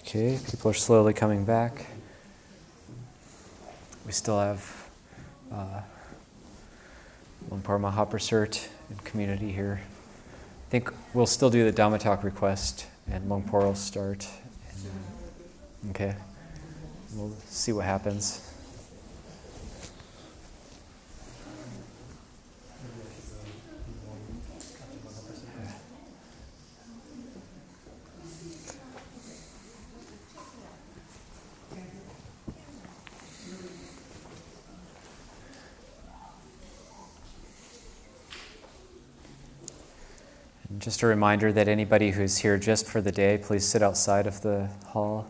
Okay, people are slowly coming back. We still have Lumpur Mahaprasert and community here. I think we'll still do the Dhamma Talk request, and Lumpur will start. Okay, we'll see what happens. And just a reminder that anybody who's here just for the day, please sit outside of the hall.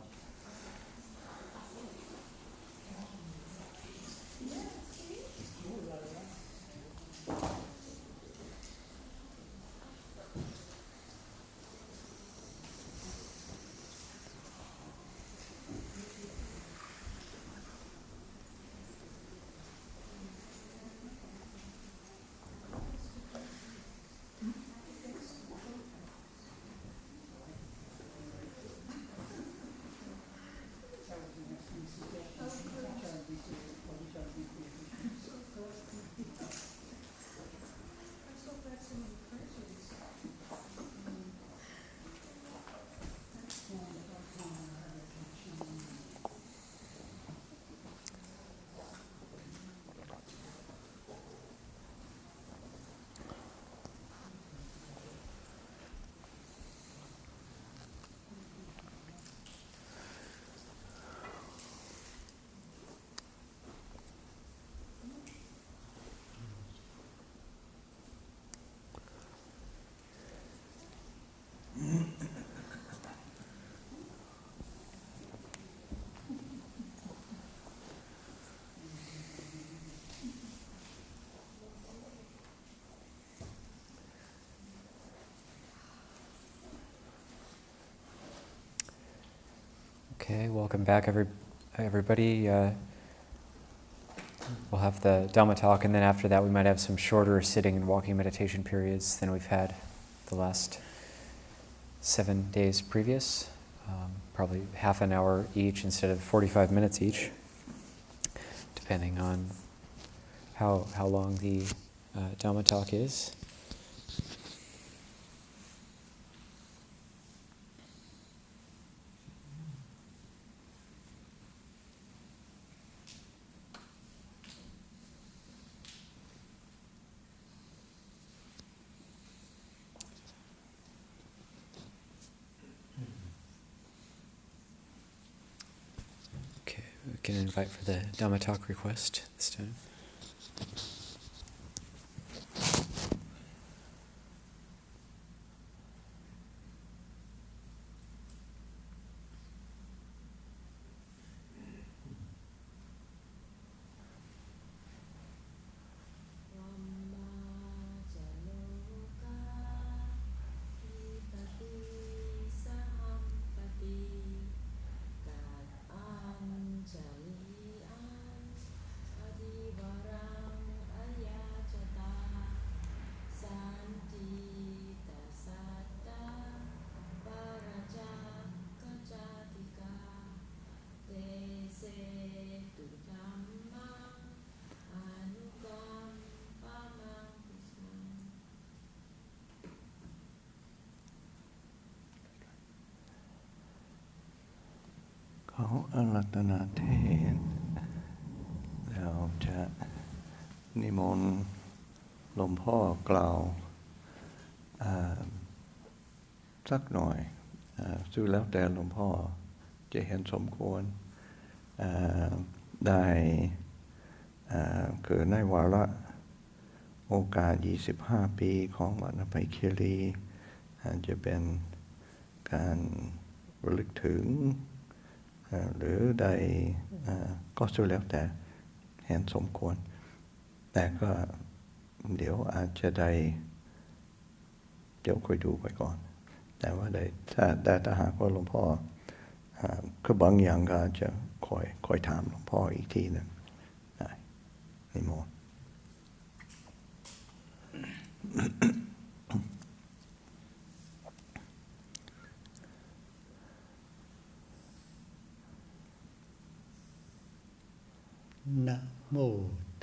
Okay, welcome back, everybody. We'll have the Dhamma Talk, and then after that we might have some shorter sitting and walking meditation periods than we've had the last 7 days previous. Probably half an hour each instead of 45 minutes each, depending on how long the Dhamma Talk is. We can invite for the Dhamma Talk request this time.เขาอารัตนาเทศเราจะนิมนต์หลวงพ่อกล่าวสักหน่อยซึ่งแล้วแต่หลวงพ่อจะเห็นสมควรได้คือในวาระโอกาส25 ปีของวัดอภัยคีรีจะเป็นการระลึกถึงหรือใดก็สุดแล้วแต่เห็นสมควรแต่ก็เดี๋ยวอาจจะได้เดี๋ยวคุยดูไปก่อนแต่ว่าถ้าหากว่าหลวงพ่อคือบางอย่างก็จะคอยถามหลวงพ่ออีกทีหนึ่งได้นิมนต์ โม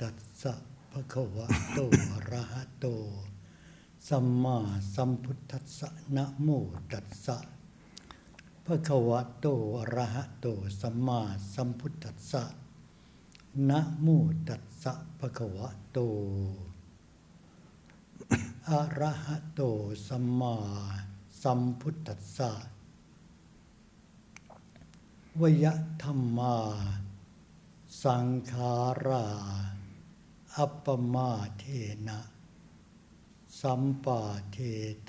ตัสสะภะคะวะโตอะระหะโตสัมมาสัมพุทธัสสะนะโมตัสสะภะคะวะโตอะระหะโตสัมมาสัมพุทธัสสะนะโมตัสสะภะคะวะโตอะระหะโตสัมมาสัมพุทธัสสะวยธัมมาสังขาราอัปปมาเทนะสัมปาเท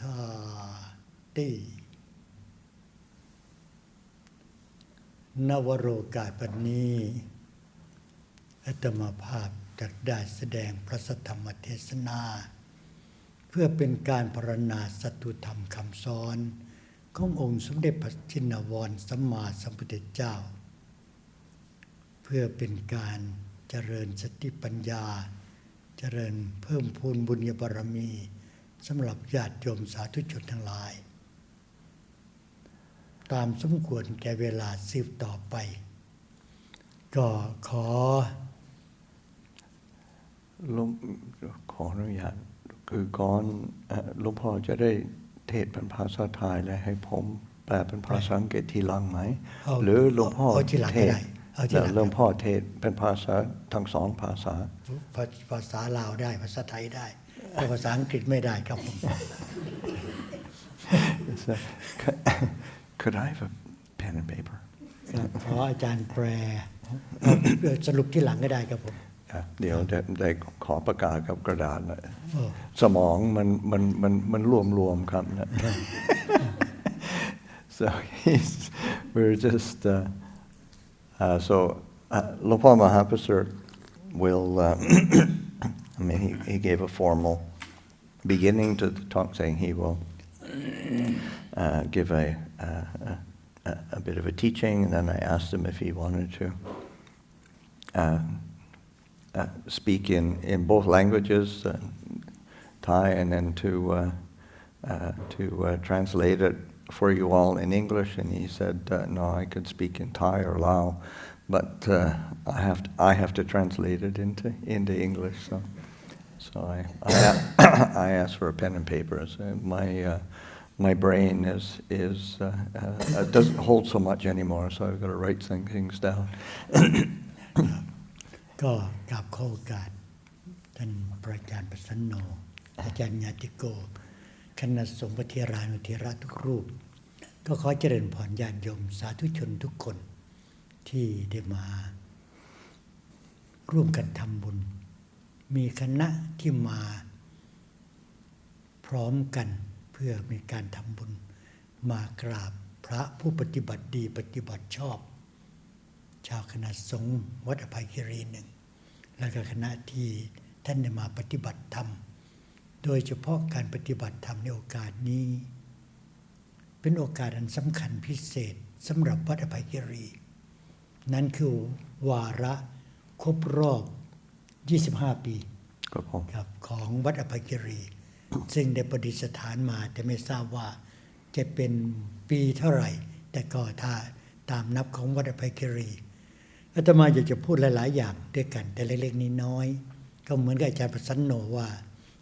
ธาตินวโรกาสปัจนี้อาตมาภาพจักได้แสดงพระสัทธรรมเทศนาเพื่อเป็นการพรรณนาสัตตุธรรมคำสอนขององค์สมเด็จพระชินวรสัมมาสัมพุทธเจ้าเพื่อเป็นการเจริญสติปัญญาเจริญเพิ่มพูนบุญญบารมีสำหรับญาติโยมสาธุชนทั้งหลายตามสมควรแก่เวลาสืบต่อไปก็ขออนุญาตคือก่อนหลวงพ่อจะได้เทศเป็นภาษาไทยและให้ผมแปลเป็นภาษาอังกฤษทีหลังไหมหรือหลวงพ่อเทศแล้วหลวงพ่อเทศเป็นภาษาทั้งสองภาษาภาษาลาวได้ภาษาไทยได้แต่ภาษาอังกฤษไม่ได้ครับผม Could I have a pen and paper ขออาจารย์แปลสรุปที่หลังก็ได้ครับผมเดี๋ยวได้ขอประกาศกับกระดาษหน่อยสมองมันรวมครับนะ so we're just so หลวงพ่อมหาประเสริฐ will I mean he gave a formal beginning to the talk saying he will give a bit of a teaching, and then I asked him if he wanted to speak in both languages, Thai, and then to translate it for you all in English. And he said, no, I could speak in Thai or Lao, but I have to translate it into English. So I asked for a pen and paper. So my brain doesn't hold so much anymore, so I've got to write some things down. ก็กราบขอโอกาสท่านพระอาจารย์ประสันโนอาจารย์ญาติโกคณะสงฆ์พระเถรานุเถระทุกรูปก็ขอเจริญพรญาติโยมสาธุชนทุกคนที่ได้มาร่วมกันทำบุญมีคณะที่มาพร้อมกันเพื่อมีการทำบุญมากราบพระผู้ปฏิบัติดีปฏิบัติชอบชาวคณะสงฆ์วัดอภัยคีรีหนึ่งและก็คณะที่ท่านได้มาปฏิบัติธรรมโดยเฉพาะการปฏิบัติธรรมในโอกาสนี้เป็นโอกาสอันสำคัญพิเศษสำหรับวัดอภัยคีรีนั่นคือวาระครบรอบ25 ปีครับของวัดอภัยคีรีซึ่งได้ประดิษฐานมาแต่ไม่ทราบว่าจะเป็นปีเท่าไหร่แต่ก็ถ้าตามนับของวัดอภัยคีรีอาตมาอยากจะพูดหลายๆอย่างด้วยกันแต่เล็กๆน้อยๆก็เหมือนกับอาจารย์ประสันโนว่า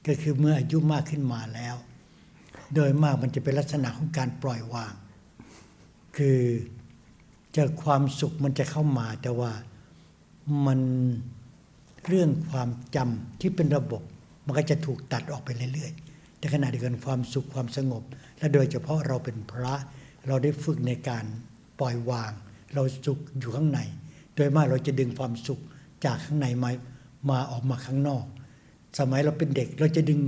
ก็คือเมื่ออายุมากขึ้นมาแล้วโดยมากมันจะเป็นลักษณะของการปล่อยวางคือจะความสุขมันจะเข้ามาแต่ว่ามันเรื่องความจำที่เป็นระบบมันก็จะถูกตัดออกไปเรื่อยๆแต่ขณะเดียวกันความสุขความสงบและโดยเฉพาะเราเป็นพระเราได้ฝึกในการปล่อยวางเราสุขอยู่ข้างในโดยมากเราจะดึงความสุขจากข้างในมาออกมาข้างนอกสมัยเราเป็นเด็กเราจะดึง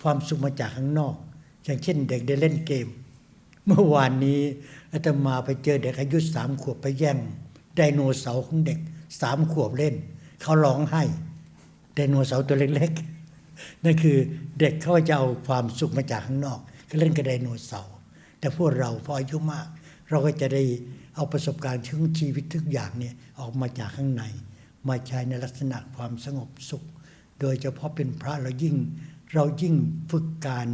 ความสุขมาจากข้างนอกอย่างเช่นเด็กได้เล่นเกมเมื่อวานนี้อาตมาไปเจอเด็กอายุ3 ขวบไปแย่งไดโนเสาร์ของเด็ก3 ขวบเล่นเขาร้องไห้ไดโนเสาร์ตัวเล็กๆนั่นคือเด็กเขาจะเอาความสุขมาจากข้างนอกก็เล่นกับไดโนเสาร์แต่พวกเราพออายุมากเราก็จะได้เอาประสบการณ์ของชีวิตทุกอย่างเนี่ยออกมาจากข้างในมาใช้ในลักษณะความสงบสุขโดยเฉพาะเป็นพระเรายิ่งฝึกการ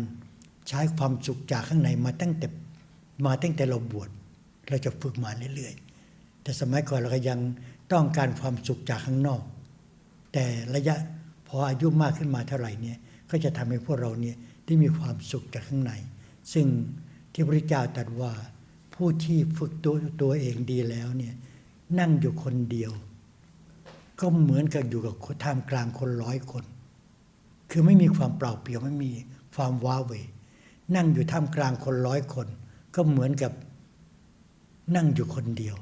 ใช้ความสุขจากข้างในมาตั้งแต่เราบวชเราจะฝึกมาเรื่อยๆแต่สมัยก่อนเราก็ยังต้องการความสุขจากข้างนอกแ แต่ระยะพออายุมากขึ้นมาเท่าไหร่เนี่ยก็จะทำให้พวกเราเนี่ยได้มีความสุขจากข้างในซึ่งที่พระพุทธเจ้าตรัสว่าผู้ที่ฝึกตัวเองดีแล้วเนี่ยนั่งอยู่คนเดียวก็เหมือนกับอยู่กับท่ามกลางคน100 คนคือไม่มีความเปล่าเปลี่ยวไม่มีความว้าเหวนั่งอยู่ท่ามกลางคน100 คนก็เหมือนกับนั่งอยู่คนเดียว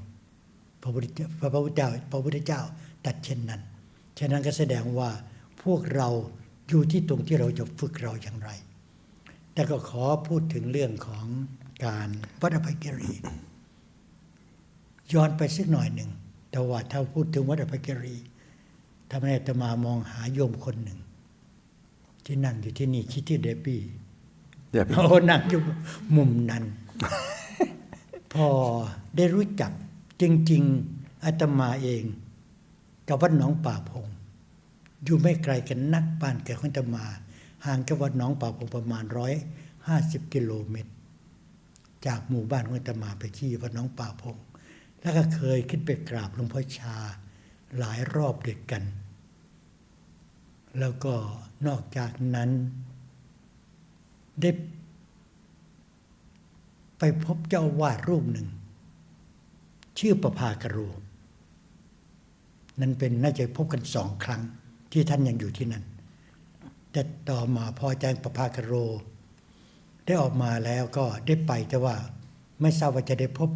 พระพุทธเจ้าตรัสเช่นนั้นฉะนั้นก็แสดงว่าพวกเราอยู่ที่ตรงที่เราจะฝึกเราอย่างไรแต่ก็ขอพูดถึงเรื่องของการวัดอภัยกิรีย้อนไปสักหน่อยหนึ่งแต่ว่าถ้าพูดถึงวัดอภัยกิรีทำให้อาตมามองหาโยมคนหนึ่งที่นั่งอยู่ที่นี่คิดที่เดบี้นั่งอยู่มุมนั้น พอได้รู้จักจริงๆอาตมาเองกับวัดหนองป่าพงอยู่ไม่ไกลกันนักบ้านเกิดของอาตมาห่างจากวัดหนองป่าพงประมาณ150 กิโลเมตรจากหมู่บ้านของอาตมาไปที่วัดหนองป่าพงแล้วก็เคยขึ้นไปกราบหลวงพ่อชาหลายรอบด้วยกันแล้วก็นอกจากนั้นได้ไปพบเจ้าวาดรูปหนึ่งชื่อประภากโรนั่นเป็นน่าจะพบกัน2 ครั้งที่ท่านยังอยู่ที่นั่นแต่ต่อมาพออาจารย์ประภากโรได้ออกมาแล้วก็ได้ไปแต่ว่าไม่ทราบว่าจะได้พบ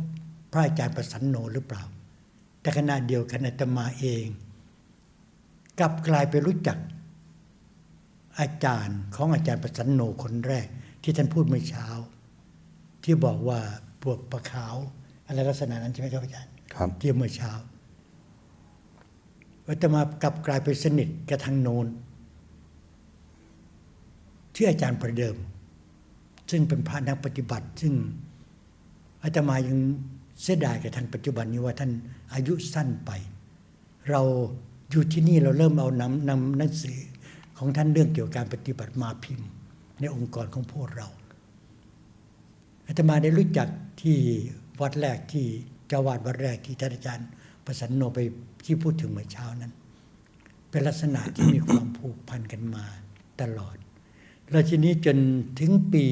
พระอาจารย์ประสันโนหรือเปล่าแต่ขณะเดียวกันอาตมาเองกลับกลายไปรู้จักอาจารย์ของอาจารย์ประสันโนคนแรกที่ท่านพูดเมื่อเช้าที่บอกว่าพวกปลาขาวอะไรลักษณะนั้นใช่ไหมครับอาจารย์ครับที่เมื่อเช้าอาตมากลับกลายไปสนิทกับทางโน้นที่อาจารย์ประเดิมซึ่งเป็นพระนักปฏิบัติซึ่งอาตมายังเสียดายกับท่านปัจจุบันนี้ว่าท่านอายุสั้นไปเราอยู่ที่นี่เราเริ่มเอานำหนังสือของท่านเรื่องเกี่ยวกับการปฏิบัติมาพิมพ์ในองค์กรของพวกเราอาตมาได้รู้จักที่วัดแรกที่เจ้าวาดวัดแรกที่ท่านอาจารย์ประสันโนไปที่พูดถึงเมื่อเช้านั้นเป็นลักษณะที่มีความผูกพันกันมาตลอดแล้วทีนี้จนถึงปี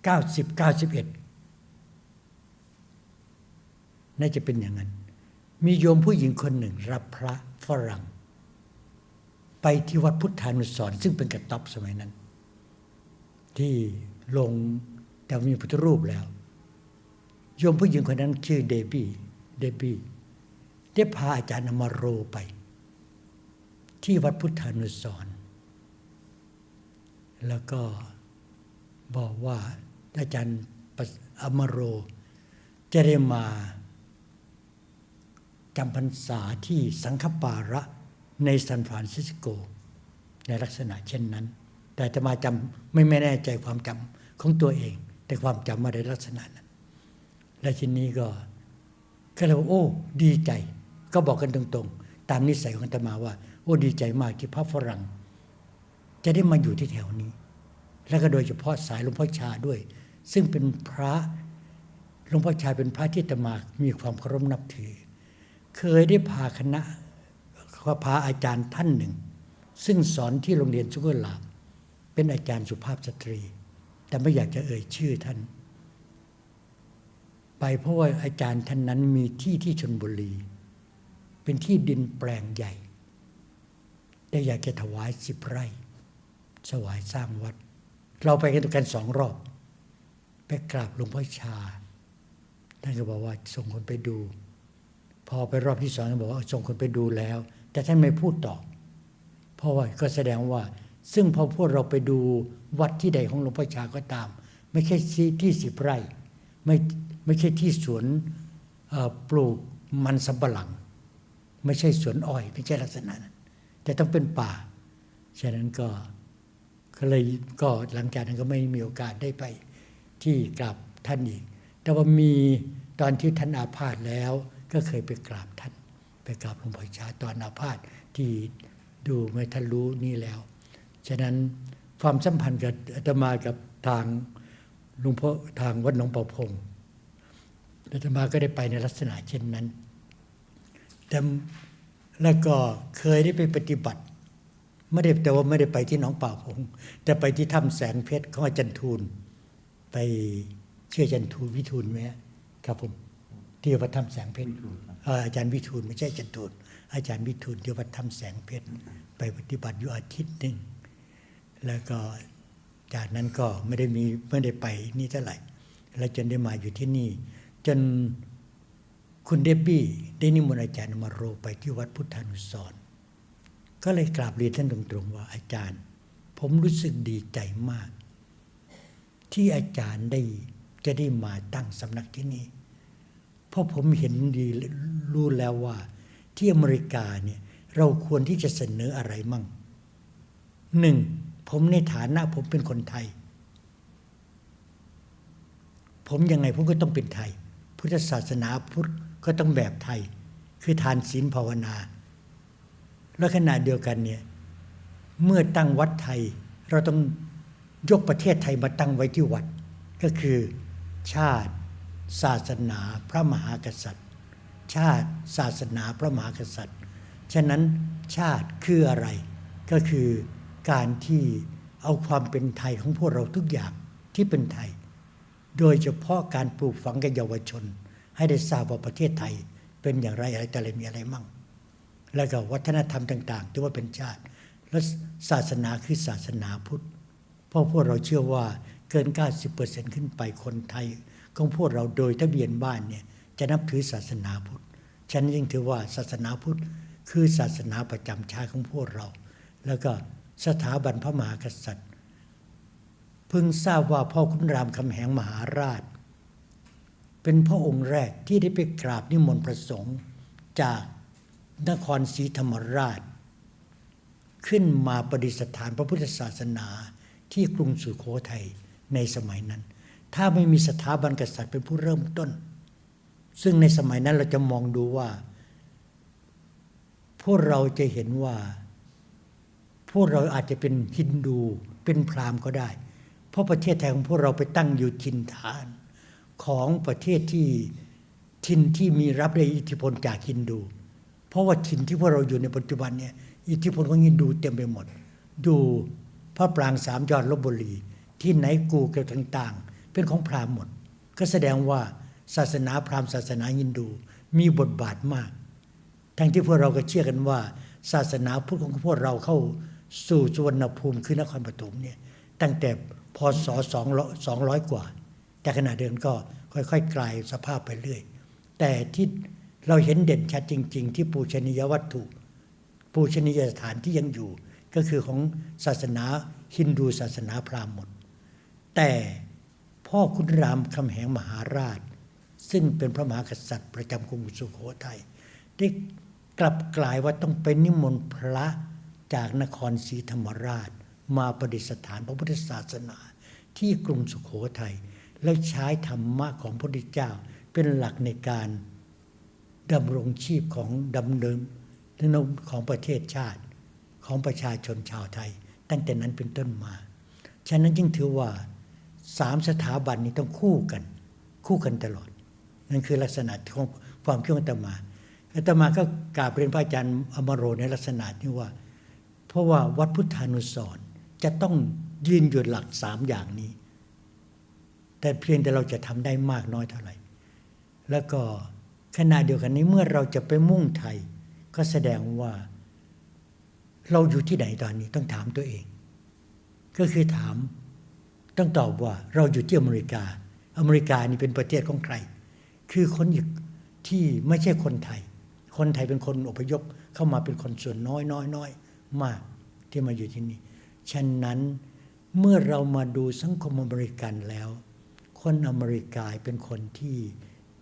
90-91น่าจะเป็นอย่างนั้นมีโยมผู้หญิงคนหนึ่งรับพระฝรั่งไปที่วัดพุทธานุสรณ์ซึ่งเป็นกระต๊อบสมัยนั้นที่ลงแต่มีพุทธรูปแล้วโยมผู้หญิงคนนั้นชื่อเดบี้ได้พาอาจารย์อมโรไปที่วัดพุทธานุสรณ์แล้วก็บอกว่าอาจารย์อมโรจะได้มาจำพรรษาที่สังฆปาระในซานฟรานซิสโกในลักษณะเช่นนั้นแต่จะมาจำไม่แน่ใจความจำของตัวเองแต่ความจำมาในลักษณะนั้นและทีนี้ก็เลยว่าโอ้ดีใจก็บอกกันตรงๆตามนิสัยของอาตมาว่าโอ้ดีใจมากที่พระฝรั่งจะได้มาอยู่ที่แถวนี้แล้วก็โดยเฉพาะสายหลวงพ่อชาด้วยซึ่งเป็นพระหลวงพ่อชาเป็นพระที่อาตมามีความเคารพนับถือเคยได้พาคณะพาอาจารย์ท่านหนึ่งซึ่งสอนที่โรงเรียนสุขลาภเป็นอาจารย์สุภาพสตรีแต่ไม่อยากจะเอ่ยชื่อท่านไปเพราะว่าอาจารย์ท่านนั้นมีที่ชลบุรีเป็นที่ดินแปลงใหญ่ได้อยากจะถวาย10 ไร่ถวายสร้างวัดเราไปกัน2 รอบไปกราบหลวงพ่อชาท่านก็บอกว่าส่งคนไปดูพอไปรอบที่2ท่านบอกว่าส่งคนไปดูแล้วแต่ท่านไม่พูดต่อเพราะว่าก็แสดงว่าซึ่งพอพวกเราไปดูวัดที่ใดของหลวงพ่อชาก็ตามไม่ใช่ที่10 ไร่ไม่ใช่ที่สวนปลูกมันสำปะหลังไม่ใช่สวนอ้อยไม่ใช่ลักษณะนั้นแต่ต้องเป็นป่าฉะนั้นก็เลยก็หลังจากนั้นก็ไม่มีโอกาสได้ไปที่กราบท่านอีกแต่ว่ามีตอนที่ท่านอาพาธแล้วก็เคยไปกราบท่านไปกราบหลวงพ่อชาตอนอาพาธที่ดูไม่ท่านรู้นี่แล้วฉะนั้นความสัมพันธ์กับอาตมากับทางหลวงพ่อทางวัดหนองป่าพงอาตมาก็ได้ไปในลักษณะเช่นนั้น แต่แล้วก็เคยได้ไปปฏิบัติแต่ว่าไม่ได้ไปที่หนองป่าพงแต่ไปที่ถ้ำแสงเพชรของอาจารย์ทูลไปเชื่ออาจารย์ทูลวิทูลไหมครับผมที่วัดถ้ำแสงเพชรอาจารย์วิทูลไม่ใช่อาจารย์ทูลอาจารย์วิทูลที่วัดถ้ำแสงเพชรไปปฏิบัติอยู่อาทิตย์นึงแล้วก็จากนั้นก็ไม่ได้ไปนี่เท่าไหร่แล้วจนได้มาอยู่ที่นี่จนคุณเดบบี้ได้นิมนต์อาจารย์มาโรไปที่วัดพุทธานุสรณ์ก็เลยกราบเรียนท่านตรงๆว่าอาจารย์ผมรู้สึกดีใจมากที่อาจารย์จะได้มาตั้งสำนักที่นี่เพราะผมเห็นดีรู้แล้วว่าที่อเมริกาเนี่ยเราควรที่จะเสนออะไรมั่งหนึ่งผมในฐานะผมเป็นคนไทยผมยังไงผมก็ต้องเป็นไทยพุทธศาสนาพุทธก็ต้องแบบไทยคือทานศีลภาวนาและขณะเดียวกันเนี่ยเมื่อตั้งวัดไทยเราต้องยกประเทศไทยมาตั้งไว้ที่วัดก็คือชาติศาสนาพระมหากษัตริย์ชาติศาสนาพระมหากษัตริย์ฉะนั้นชาติคืออะไรก็คือการที่เอาความเป็นไทยของพวกเราทุกอย่างที่เป็นไทยโดยเฉพาะการปลูกฝังแก่เยาวชนให้ได้ทราบว่าประเทศไทยเป็นอย่างไรอะไรแต่อะไรมีอะไรมั่งแล้วก็วัฒนธรรมต่างๆที่ว่าเป็นชาติและศาสนาคือศาสนาพุทธเพราะพวกเราเชื่อว่าเกิน 90% ขึ้นไปคนไทยของพวกเราโดยทะเบียนบ้านเนี่ยจะนับถือศาสนาพุทธฉันยิ่งถือว่าศาสนาพุทธคือศาสนาประจำชาติของพวกเราแล้วก็สถาบันพระมหากษัตริย์เพิ่งทราบว่าพ่อขุนรามคำแหงมหาราชเป็นพระองค์แรกที่ได้ไปกราบนิมนต์พระสงฆ์จากนครศรีธรรมราชขึ้นมาประดิษฐานพระพุทธศาสนาที่กรุงสุโขทัยในสมัยนั้นถ้าไม่มีสถาบันกษัตริย์เป็นผู้เริ่มต้นซึ่งในสมัยนั้นเราจะมองดูว่าพวกเราจะเห็นว่าพวกเราอาจจะเป็นฮินดูเป็นพราหมณ์ก็ได้เพราะประเทศไทยของพวกเราไปตั้งอยู่ถิ่นฐานของประเทศที่ถิ่นที่มีรับได้อิทธิพลจากฮินดูเพราะว่าถิ่นที่พวกเราอยู่ในปัจจุบันเนี่ยอิทธิพลของฮินดูเต็มไปหมดดูพระปรางสามยอดลพบุรีที่ไหนกูเกี่ยวต่างๆเป็นของพราหมณ์หมดก็แสดงว่าศาสนาพราหมณ์ศาสนาฮินดูมีบทบาทมากทั้งที่พวกเราก็เชื่อกันว่าศาสนาพุทธของพวกเราเข้าสู่สุวรรณภูมิคือนครปฐมเนี่ยตั้งแต่พ.ศ. 200 กว่าแต่ขณะเดิมก็ค่อยๆกลายสภาพไปเรื่อยแต่ที่เราเห็นเด่นชัดจริงๆที่ปูชนียวัตถุปูชนียสถานที่ยังอยู่ก็คือของศาสนาฮินดูศาสนาพราหมณ์หมดแต่พ่อขุนรามคำแหงมหาราชซึ่งเป็นพระมหากษัตริย์ประจำกรุงสุโขทัยได้กลับกลายว่าต้องเป็นนิมนต์พระจากนครศรีธรรมราชมาประดิษฐานพระพุทธศาสนาที่กรุงสุโขทัยแล้วใช้ธรรมะของพระพุทธเจ้าเป็นหลักในการดำรงชีพของดำเนินของประเทศชาติของประชาชนชาวไทยตั้งแต่นั้นเป็นต้นมาฉะนั้นจึงถือว่า3สถาบันนี้ต้องคู่กันตลอดนั่นคือลักษณะของความคิดของอาตมาก็กราบเรียนพระอาจารย์อมโรในลักษณะนี้ว่าเพราะว่าวัดพุทธานุสรณ์จะต้องยืนอยู่หลัก3อย่างนี้แต่เพียงแต่เราจะทำได้มากน้อยเท่าไหร่แล้วก็ขณะเดียวกันนี้เมื่อเราจะไปมุ่งไทยก็แสดงว่าเราอยู่ที่ไหนตอนนี้ต้องถามตัวเองก็คือต้องตอบว่าเราอยู่ที่อเมริกานี่เป็นประเทศของใครคือคนอีกที่ไม่ใช่คนไทยเป็นคนอพยพเข้ามาเป็นคนส่วนน้อยมากที่มาอยู่ที่นี่ฉะนั้นเมื่อเรามาดูสังคมอเมริกันแล้วคนอเมริกาเป็นคนที่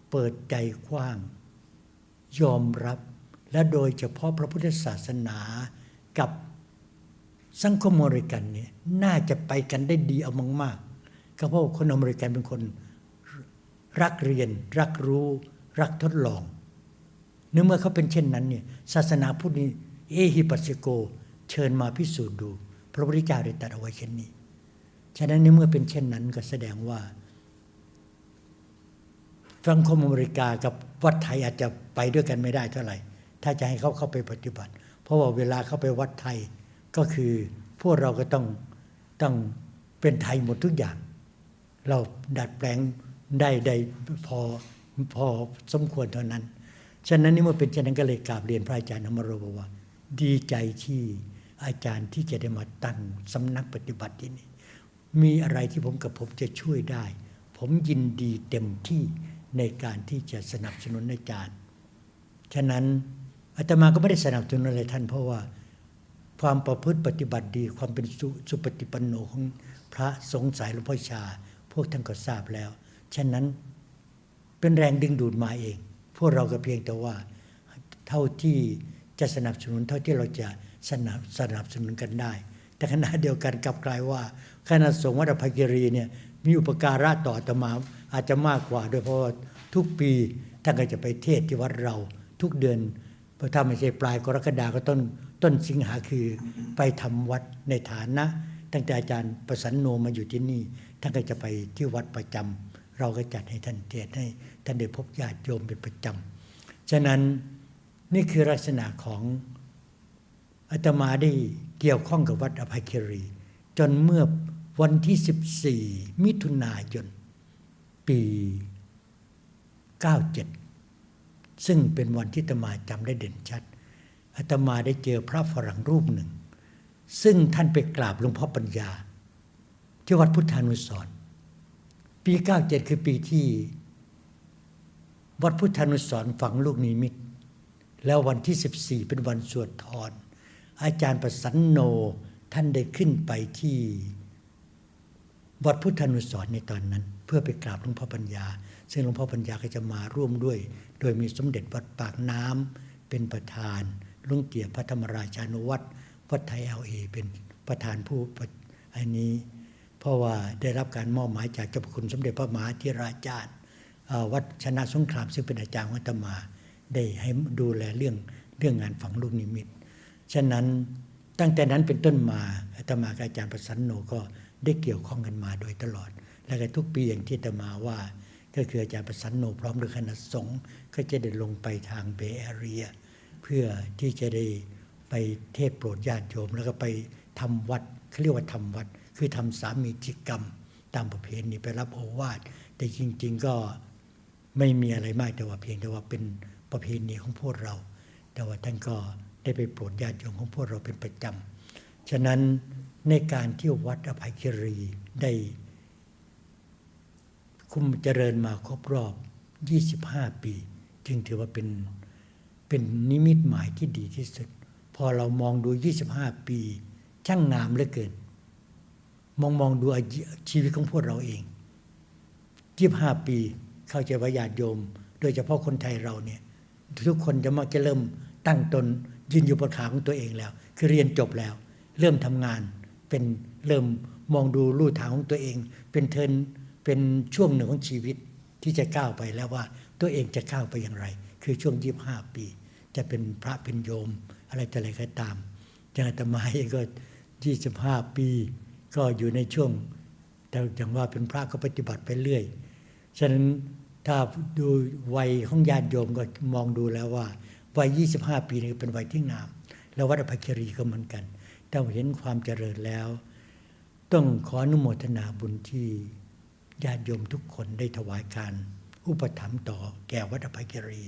เปิดใจกว้างยอมรับและโดยเฉพาะพระพุทธศาสนากับสังคมอเมริกันเนี่ยน่าจะไปกันได้ดีเอามากๆก็เพราะคนอเมริกันเป็นคนรักเรียนรักรู้รักทดลองเมื่อเขาเป็นเช่นนั้นเนี่ยศาสนาพุทธนี้เอหิปัสสิโกเชิญมาพิสูจน์ดูพระพุทธเจ้าได้ตรัสเอาไว้เช่นนี้ฉะนั้นเมื่อเป็นเช่นนั้นก็แสดงว่าสังคมอเมริกากับวัดไทยอาจจะไปด้วยกันไม่ได้เท่าไหร่ ถ้าจะให้เขาเข้าไปปฏิบัติเพราะว่าเวลาเข้าไปวัดไทยก็คือพวกเราก็ต้องเป็นไทยหมดทุกอย่างเราดัดแปลงได้พอสมควรเท่านั้นฉะนั้นนี่เมื่อเป็นเช่นนั้นก็เลยกราบเรียนพระอาจารย์อมโรบอกว่าดีใจที่อาจารย์ที่จะได้มาตั้งสำนักปฏิบัติที่นี่มีอะไรที่ผมจะช่วยได้ผมยินดีเต็มที่ในการที่จะสนับสนุนอาจารย์ฉะนั้นอาตมาก็ไม่ได้สนับสนุนอะไรท่านเพราะว่าความประพฤติปฏิบัติดีความเป็นสุปฏิปันโนของพระสงฆ์สายหลวงพ่อชาพวกท่านก็ทราบแล้วฉะนั้นเป็นแรงดึงดูดมาเองพวกเราก็เพียงแต่ว่าเท่าที่จะสนับสนุนเท่าที่เราจะสนับสนุนกันได้แต่ขณะเดียวกันกลับกลายว่าคณะสงฆ์วัดอภัยกิรีเนี่ยมีอุปการะต่ออาตมาอาจจะมากกว่าโดยเพราะว่าทุกปีท่านก็จะไปเทศน์ที่วัดเราทุกเดือนถ้าไม่ใช่ปลายกรกฎาคมก็ต้นสิงหาคือไปทำวัดในฐานะตั้งแต่อาจารย์ประสันโนมาอยู่ที่นี่ท่านก็จะไปที่วัดประจำเราก็จัดให้ท่านเทศน์ให้ท่านได้พบญาติโยมเป็นประจำฉะนั้นนี่คือลักษณะของอาตมาได้เกี่ยวข้องกับวัดอภัยคีรีจนเมื่อวันที่14มิถุนายนปี97ซึ่งเป็นวันที่อาตมาจำได้เด่นชัดอาตมาได้เจอพระฝรั่งรูปหนึ่งซึ่งท่านไปกราบหลวงพ่อปัญญาที่วัดพุทธานุสรณ์ปี97คือปีที่วัดพุทธานุสรณ์ฝังลูกนิมิตแล้ววันที่14เป็นวันสวดถอนอาจารย์ประสันโนท่านได้ขึ้นไปที่วัดพุทธานุสรณ์ในตอนนั้นเพื่อไปกราบหลวงพ่อปัญญาซึ่งหลวงพ่อปัญญาก็จะมาร่วมด้วยโดยมีสมเด็จวัดปากน้ำเป็นประธานหลวงเตี่ยพระธรรมราชานุวัตรวัดไทย LA เป็นประธานผู้อันนี้เพราะว่าได้รับการมอบหมายจากเจ้าพระคุณสมเด็จพระมหาธิราจารย์วัดชนะสงครามซึ่งเป็นอาจารย์ของอาตมาได้ให้ดูแลเรื่องงานฝังลูกนิมิตฉะนั้นตั้งแต่นั้นเป็นต้นมาอาตมากับอาจารย์ประสันโนก็ได้เกี่ยวข้องกันมาโดยตลอดและก็ทุกปีอย่างที่อาตมาว่าก็คืออาจารย์ประสันโนพร้อมด้วยคณะสงฆ์ก็จะได้ลงไปทางเบย์แอเรียเพื่อที่จะได้ไปเทศน์โปรดญาติโยมแล้วก็ไปทำวัดเขาเรียกว่าทำวัดคือทำสามีจิกรรมตามประเพณีไปรับโอวาทแต่จริงๆก็ไม่มีอะไรมากแต่ว่าเพียงแต่ว่าเป็นประเพณีของพวกเราแต่ว่าท่านก็ได้ไปโปรดญาติโยมของพวกเราเป็นประจำฉะนั้นในการที่วัดอภัยคีรีได้คุมเจริญมาครบรอบ25ปีจึงถือว่าเป็นนิมิตหมายที่ดีที่สุดพอเรามองดู25ปีช่างงามเหลือเกินมองดูชีวิตของพวกเราเอง25ปีเข้าใจว่าญาติโยมโดยเฉพาะคนไทยเราเนี่ยทุกคนจะมักจะเริ่มตั้งตนยืนอยู่บนขาของตัวเองแล้วคือเรียนจบแล้วเริ่มทำงานเริ่มมองดูลู่ทางของตัวเองเป็นช่วงหนึ่งของชีวิตที่จะก้าวไปแล้วว่าตัวเองจะก้าวไปอย่างไรคือช่วง25ปีจะเป็นพระเป็นโยมอะไรแต่อะไรก็ตามอย่างอาตมาเองก็25ปีก็อยู่ในช่วงแต่อย่างว่าเป็นพระก็ปฏิบัติไปเรื่อยฉะนั้นถ้าดูวัยของญาติโยมก็มองดูแล้วว่าวัย25ปีนี่เป็นวัยที่งามแล้ววัดอภัยคีรีก็เหมือนกันถ้าเห็นความเจริญแล้วต้องขออนุโมทนาบุญที่ญาติโยมทุกคนได้ถวายการอุปถัมภ์ต่อแก่วัดอภัยคีรี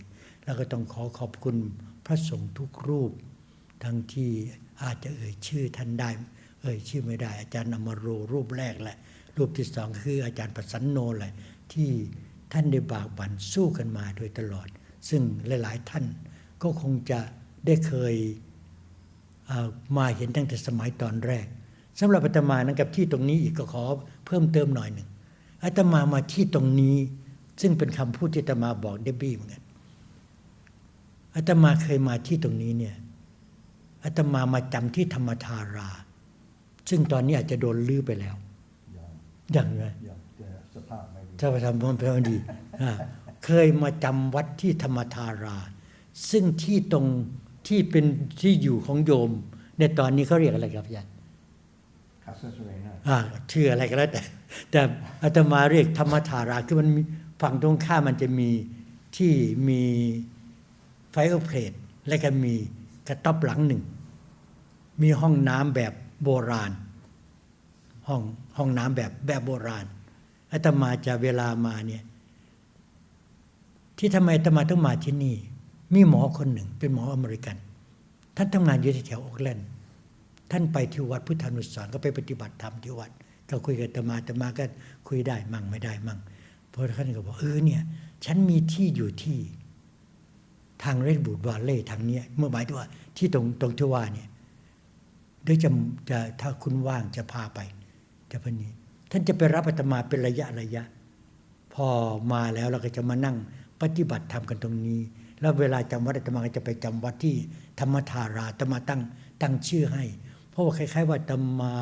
แล้วก็ต้องขอขอบคุณพระสงฆ์ทุกรูปทั้งที่อาจจะเอ่ยชื่อท่านได้เอ่ยชื่อไม่ได้อาจารย์อมโรรูปแรกแหละรูปที่สองคืออาจารย์ประสันโนแหละที่ท่านได้บากบั่นสู้กันมาโดยตลอดซึ่งหลายๆท่านก็คงจะได้เคยมาเห็นตั้งแต่สมัยตอนแรกสำหรับอาตมานั้นกับที่ตรงนี้อีกก็ขอเพิ่มเติมหน่อยหนึ่งอาตมามาที่ตรงนี้ซึ่งเป็นคำพูดที่อาตมาบอกเดบบี้เหมือนกันอาตมาเคยมาที่ตรงนี้เนี่ยอาตมามาจำที่ธรรมธาราซึ่งตอนนี้อาจจะโดนลื้อไปแล้วอย่างไรสภาพมันเป็นดีเคยมาจำวัดที่ธรรมธาราซึ่งที่ตรงที่เป็นที่อยู่ของโยมในตอนนี้เขาเรียกอะไรครับอาจารย์ชื่ออะไรก็แล้วแต่อาตมาเรียกธรรมธาราคือมันฝั่งตรงข้ามมันจะมีที่มีไฟเพลท และก็มีกระต๊อบหลังหนึ่งมีห้องน้ำแบบโบราณห้องน้ำแบบโบราณอาตมาจะเวลามาเนี่ยที่ทำไมอาตมาต้องมาที่นี่มีหมอคนหนึ่งเป็นหมออเมริกันท่านทำงานอยู่ที่แถวโอ๊คแลนด์ท่านไปที่วัดพุทธานุสรณ์ก็ไปปฏิบัติธรรมที่วัดก็คุยกับอาตมาก็คุยได้มั่งไม่ได้มั่งเพราะท่านก็บอกเนี่ยฉันมีที่อยู่ที่ทางเรดบูดวาเลย์ทางเนี้ยเมื่อหมายถึงว่าที่ตรงที่ว่าเนี่ยเดี๋ยวจะถ้าคุณว่างจะพาไปแต่พอนี้ท่านจะไปรับอาตมาเป็นระยะพอมาแล้วเราก็จะมานั่งปฏิบัติธรรมกันตรงนี้แล้วเวลาจำวัดอาตมาก็จะไปจำวัดที่ธรรมธาราอาตมาตั้งชื่อให้เพราะว่าคล้ายๆว่าอาตมา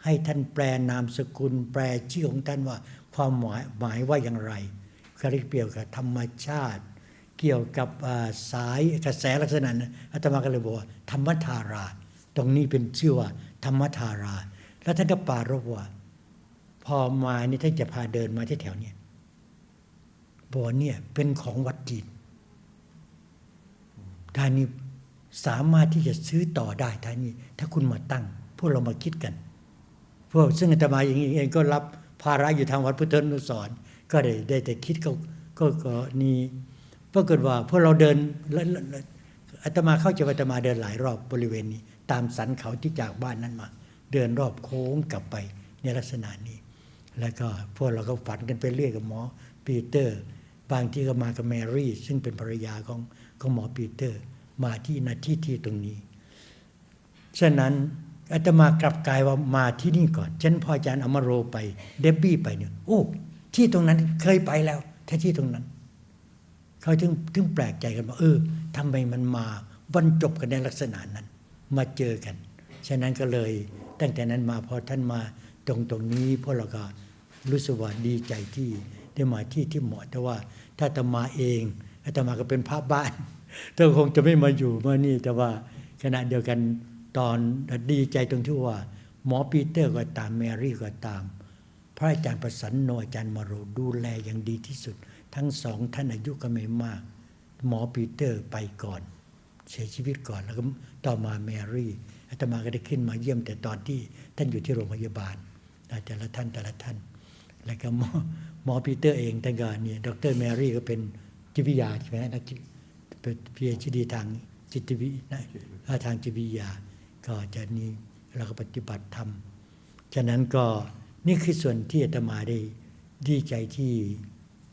ให้ท่านแปลนามสกุลแปลชื่อของท่านว่าความหมายว่าอย่างไรคาริเกี่ยวกับธรรมชาติเกี่ยวกับสายกระแสลักษณะนั้นอาตมาก็เลยบอกว่าธรรมธาราตรงนี้เป็นชื่อว่าธรรมธาราแล้วท่านก็ปรารภว่าพอมานี่ท่านจะพาเดินมาที่แถวนี้บ่อเนี่ยเป็นของวัดจีนท่านนี้สามารถที่จะซื้อต่อได้ท่านนี้ถ้าคุณมาตั้งพวกเรามาคิดกันพวกซึ่งอาตมาอย่างนี้เองก็รับภาระอยู่ทางวัดพุทธานุสรณ์ก็ได้แต่คิดก็นี่ปรากฏว่าพวกเราเดินอาตมาเข้าใจว่าอาตมาเดินหลายรอบบริเวณนี้ตามสันเขาที่จากบ้านนั้นมาเดินรอบโค้งกลับไปในลักษณะนี้แล้วก็พวกเราก็ฝันกันไปเรื่อยกับหมอปีเตอร์บางที่ก็มากับแมรี่ซึ่งเป็นภรรยาของหมอปีเตอร์มาที่นาที่ตรงนี้ฉะนั้นอาตมากลับกลายว่ามาที่นี่ก่อนฉันพออาจารย์อมโรไปเดบบี้ไปเนี่ยโอ้ที่ตรงนั้นเคยไปแล้วถ้าที่ตรงนั้นเขาถึงแปลกใจกันว่าทำไมมันมาบรรจบกันในลักษณะนั้นมาเจอกันฉะนั้นก็เลยตั้งแต่นั้นมาพอท่านมาตรงนี้พวกเราก็รู้สึกว่าดีใจที่ได้มาที่เหมาะแต่ว่าถ้าอาตมาเองอาตมาก็เป็นพระบ้านแต่คงจะไม่มาอยู่มานี่แต่ว่าขณะเดียวกันตอนดีใจตรงที่ว่าหมอปีเตอร์ก็ตามแมรี่ก็ตามพระอาจารย์ประสันโนอาจารย์มโรดูแลอย่างดีที่สุดทั้งสองท่านอายุก็ไม่มากหมอปีเตอร์ไปก่อนเสียชีวิตก่อนแล้วก็ต่อมาแมรี่อาตมาก็ได้ขึ้นมาเยี่ยมแต่ตอนที่ท่านอยู่ที่โรงพยาบาลแต่ละท่านแล้วก็หมอปีเตอร์เองท่านก็เนี่ยดรแมรี่ก็เป็นจิตวิทยาใช่ไหมนักเป็น PhD ทางจิตวิทยาทางจิตวิทยาก็จะนี่เราก็ปฏิบัติธรรมฉะนั้นก็นี่คือส่วนที่อาตมาได้ดีใจที่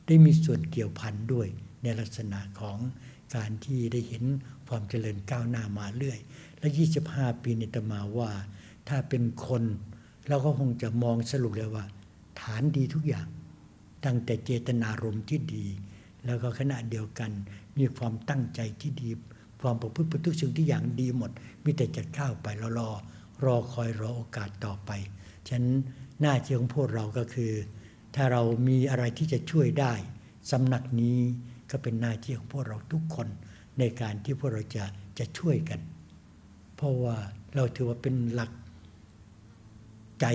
ได้มีส่วนเกี่ยวพันด้วยในลักษณะของการที่ได้เห็นความเจริญก้าวหน้ามาเรื่อยและ25 ปีอาตมาว่าถ้าเป็นคนเราก็คงจะมองสรุปเลยว่าฐานดีทุกอย่างตั้งแต่เจตนารมณ์ที่ดีแล้วก็ขณะเดียวกันมีความตั้งใจที่ดีความประพฤติทุกสิ่งที่อย่างดีหมดมีแต่จะก้าวไปแล้วรอคอยรอโอกาสต่อไปฉะนั้นหน้าที่ของพวกเราก็คือถ้าเรามีอะไรที่จะช่วยได้สำนักนี้ก็เป็นหน้าที่ของพวกเราทุกคนในการที่พวกเราจะช่วยกันเพราะว่าเราถือว่าเป็นหลักใจ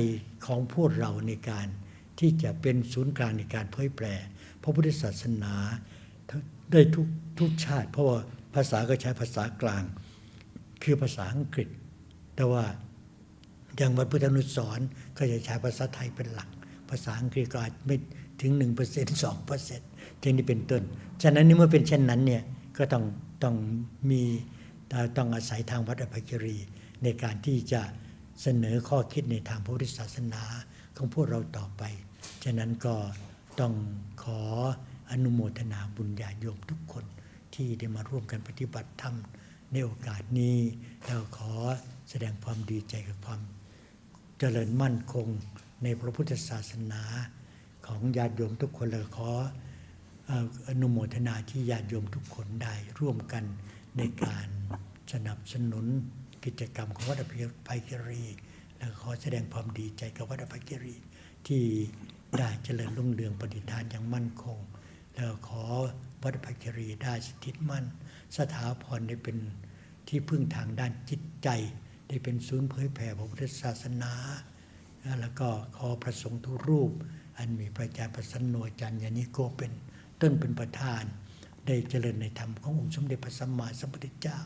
ของพวกเราในการที่จะเป็นศูนย์กลางในการเผยแผ่พระพุทธศาสนาได้ทุกชาติเพราะว่าภาษาก็ใช้ภาษากลางคือภาษาอังกฤษแต่ว่าอย่างวัดพุทธานุสรณ์ก็จะใช้ภาษาไทยเป็นหลักภาษาอังกฤษก็อาจไม่ถึง 1% 2% อย่างนี้เป็นต้นฉะนั้นเมื่อเป็นเช่นนั้นเนี่ยก็ต้องอาศัยทางวัดอภัยกิรีในการที่จะเสนอข้อคิดในทางพระพุทธศาสนาของพวกเราต่อไปฉะนั้นก็ต้องขออนุโมทนาบุญญาโยมทุกคนที่ได้มาร่วมกันปฏิบัติธรรมในโอกาสนี้แล้วขอแสดงความดีใจกับความเจริญมั่นคงในพระพุทธศาสนาของญาติโยมทุกคนและขออนุโมทนาที่ญาติโยมทุกคนได้ร่วมกันในการสนับสนุนกิจกรรมของวัดอภัยกิรีและขอแสดงความดีใจกับวัดอภัยกิรีที่ได้เจริญรุ่งเรืองปฏิภาณอย่างมั่นคงแล้วขอวัดอภัยกิรีได้สถิตมั่นสถาพรได้เป็นที่พึ่งทางด้านจิตใจได้เป็นศูนย์เผยแผ่พระพุทธศาสนาแล้วก็ขอพระสงฆ์ทุกรูปอันมีพระอาจารย์ประสันโนอาจารย์ยานิโกเป็นต้นเป็นประธาน ได้เจริญในธรรมขององค์สมเด็จพระสัมมาสัมพุทธเจ้า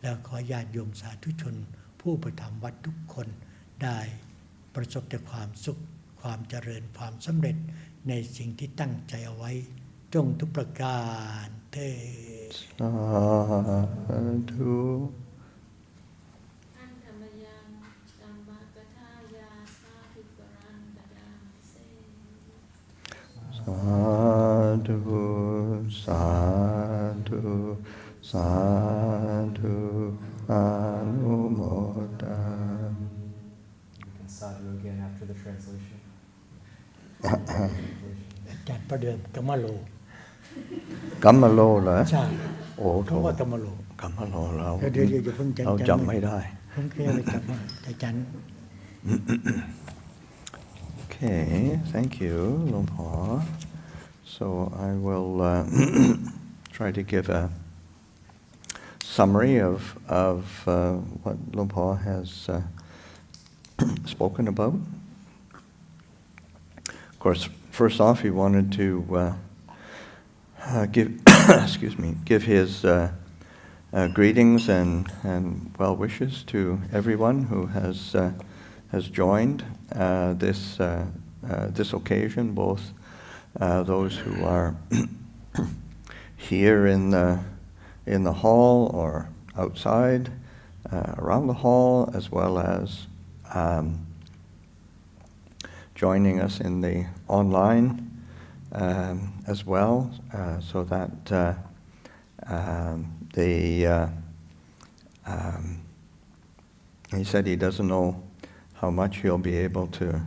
แล้วขอญาติโยมสาธุชนผู้ประทำวัดทุกคนได้ประสบแต่ความสุขความเจริญความสำเร็จในสิ่งที่ตั้งใจเอาไว้จงทุกประการเถิด สาธุ อันธรรมยังตัมมะกทายาสาภิกรังกดามิเส สาธุสาธุสาธุอนุโมทนา You can sadhu again after the translation. อาจารย์ประเดิมกัมมะโล กัมมะโลเหรอ ใช่ โอ้โถ เขาว่ากัมมะโล กัมมะโลเรา เดี๋ยวอย่าเพิ่ง เราจำไม่ได้ ผมเคยไปจำว่าอาจารย์ Okay, thank you, Luang Por. So I will try to give a summary of what Luang Por has spoken about. Of course, first off, he wanted to give give his greetings and well wishes to everyone who has joined this occasion, both those who are here in the hall or outside around the hall, as well as joining us in the online as well, so that he said he doesn't know how much he'll be able to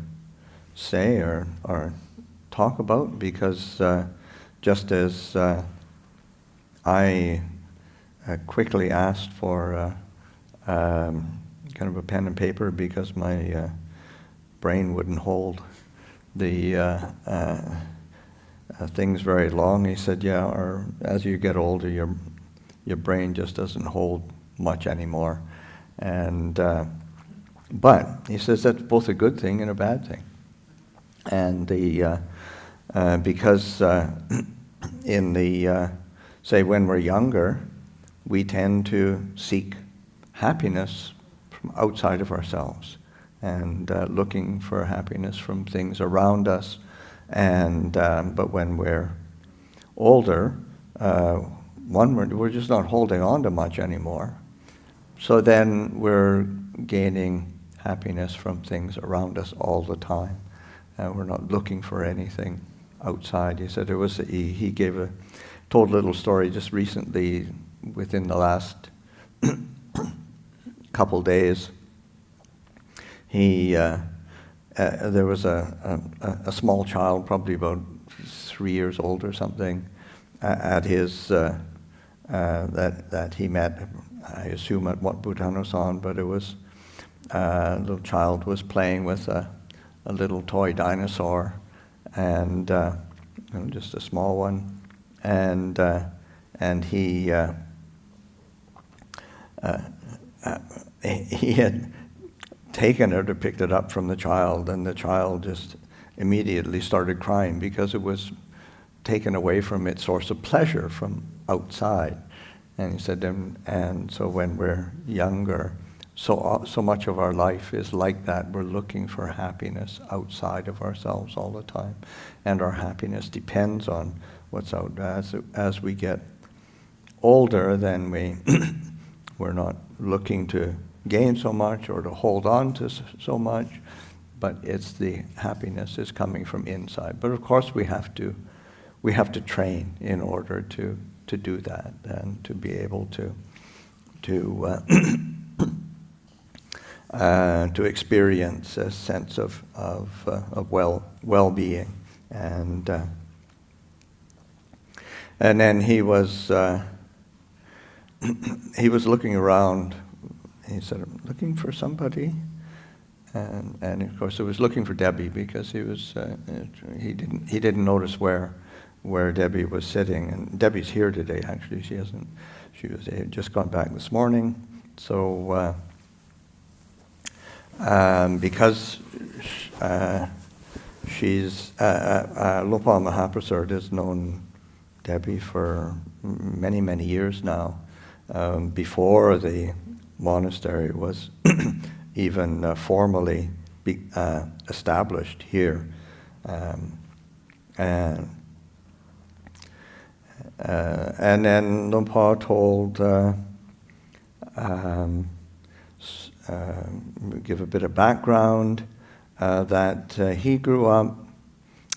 say or talk about, because just as I quickly asked for kind of a pen and paper because my brain wouldn't hold the things very long, he said, yeah, or as you get older, your brain just doesn't hold much anymore. And but he says that's both a good thing and a bad thing. And because in the say when we're younger, we tend to seek happiness from outside of ourselves and looking for happiness from things around us. And but when we're older, we're just not holding on to much anymore. So then we're gaining happiness from things around us all the time. We're not looking for anything outside. He said he told a little story just recently within the last couple days. There was a small child, probably about 3 years old or something, at his that he met, I assume at Wat Bhutannosan, but it was a little child was playing with a little toy dinosaur, and just a small one, and he had taken it or picked it up from the child, and the child just immediately started crying because it was taken away from its source of pleasure from outside. And he said, and so when we're younger, so much of our life is like that. We're looking for happiness outside of ourselves all the time, and our happiness depends on what's out. As we get older, then we're not looking to gain so much or to hold on to so much, but it's the happiness is coming from inside. But of course we have to train in order to do that and to be able to experience a sense of well-being. And then he was looking around. He said, I'm looking for somebody, and of course he was looking for Debbie because he didn't notice where Debbie was sitting. And Debbie's here today. Actually, she was just gone back this morning. So because she's Luang Por Mahaprasad has known Debbie for many, many years now, before the monastery was even formally established here. And then Luang Por told, give a bit of background, that he grew up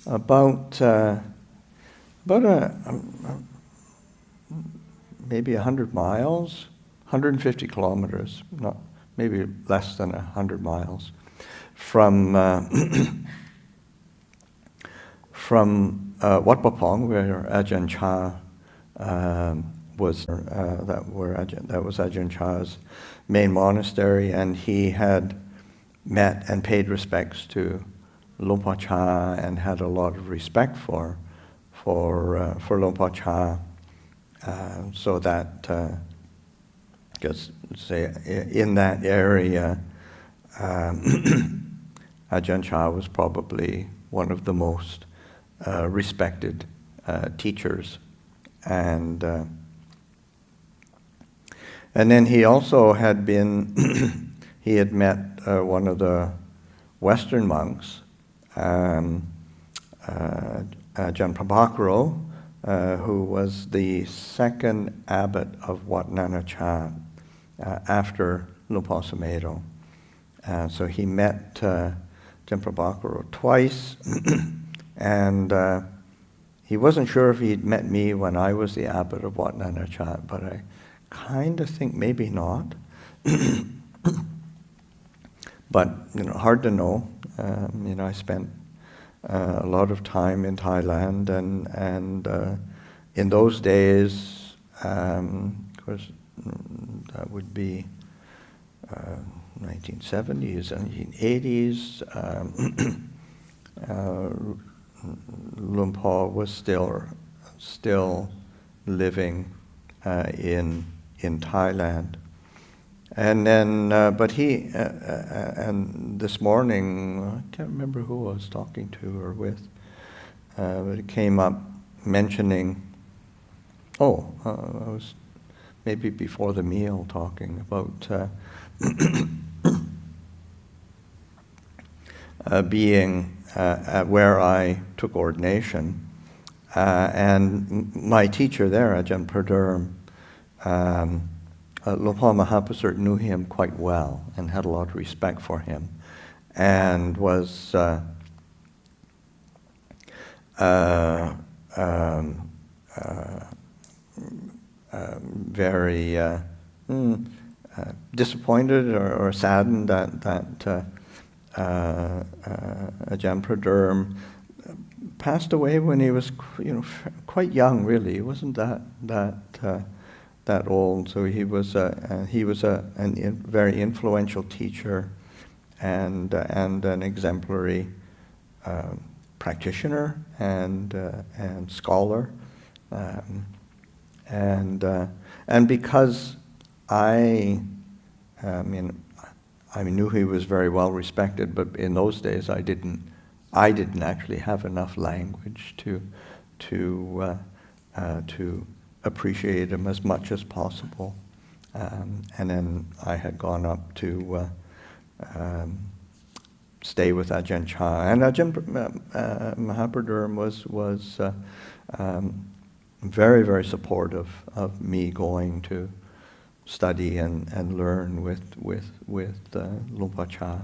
about maybe 100 miles, 150 kilometers, not maybe less than 100 miles from Wat Pah Pong, where Ajahn Chah was. That was Ajahn Chah's main monastery, and he had met and paid respects to Luang Por Chah and had a lot of respect for Luang Por Chah, so that just say in that area, Ajahn Chah was probably one of the most respected teachers, and then he also had been he had met one of the Western monks, Ajahn Prabhakaro, who was the second abbot of Wat Nana Cha after Luang Por Sumedho. So he met Ajahn Prabhakaro twice, and he wasn't sure if he'd met me when I was the abbot of Wat Nana Cha, but I kind of think maybe not. But hard to know. I spent a lot of time in Thailand, and in those days, of course, that would be 1970s, 1980s. Luang Por was still living in Thailand. And then, but he, and this morning, I can't remember who I was talking to or with, but it came up mentioning, I was maybe before the meal talking about being where I took ordination, and my teacher there, Ajahn Praderm, Luang Por Mahaprasad knew him quite well and had a lot of respect for him, and was very disappointed or saddened that Ajahn Praderm passed away when he was quite young. Really, he wasn't that old. So he was a very influential teacher and an exemplary practitioner and scholar, and because I knew he was very well respected, but in those days I didn't actually have enough language to appreciate him as much as possible. And then I had gone up to stay with Ajahn Chah, and Ajahn Mahaprasad was very, very supportive of me going to study and learn with Luang Por Chah.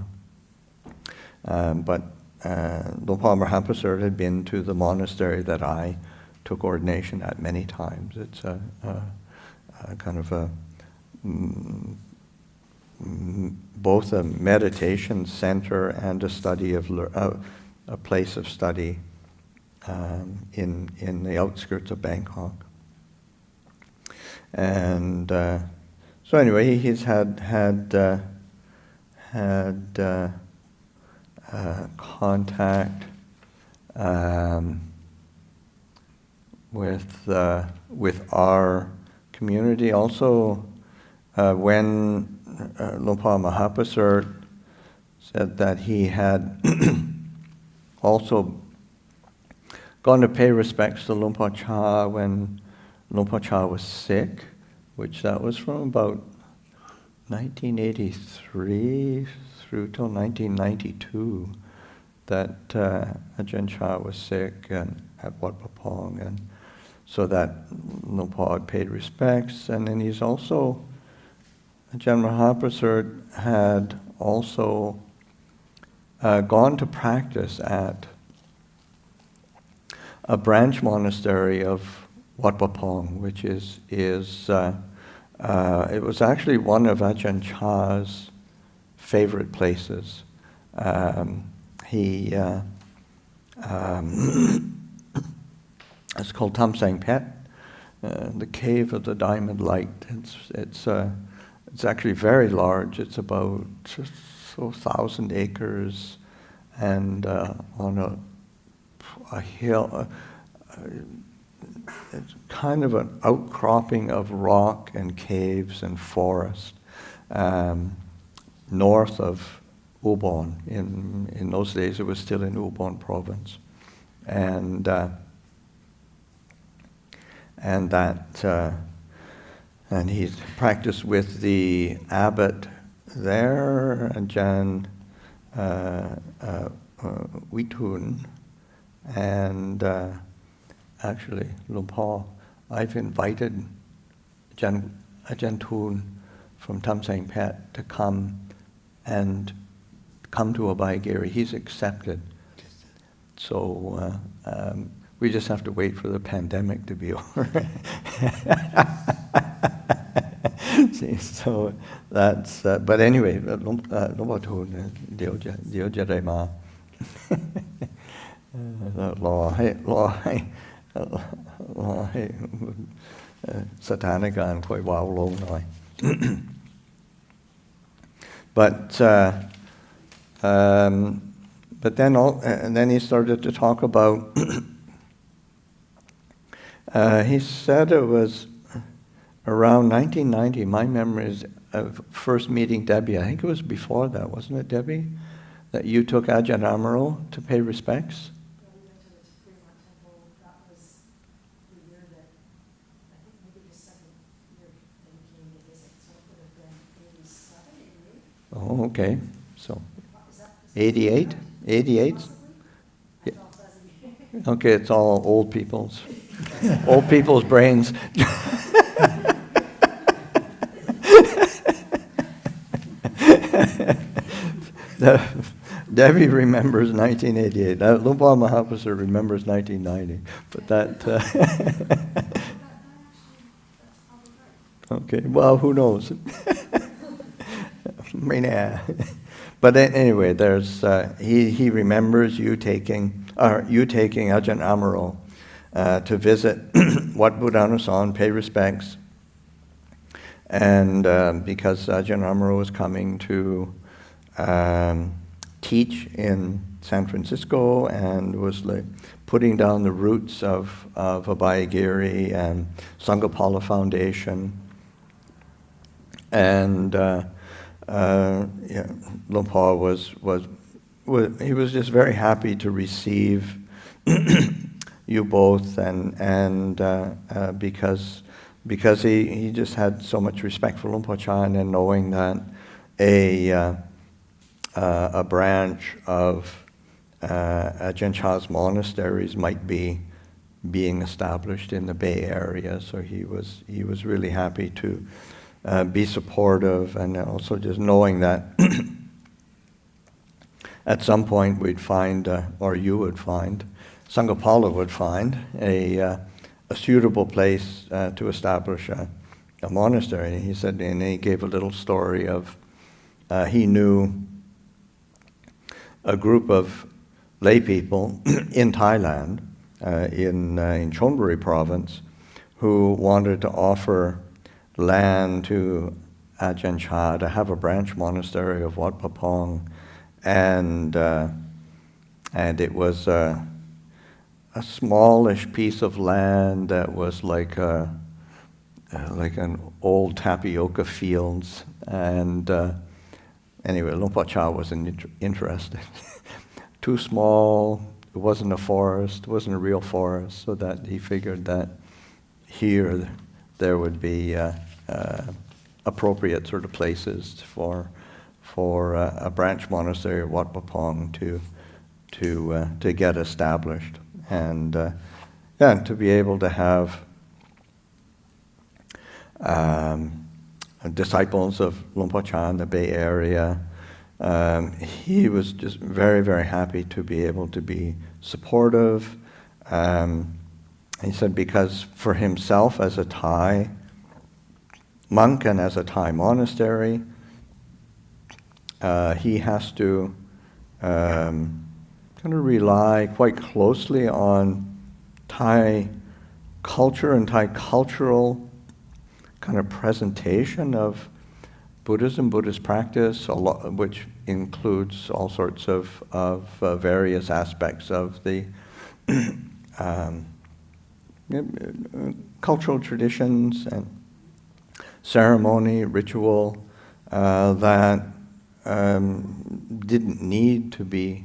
But Luang Por Mahaprasad had been to the monastery that I took ordination at many times. It's a kind of both a meditation center and a study of a place of study in the outskirts of Bangkok. And so anyway, he's had contact with our community. Also, when Luang Por Mahaprasad said that he had also gone to pay respects to Luang Por Chah when Luang Por Chah was sick, which that was from about 1983 through till 1992, that Ajahn Chah was sick and at Wat Pah Pong, and so that Luang Por had paid respects. And then he's also, Ajahn Mahaprasad had also gone to practice at a branch monastery of Wat Pah Pong, which is it was actually one of Ajahn Chah's favorite places. It's called Tam Sang Pet, the Cave of the Diamond Light. It's actually very large. It's about 1,000 acres, and on a hill. It's kind of an outcropping of rock and caves and forest north of Ubon. In those days, it was still in Ubon province, and he practiced with the abbot there, Ajahn Witun, and actually Luang Por. I've invited Ajahn Thun from Tam Sang Pet to come to Abhayagiri. He's accepted. So we just have to wait for the pandemic to be over. See, so that's. But anyway, Luang Por Thun, Dio Jare Ma. Law, สถานการณ์ค่อยเบาลงหน่อย but then he started to talk about he said it was around 1990, my memory is of first meeting Debbie. I think it was before that, wasn't it, Debbie? That you took Ajahn Amaro to pay respects? Oh, okay. So, 88? 88? Yeah. Okay, it's all old people's brains. Debbie remembers 1988. Luang Por Mahaprasad remembers 1990. But that... okay, well, who knows? But anyway, there's he remembers you taking Ajahn Amaro to visit Wat Buddhanasan, pay respects, and because Ajahn Amaro was coming to teach in San Francisco and was like putting down the roots of Abhayagiri and Sangapala Foundation, and Luang Por was just very happy to receive you both, and because he just had so much respect for Luang Por Chah, and then knowing that a branch of Ajahn Chah's monasteries might be being established in the Bay Area, so he was really happy to be supportive, and also just knowing that at some point we'd find, or you would find, Sangapala would find a suitable place to establish a monastery. And he said, and he gave a little story of he knew a group of lay people in Thailand, in Chonburi province, who wanted to offer land to Ajahn Chah to have a branch monastery of Wat Pah Pong, and it was a smallish piece of land that was like an old tapioca fields, and anyway, Luang Por Chah wasn't interested. Too small, wasn't a forest, it wasn't a real forest, so that he figured that here there would be appropriate sort of places for a branch monastery of Wat Pah Pong to get established, and to be able to have disciples of Luang Por Chah in the Bay Area. He was just very, very happy to be able to be supportive. He said because for himself as a Thai monk and as a Thai monastery, he has to kind of rely quite closely on Thai culture and Thai cultural kind of presentation of Buddhism, Buddhist practice, which includes all sorts of various aspects of the cultural traditions and ceremony, ritual that didn't need to be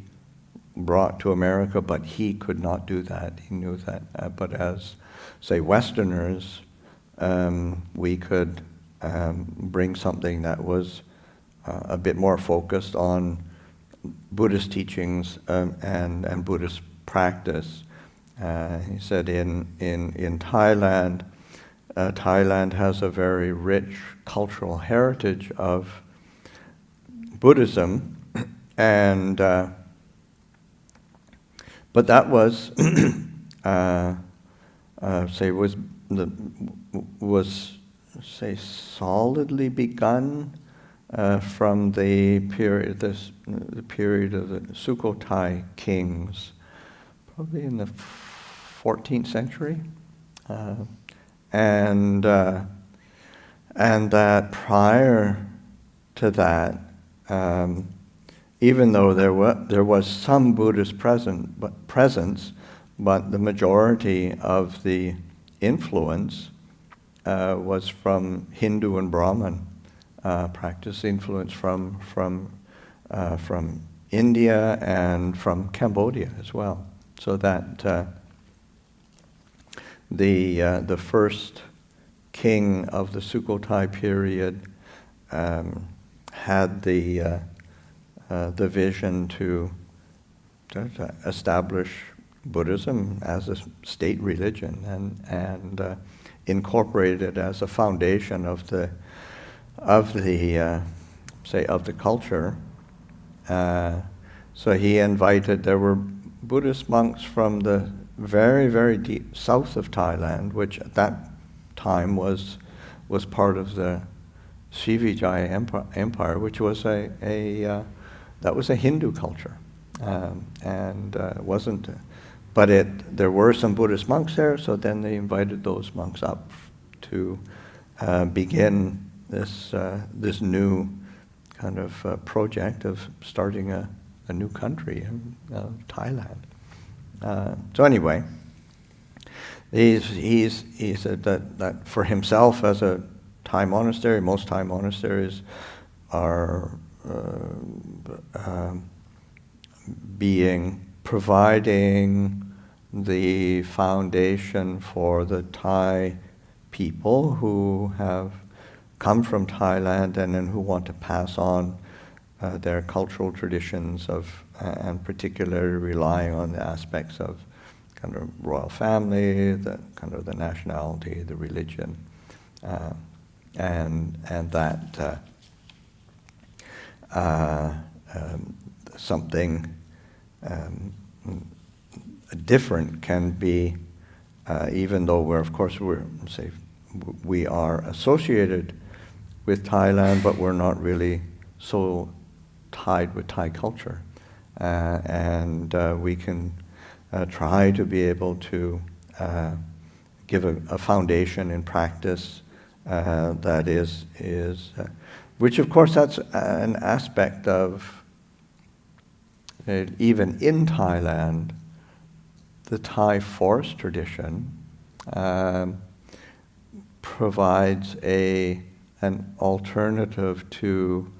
brought to America, but he could not do that. He knew that. But as, say, Westerners, we could bring something that was a bit more focused on Buddhist teachings and Buddhist practice. He said in Thailand, Thailand has a very rich cultural heritage of Buddhism, and but that was say solidly begun from the period of the Sukhothai kings, probably in the 14th century, and that prior to that, even though there was some Buddhist presence, but the majority of the influence was from Hindu and Brahmin practice, influence from India and from Cambodia as well. So that the first king of the Sukhothai period had the vision to establish Buddhism as a state religion and incorporate it as a foundation of the culture. So he invited. There were Buddhist monks from the very, very deep south of Thailand, which at that time was part of the Srivijaya Empire, which was that was a Hindu culture, and wasn't. But there were some Buddhist monks there, so then they invited those monks up to begin this new kind of project of starting a new country in Thailand. So anyway, he said that for himself as a Thai monastery, most Thai monasteries are providing the foundation for the Thai people who have come from Thailand and then who want to pass on their cultural traditions and particularly relying on the aspects of kind of royal family, the kind of the nationality, the religion, and that something different can be, even though we are associated with Thailand, but we're not really so tied with Thai culture, and we can try to be able to give a foundation in practice that is which of course that's an aspect of even in Thailand, the Thai forest tradition provides an alternative to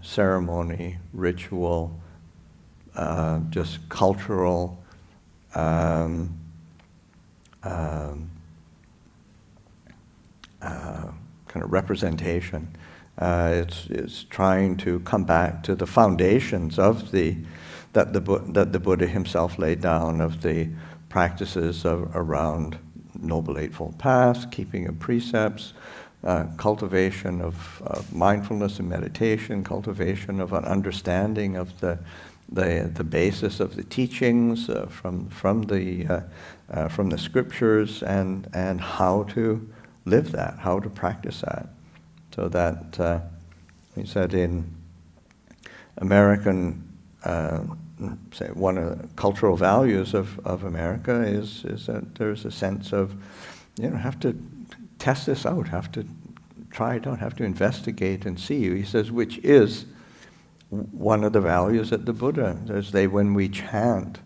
ceremony, ritual, just cultural kind of representation. It's trying to come back to the foundations of that the Buddha himself laid down, of the practices around Noble Eightfold Path, keeping of precepts, cultivation of mindfulness and meditation, cultivation of an understanding of the basis of the teachings from the scriptures, and how to live that, how to practice that. So that, he said in American, say one of the cultural values of America is that there's a sense of, have to test this out, have to try it out, have to investigate and see. He says, which is one of the values that the Buddha, when we chant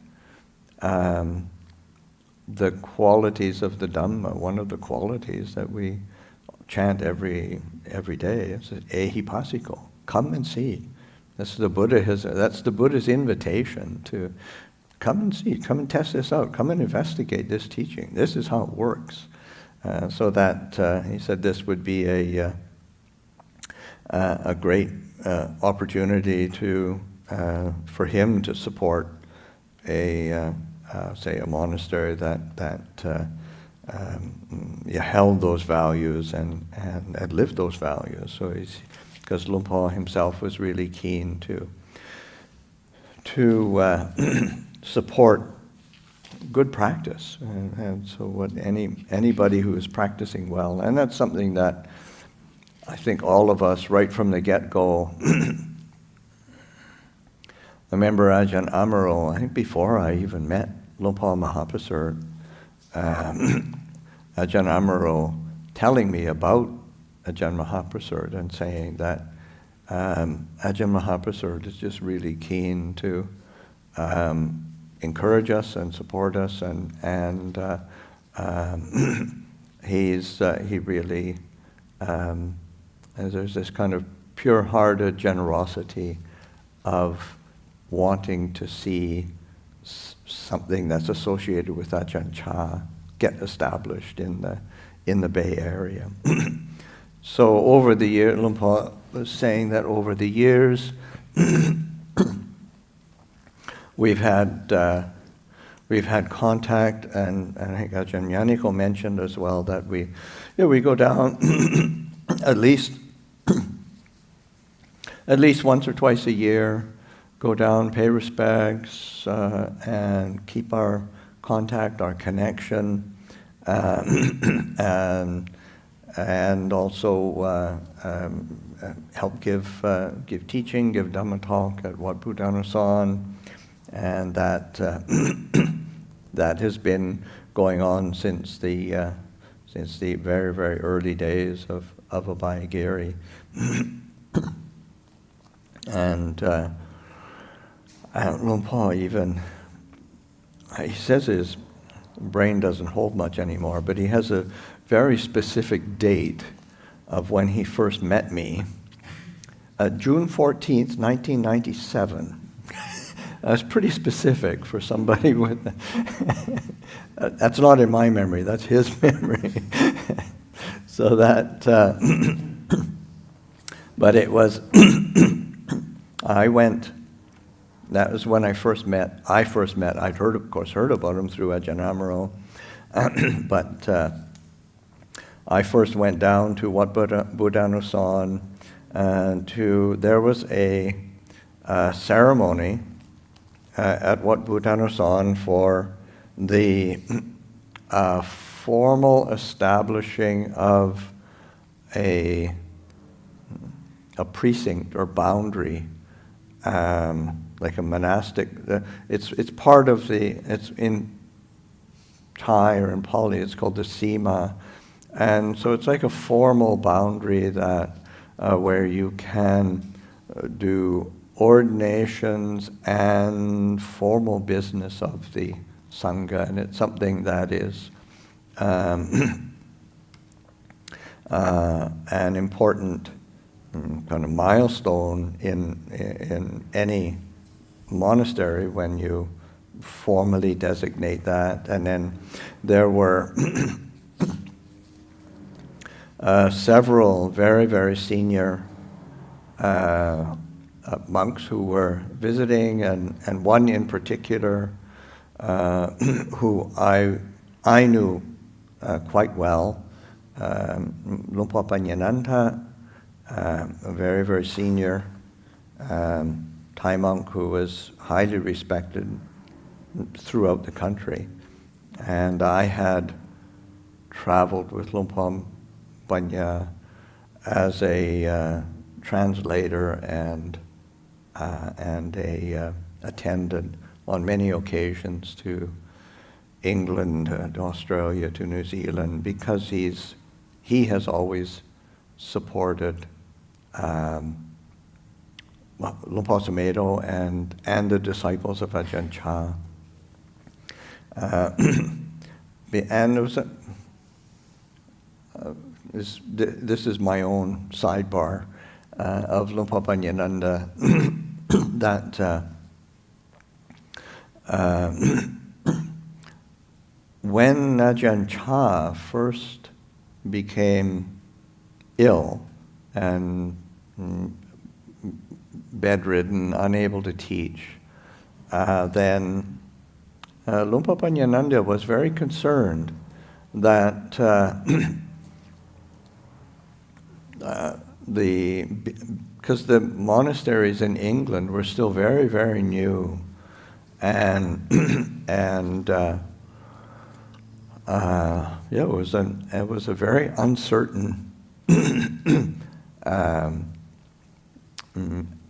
the qualities of the Dhamma, one of the qualities that we chant every day is ehipassiko, come and see. That's the Buddha's invitation to come and see, come and test this out, come and investigate this teaching. This is how it works. So that he said this would be a great opportunity for him to support say a monastery that held those values and lived those values. So because Luang Por himself was really keen to support good practice, and so what anybody who is practicing well, and that's something that I think all of us right from the get-go. I remember Ajahn Amaro, I think before I even met Luang Por Mahaprasad, Ajahn Amaro telling me about Ajahn Mahaprasad and saying that Ajahn Mahaprasad is just really keen to encourage us and support us, and he really there's this kind of pure-hearted generosity of wanting to see something that's associated with Ajahn Chah get established in the Bay Area. So over the years, Luang Por was saying that over the years, we've had contact, and I think Ajahn Yaniko mentioned as well that we go down at least once or twice a year, go down, pay respects, and keep our contact, our connection, and also help give teaching, give Dhamma Talk at Wat Budhanasan, and that that has been going on since the very, very early days of Abhayagiri. And Luang Por even, he says his brain doesn't hold much anymore, but he has a very specific date of when he first met me, June 14th, 1997. That's pretty specific for somebody with... that's not in my memory, that's his memory. So that... but it was... I went... That was when I first met. I'd of course heard about him through Ajahn Amaro. But I first went down to Wat Budhanasan, and there was a ceremony at Wat Budhanasan for the formal establishing of a precinct or boundary, like a monastic. It's part of it's in Thai or in Pali, it's called the Sima. And so it's like a formal boundary that where you can do ordinations and formal business of the Sangha, and it's something that is an important kind of milestone in any monastery when you formally designate that. And then there were several very, very senior monks who were visiting, and one in particular who I knew quite well, Lumpur Panyananta, a very, very senior Thai monk who was highly respected throughout the country. And I had traveled with Lumpur Panya as a translator and a attendant on many occasions to England, to Australia, to New Zealand, because he has always supported Lumpur Samedo and the disciples of Ajahn Chah. And this is my own sidebar of Lumpur Panyananda, that when Ajahn Chah first became ill and bedridden, unable to teach, then Lumpur Panyananda was very concerned that because the monasteries in England were still very, very new, and it was a very uncertain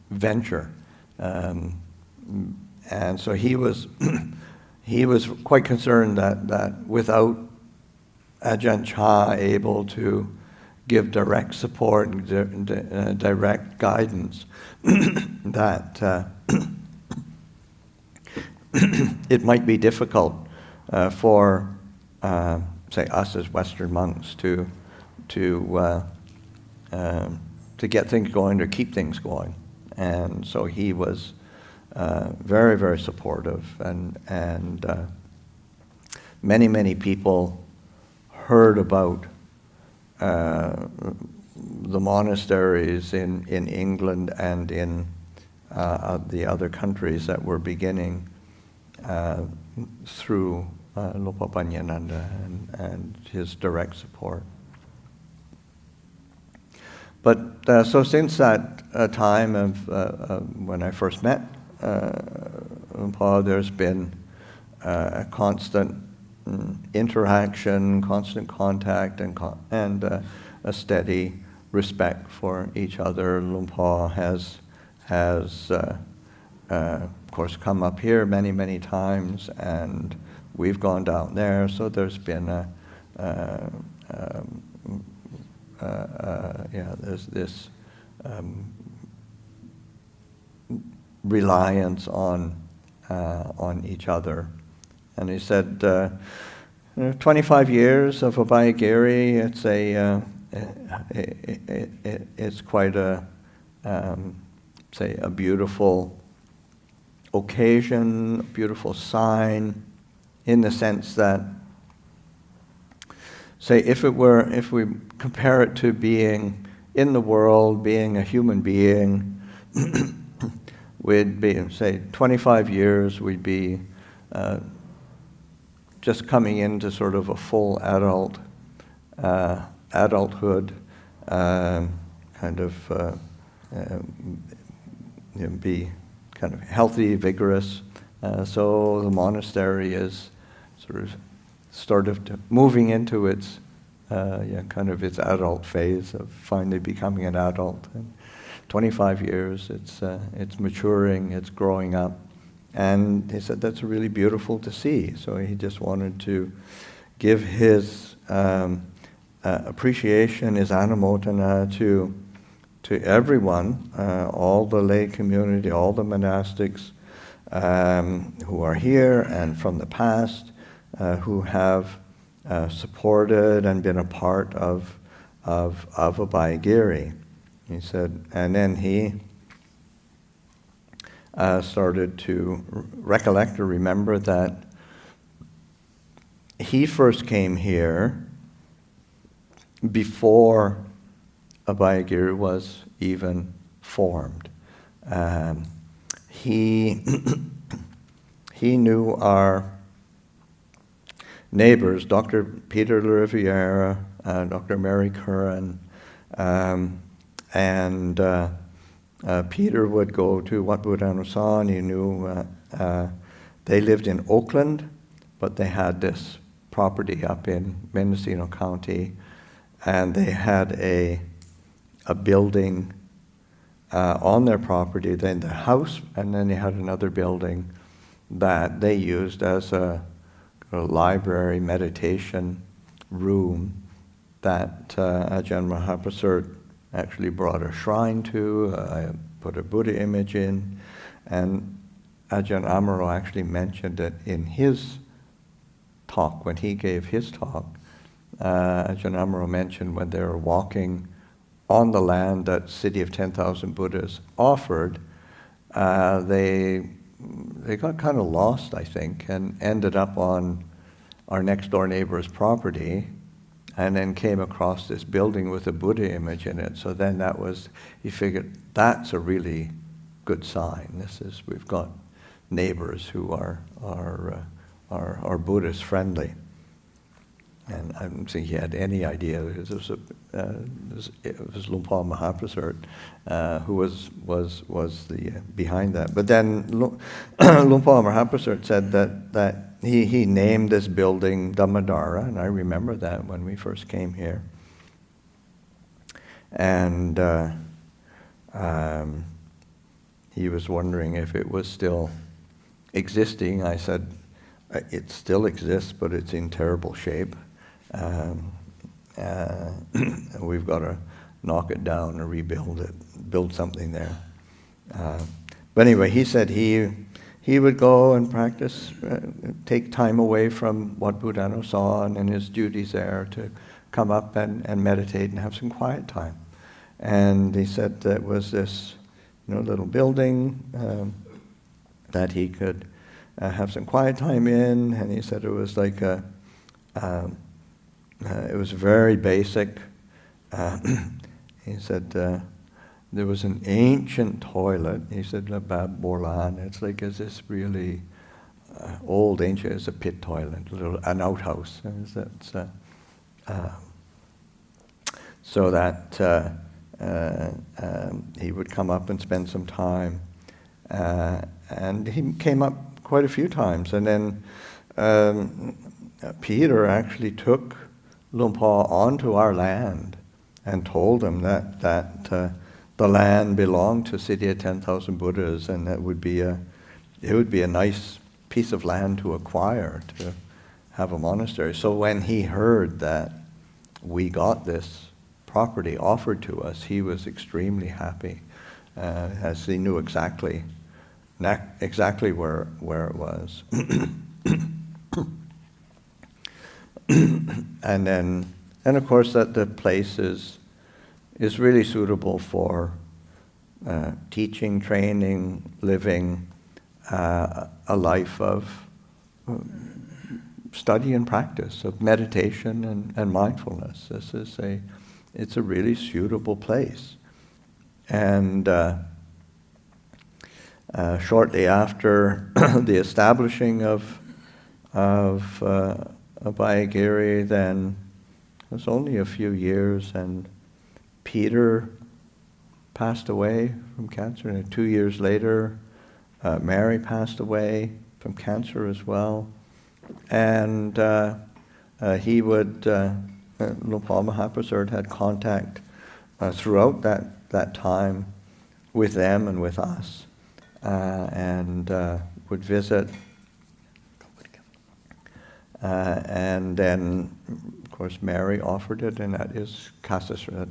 venture, and so he was quite concerned that without Ajahn Chah able to give direct support and direct guidance, that it might be difficult for, say, us as Western monks to get things going, to keep things going. And so he was very, very supportive, and many people heard about the monasteries in England and in the other countries that were beginning through Lumpur Panyananda and his direct support. But so since that time of when I first met Lumpur, there's been a constant interaction, constant contact, and a steady respect for each other. Lumpur has of course come up here many times, and we've gone down there. So there's been there's this reliance on each other. And he said, 25 years of Abhayagiri, it's quite a say a beautiful occasion, a beautiful sign, in the sense that, say, if we compare it to being in the world, being a human being, we'd be, say, 25 years, we'd be just coming into sort of a full adulthood, kind of be kind of healthy, vigorous. So the monastery is sort of moving into its kind of its adult phase of finally becoming an adult. And 25 years, it's maturing, it's growing up. And he said that's really beautiful to see. So he just wanted to give his appreciation, his anumodana to everyone, all the lay community, all the monastics who are here and from the past, who have supported and been a part of Abhayagiri. He said, and then he started to recollect or remember that he first came here before Abhayagiri was even formed. He knew our neighbors, Dr. Peter Riviera, Dr. Mary Curran, and Peter would go to Wat Buddhana San. He knew they lived in Oakland, but they had this property up in Mendocino County, and they had a building on their property, then the house, and then they had another building that they used as a library meditation room that Ajahn Mahaprasad actually brought a shrine to, put a Buddha image in, and Ajahn Amaro actually mentioned it in his talk, when he gave his talk. Ajahn Amaro mentioned when they were walking on the land that City of 10,000 Buddhas offered, they got kind of lost, I think, and ended up on our next door neighbor's property, and then came across this building with a Buddha image in it. So then he figured, that's a really good sign. We've got neighbors who are Buddhist friendly. And I don't think he had any idea. It was Lumpur Mahaprasad who was the behind that. But then Lumpur Mahaprasad said that he named this building Dhammadara, and I remember that when we first came here. And he was wondering if it was still existing. I said, it still exists, but it's in terrible shape. We've got to knock it down and rebuild it, build something there. But anyway, he said he would go and practice, take time away from Wat Buddhana San and his duties there to come up and meditate and have some quiet time. And he said that was this little building that he could have some quiet time in, and he said it was like it was very basic. He said there was an ancient toilet. He said, Bab Borlan. It's like, is this really old, ancient? It's a pit toilet, an outhouse. So that he would come up and spend some time. And he came up quite a few times. And then Peter actually took Lumpur onto our land and told him that the land belonged to City of 10,000 Buddhas, and it would be a nice piece of land to acquire to have a monastery. So when he heard that we got this property offered to us, he was extremely happy, as he knew exactly where it was. And of course that the place is really suitable for teaching, training, living a life of study and practice, of meditation and mindfulness. It's a really suitable place. And shortly after the establishing of Abhayagiri, then it was only a few years, and Peter passed away from cancer, and 2 years later, Mary passed away from cancer as well. And he would, Lumpur Mahaprasad had contact throughout that time with them and with us, and would visit. And then, of course, Mary offered it, and that's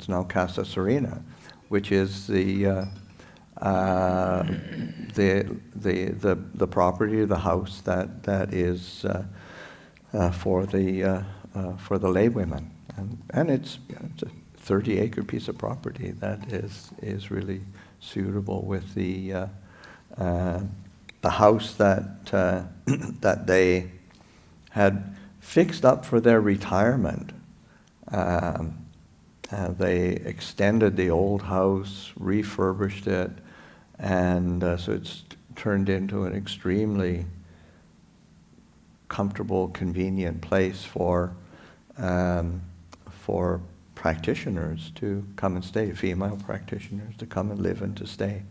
now Casa Serena, which is the property, the house that is for the lay women, and it's a 30-acre piece of property that is really suitable with the the house that that they had fixed up for their retirement. They extended the old house, refurbished it, and so it's turned into an extremely comfortable, convenient place for practitioners to come and stay, female practitioners to come and live and to stay.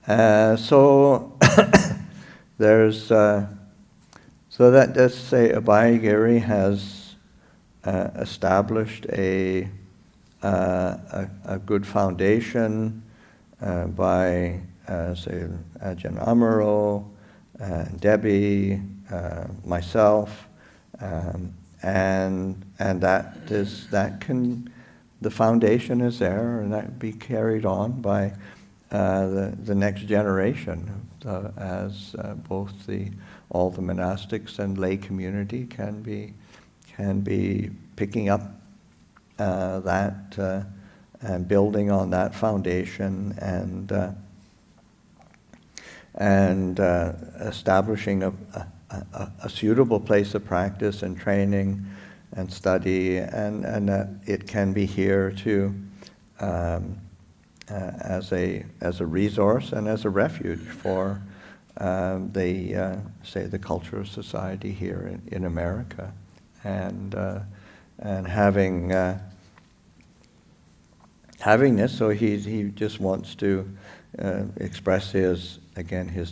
So there's so that let's say Abhayagiri has established a good foundation by say Ajahn Amaro, Debbie, myself, and the foundation is there, and that can be carried on by the next generation, as both all the monastics and lay community can be picking up that and building on that foundation and establishing a suitable place of practice and training and study, and that it can be here to as a resource and as a refuge for the cultural society here in America, and having this, so he just wants to express his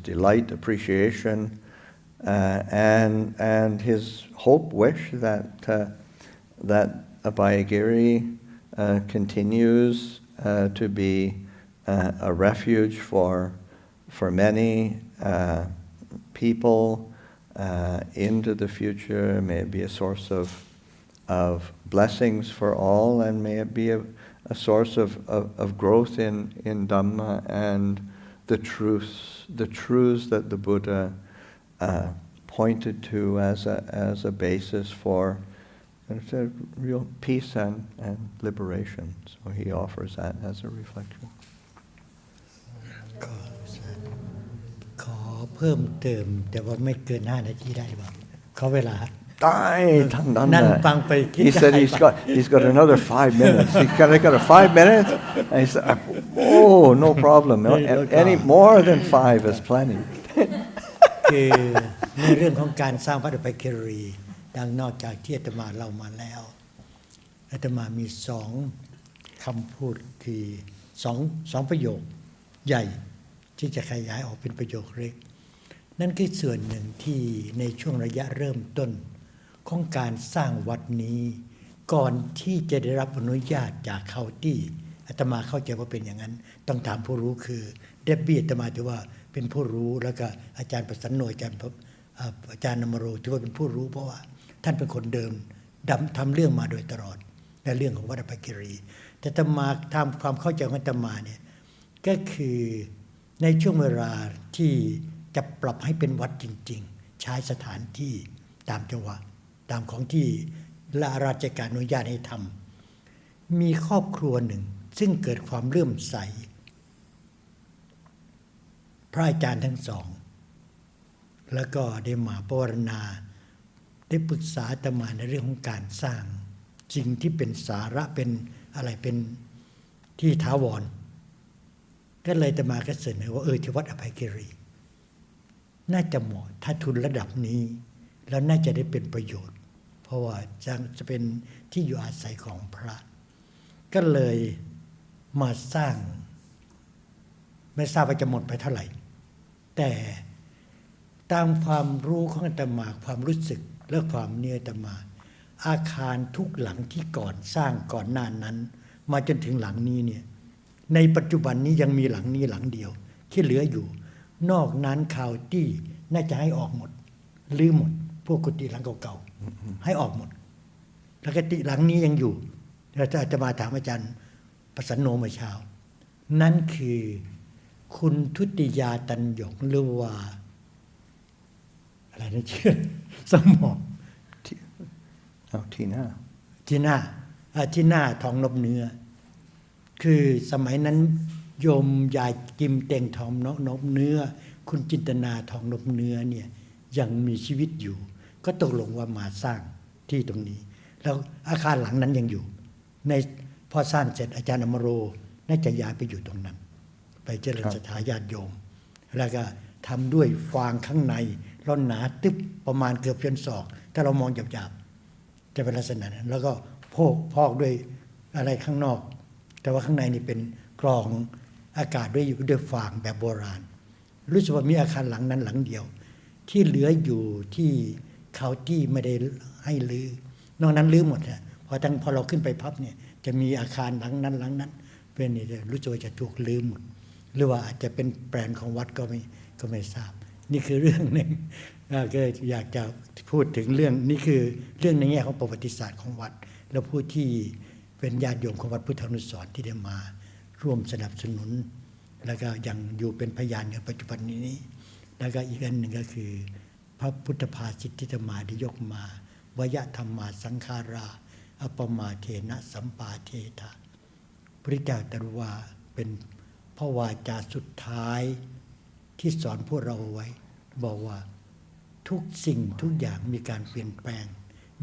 delight, appreciation, and his hope, wish that Abhayagiri continues to be a refuge for many people into the future. May it be a source of blessings for all, and may it be a source of growth in Dhamma and the truths that the Buddha pointed to as a basis for real peace and liberation. So he offers that as a reflection. ขอเพิ่มเติมแต่ว่าไม่เกิน5 นาทีได้ป่ะขอเวลา He said he's got another 5 minutes. He got a 5 minutes, and he said, "Oh, no problem. Any more than 5 is plenty." คือในเรื่องของการสร้างพระอภัยคีรีดังนอกจากที่อาตมาเล่ามาแล้วอาตมามี2คำพูดคือ2ประโยคใหญ่ที่จะขยายออกเป็นประโยคเล็กนั่นคือส่วนหนึ่งที่ในช่วงระยะเริ่มต้นของการสร้างวัดนี้ก่อนที่จะได้รับอนุญาตจากเขาที่อาตมาเข้าใจว่าเป็นอย่างนั้นต้องถามผู้รู้คือเดบบี้อาตมาถือว่าเป็นผู้รู้แล้วก็อาจารย์ประสันโนอาจารย์นมโรถือว่าเป็นผู้รู้เพราะว่าท่านเป็นคนเดิมทำเรื่องมาโดยตลอดในเรื่องของวัดอภัยคีรีแต่อาตมาทำความเข้าใจของอาตมาเนี่ยก็คือในช่วงเวลาที่จะปรับให้เป็นวัดจริงๆใช้สถานที่ตามจังหวะตามของที่ราชการอนุญาตให้ทำมีครอบครัวหนึ่งซึ่งเกิดความเลื่อมใสพระอาจารย์ทั้งสองแล้วก็ได้มาปรารณาได้ปรึกษาอาตมาในเรื่องของการสร้างสิ่งที่เป็นสาระเป็นอะไรเป็นที่ถาวรก็เลยอาตมาก็เสนอว่าที่วัดอภัยคีรีน่าจะเหมาะถ้าทุนระดับนี้แล้วน่าจะได้เป็นประโยชน์เพราะว่าจะเป็นที่อยู่อาศัยของพระก็เลยมาสร้างไม่ทราบว่าจะหมดไปเท่าไหร่แต่ตามความรู้ของอาตมาความรู้สึกและความอาตมาอาคารทุกหลังที่ก่อนสร้างก่อนหน้านั้นมาจนถึงหลังนี้เนี่ยในปัจจุบันนี้ยังมีหลังนี้หลังเดียวที่เหลืออยู่นอกนั้นข่าวที่น่าจะให้ออกหมดลื้อหมดพวกกุฏิหลังเก่าๆให้ออกหมดแล้วกุฏิหลังนี้ยังอยู่เราจะมาถามอาจารย์ประสันโนเมื่อเช้านั่นคือคุณทุติยาตันหยงหรือว่าอะไรนะชื่อสมองที่หน้าทองนบเนื้อคือสมัยนั้น โยมยายกิมเต็งทองนบเนื้อคุณจินตนาทองนบเนื้อเนี่ยยังมีชีวิตอยู่ก็ตกลงว่ามาสร้างที่ตรงนี้แล้วอาคารหลังนั้นยังอยู่ในพอสร้างเสร็จอาจารย์อมโรน่าจะย้ายไปอยู่ตรงนั้นไปเจริญสถาญาติโยมแล้วก็ทำด้วยฟางข้างในร้อนหนาตึ๊บประมาณเกือบจนศอกถ้าเรามองหยาบๆจะเป็นลักษณะนั้นแล้วก็พอกด้วยอะไรข้างนอกแต่ว่าข้างในนี่เป็นกรองอากาศด้วยฟางแบบโบราณรู้สึกว่ามีอาคารหลังนั้นหลังเดียวที่เหลืออยู่ที่เขาที่ไม่ได้ให้รื้อนอกนั้นรื้อหมดนะพอเราขึ้นไปพับเนี่ยจะมีอาคารหลังนั้นเป็นนี่รู้สึกว่าจะถูกรื้อหมดหรือว่าอาจจะเป็นแปลนของวัดก็ไม่ทราบนี่คือเรื่องหนึ่งก็อยากจะพูดถึงเรื่องนี่คือเรื่องในแง่ของประวัติศาสตร์ของวัดแล้วผู้ที่เป็นญาติโยมของวัดพุทธานุสรณ์ที่ได้มาร่วมสนับสนุนแล้วก็ยังอยู่เป็นพยานในปัจจุบันนี้แล้วก็อีกอันหนึ่งก็คือพระพุทธภาษิตที่จะมาได้ยกมาวยธรรมาสังขาราอปมาเทนะสัมปาเทถะพระเจ้าตรัสว่าเป็นพระวาจาสุดท้ายที่สอนพวกเราไว้บอกว่าทุกสิ่งทุกอย่างมีการเปลี่ยนแปลง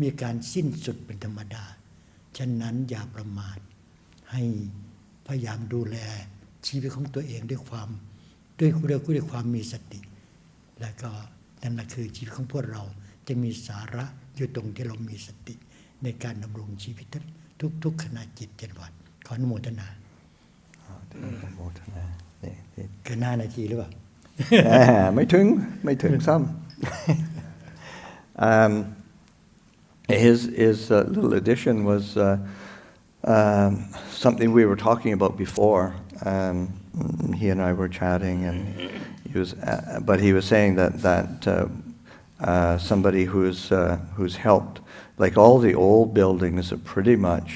มีการสิ้นสุดเป็นธรรมดาฉะนั้นอย่าประมาทให้พยายามดูแลชีวิตของตัวเองด้วยความมีสติและก็นั่นแหละคือชีวิตของพวกเราจะมีสาระอยู่ตรงที่เรามีสติในการดำรงชีวิตทุกขณะจิต7 วันขออนุโมทนาเกิน5 นาทีหรือเปล่าไม่ถึงซ้ำHis little addition was something we were talking about before. He and I were chatting, and he was saying that somebody who's helped, like all the old buildings have pretty much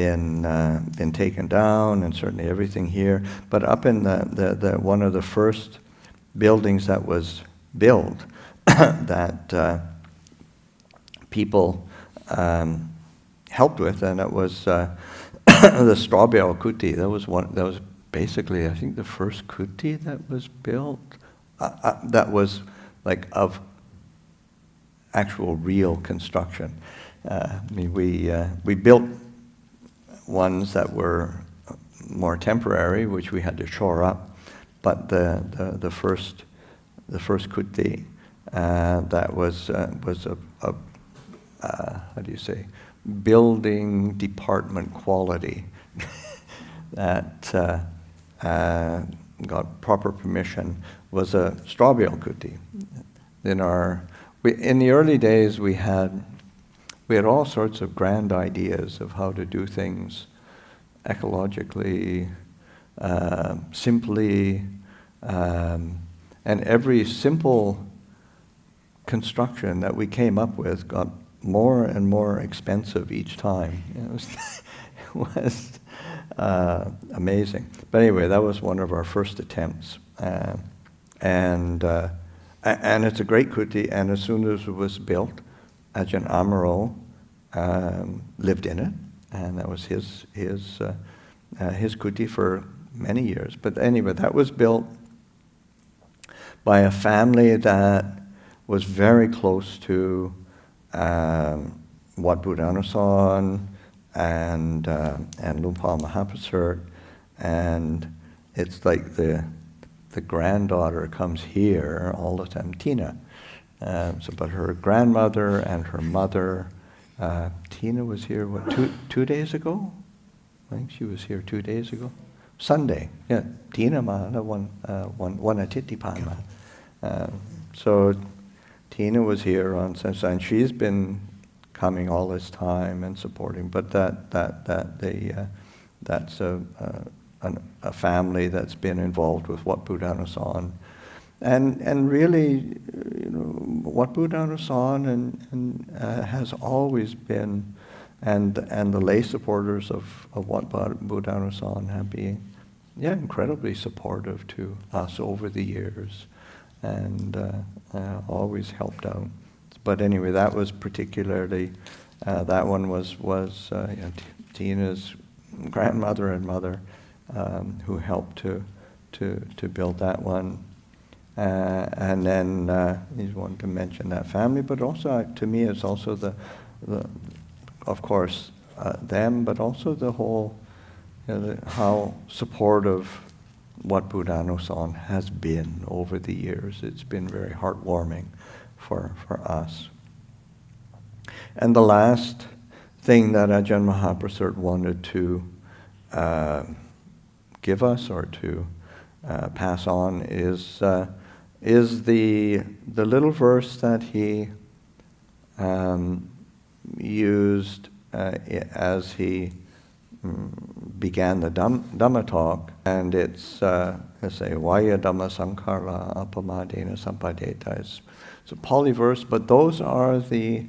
been taken down, and certainly everything here. But up in the one of the first buildings that was built, that people helped with, and it was the Strawberry Kuti. That was basically, I think, the first kuti that was built. That was like of actual real construction. We built ones that were more temporary, which we had to shore up. But the first kuti that was a how do you say, building department quality that got proper permission was a Strawberry kuti. In the early days we had all sorts of grand ideas of how to do things ecologically, simply, and every simple construction that we came up with got more and more expensive each time. It was amazing. But anyway, that was one of our first attempts. And it's a great kuti, and as soon as it was built, Ajahn Amaro lived in it, and that was his kuti for many years. But anyway, that was built by a family that was very close to Wat Buddhanason and Lumpal Mahaprasad, and it's like the granddaughter comes here all the time, Tina. But her grandmother and her mother, Tina was here, 2 days ago? I think she was here 2 days ago. Sunday, yeah. Tina ma, one atiti pama. So Tina was here on Sunday, and she's been coming all this time and supporting. But that's a family that's been involved with Wat Buddhanason, and really, Wat Buddhanason and has always been, and the lay supporters of Wat Buddhanason have been, incredibly supportive to us over the years. And always helped out. But anyway, that was particularly, that one was Tina's grandmother and mother who helped to build that one. And then he's wanted to mention that family, but also to me it's also the of course them, but also the whole, how supportive what Buddha-no-san has been over the years. It's been very heartwarming for us. And the last thing that Ajahn Mahaprasad wanted to give us or to pass on is the little verse that he used as he began the Dhamma Talk, and it's say Vaya Dhamma Sankara Apamadena Sampadeta. It's a Pali verse, but those are the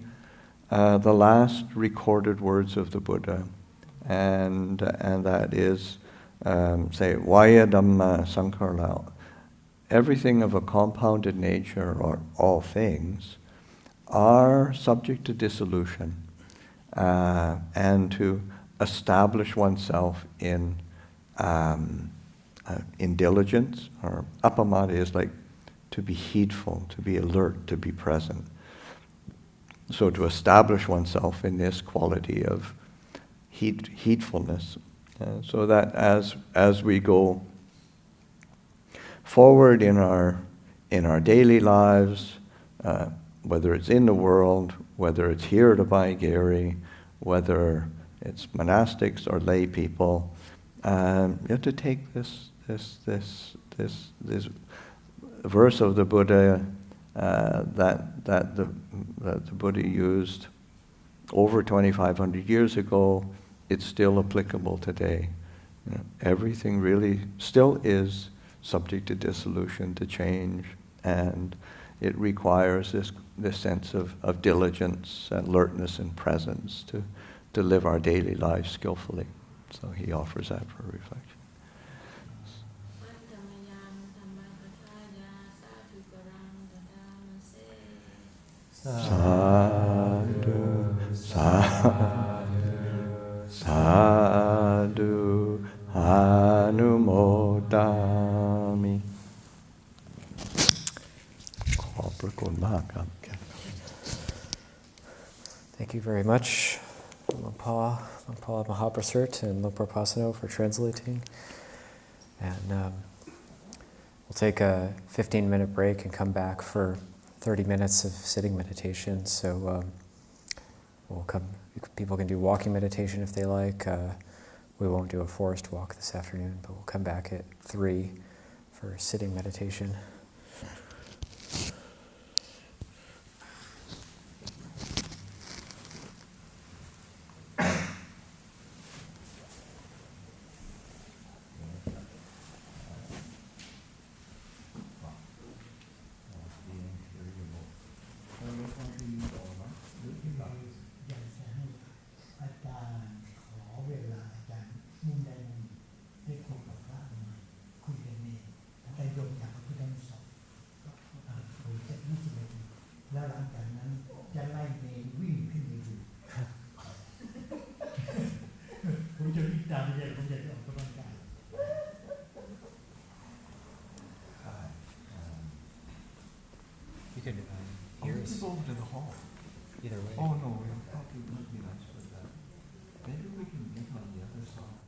last recorded words of the Buddha, and that is say Vaya Dhamma Sankara. Everything of a compounded nature, or all things, are subject to dissolution, and to establish oneself in diligence, or apamada is like to be heedful, to be alert, to be present. So to establish oneself in this quality of heedfulness, so that as we go forward in our daily lives, whether it's in the world, whether it's here at Abhayagiri, whether it's monastics or lay people, you have to take this verse of the Buddha that the Buddha used over 2,500 years ago. It's still applicable today. Everything really still is subject to dissolution, to change, and it requires this sense of diligence, alertness, and presence to live our daily lives skillfully. So he offers that for reflection. Sadhu, sadhu, sadhu, hanumodami. ขอบพระคุณมากครับ Thank you very much, Longpa Mahaprasad and Longpa Pasano for translating. And we'll take a 15-minute break and come back for 30 minutes of sitting meditation. So people can do walking meditation if they like. We won't do a forest walk this afternoon, but we'll come back at 3 for sitting meditation. You could hear us. Go over to the hall. Either way. Oh no, it probably would be nice for that. Maybe we can meet on the other side.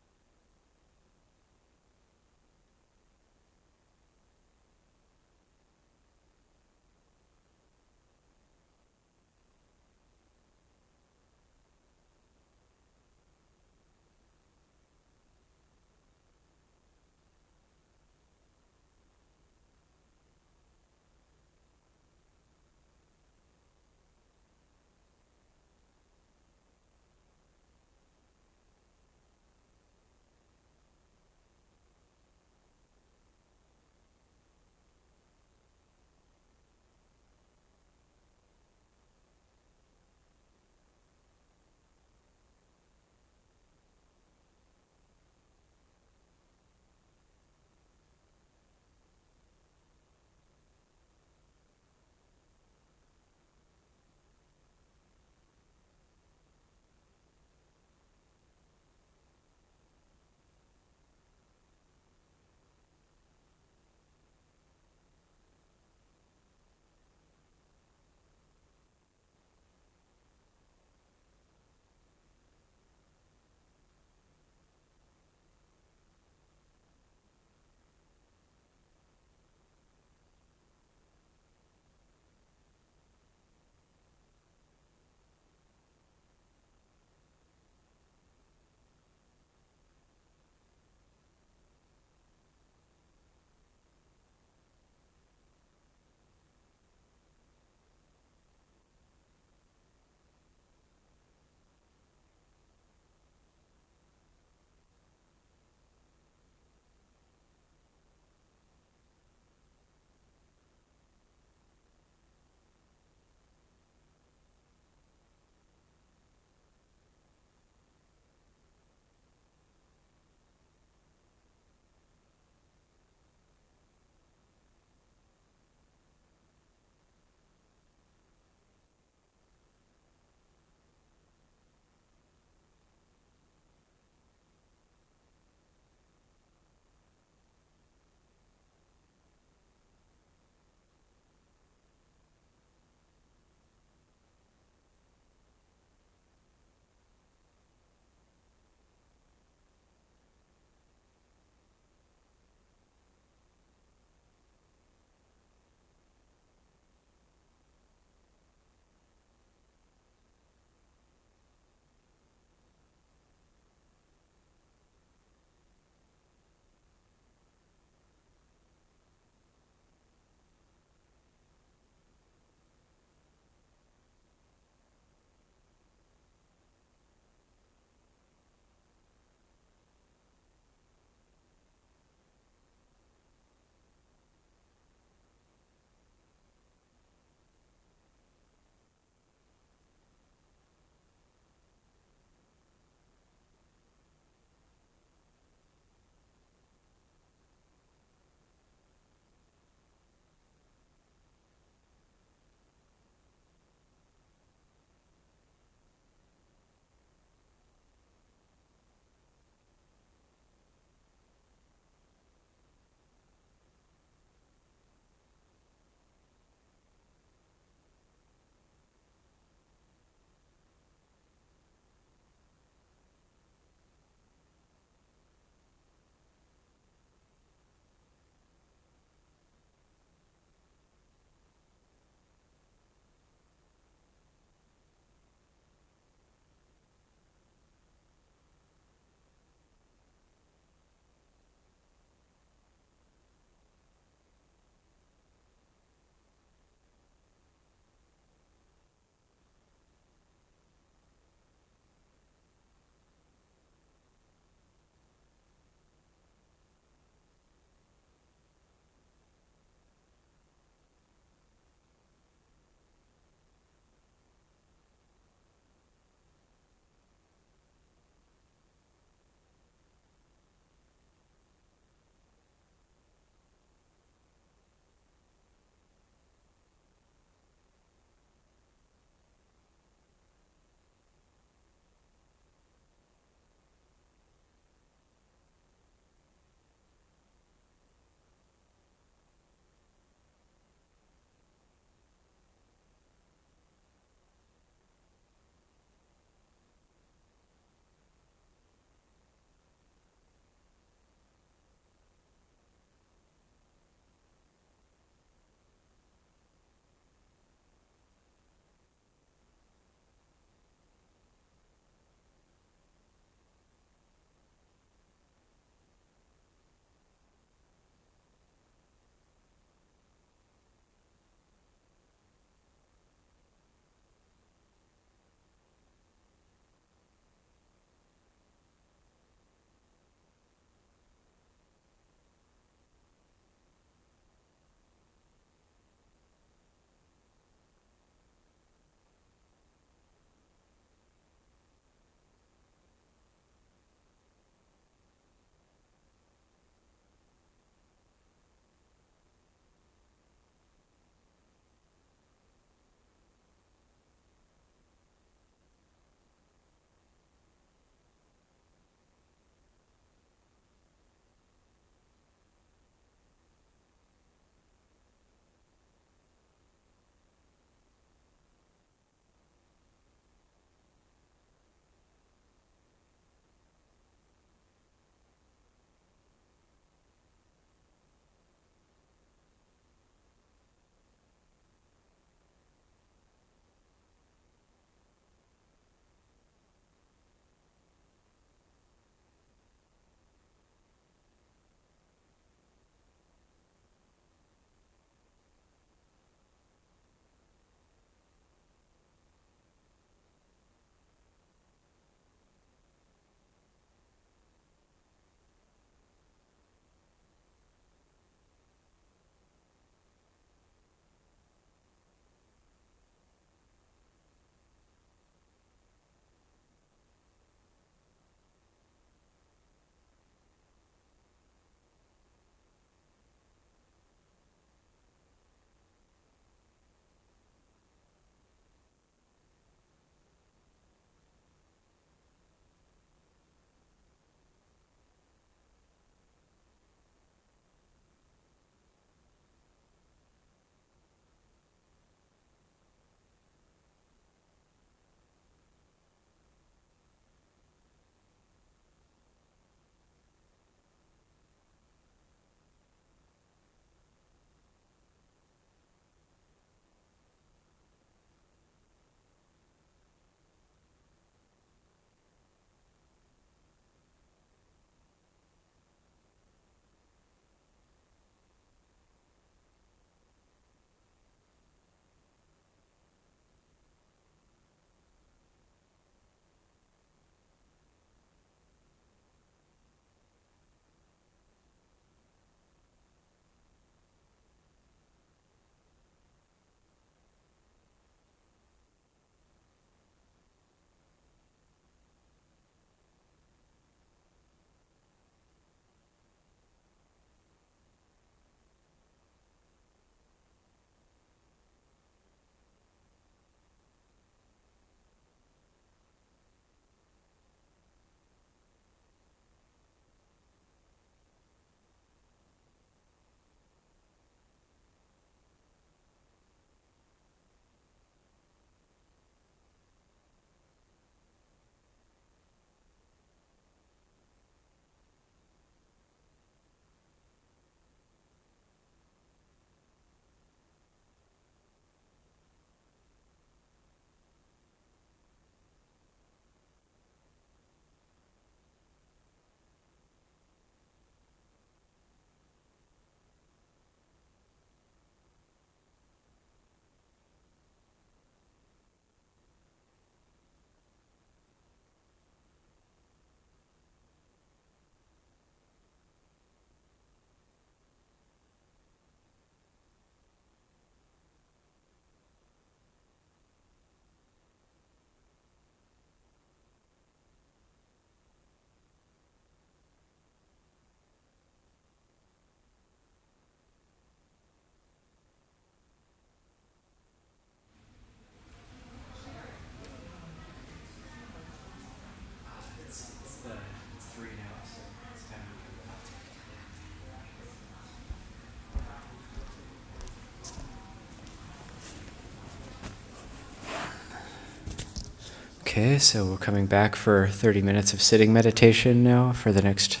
Okay, so we're coming back for 30 minutes of sitting meditation now for the next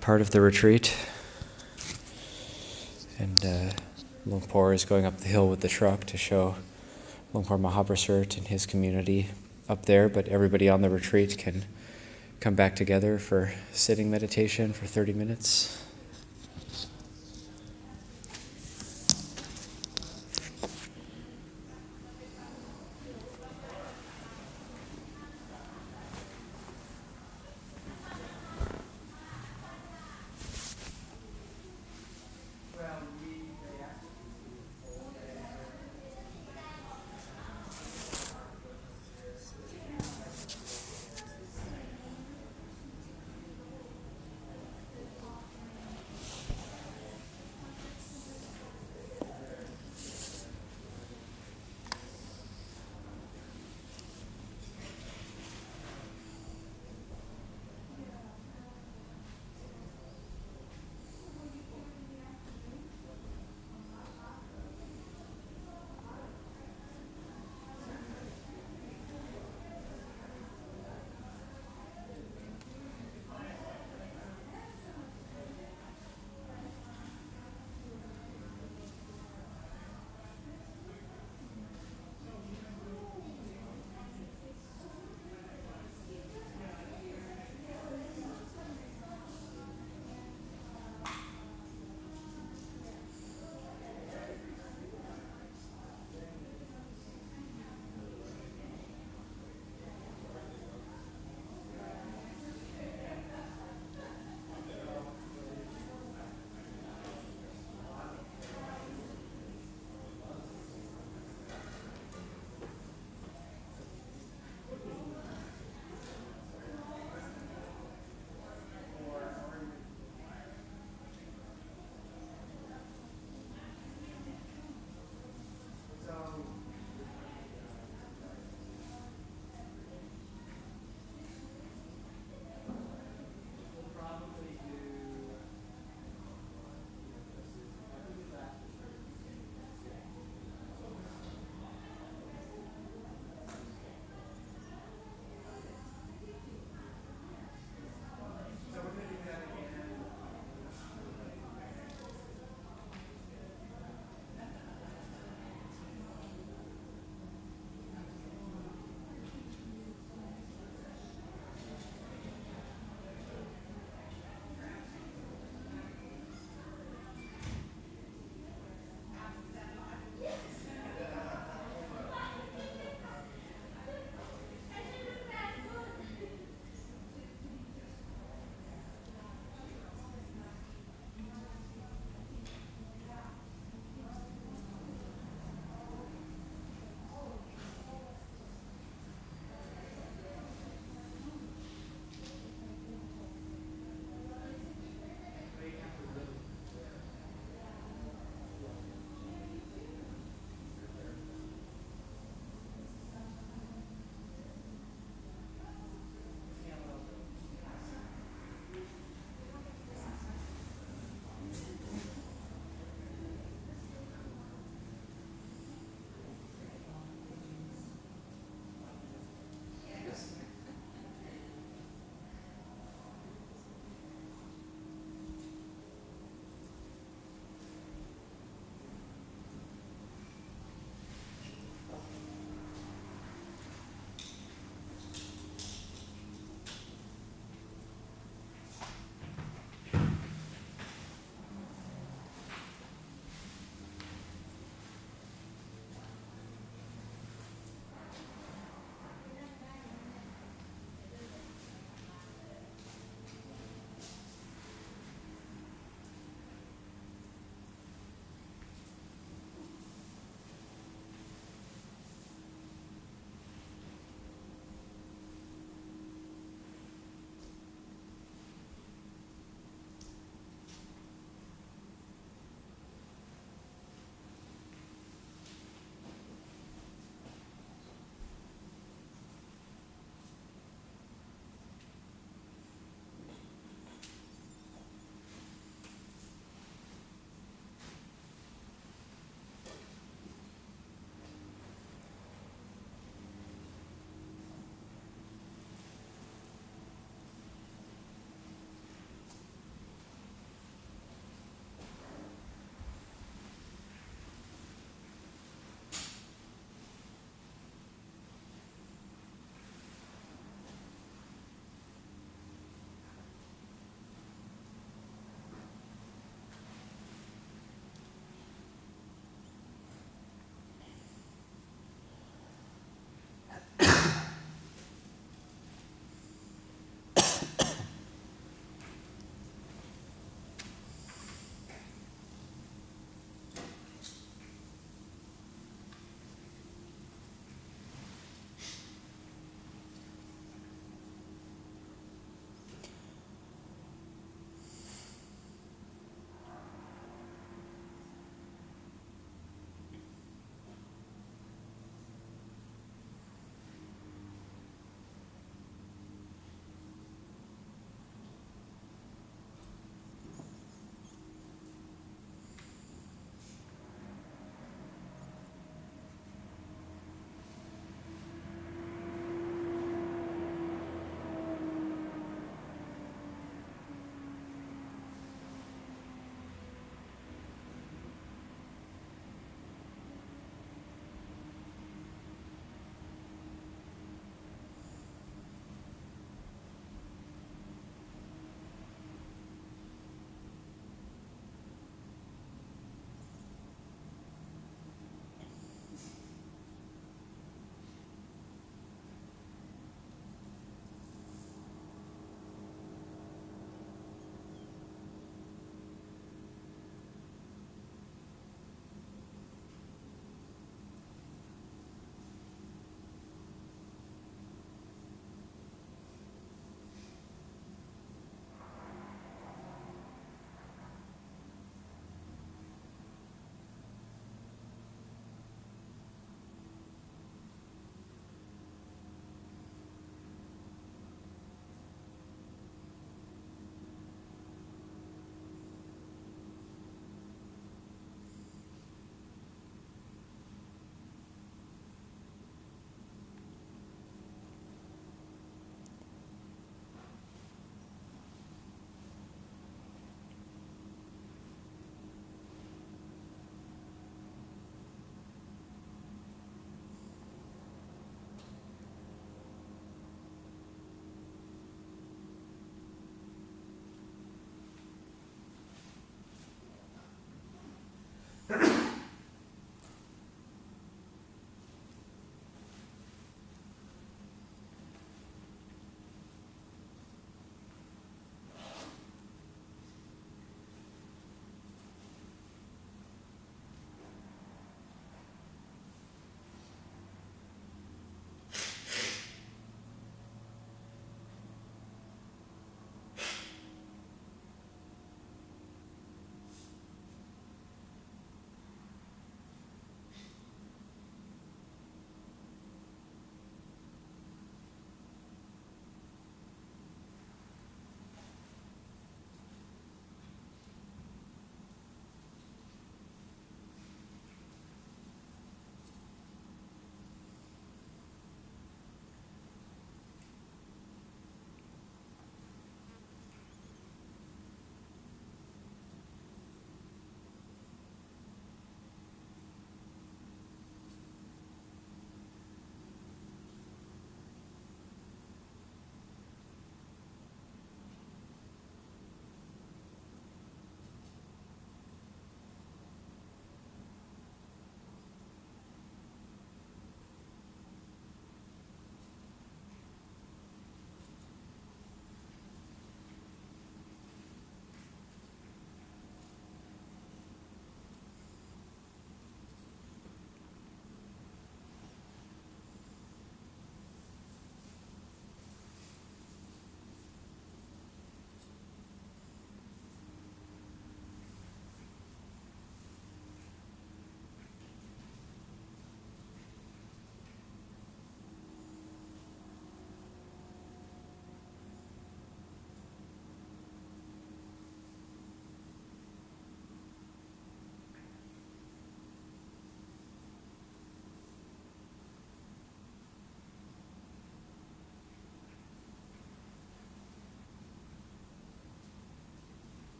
part of the retreat. And Lumpur is going up the hill with the truck to show Lumpur Mahaprasert and his community up there, but everybody on the retreat can come back together for sitting meditation for 30 minutes.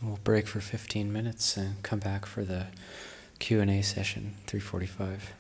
We'll break for 15 minutes and come back for the Q&A session, 3:45.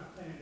Oh, okay.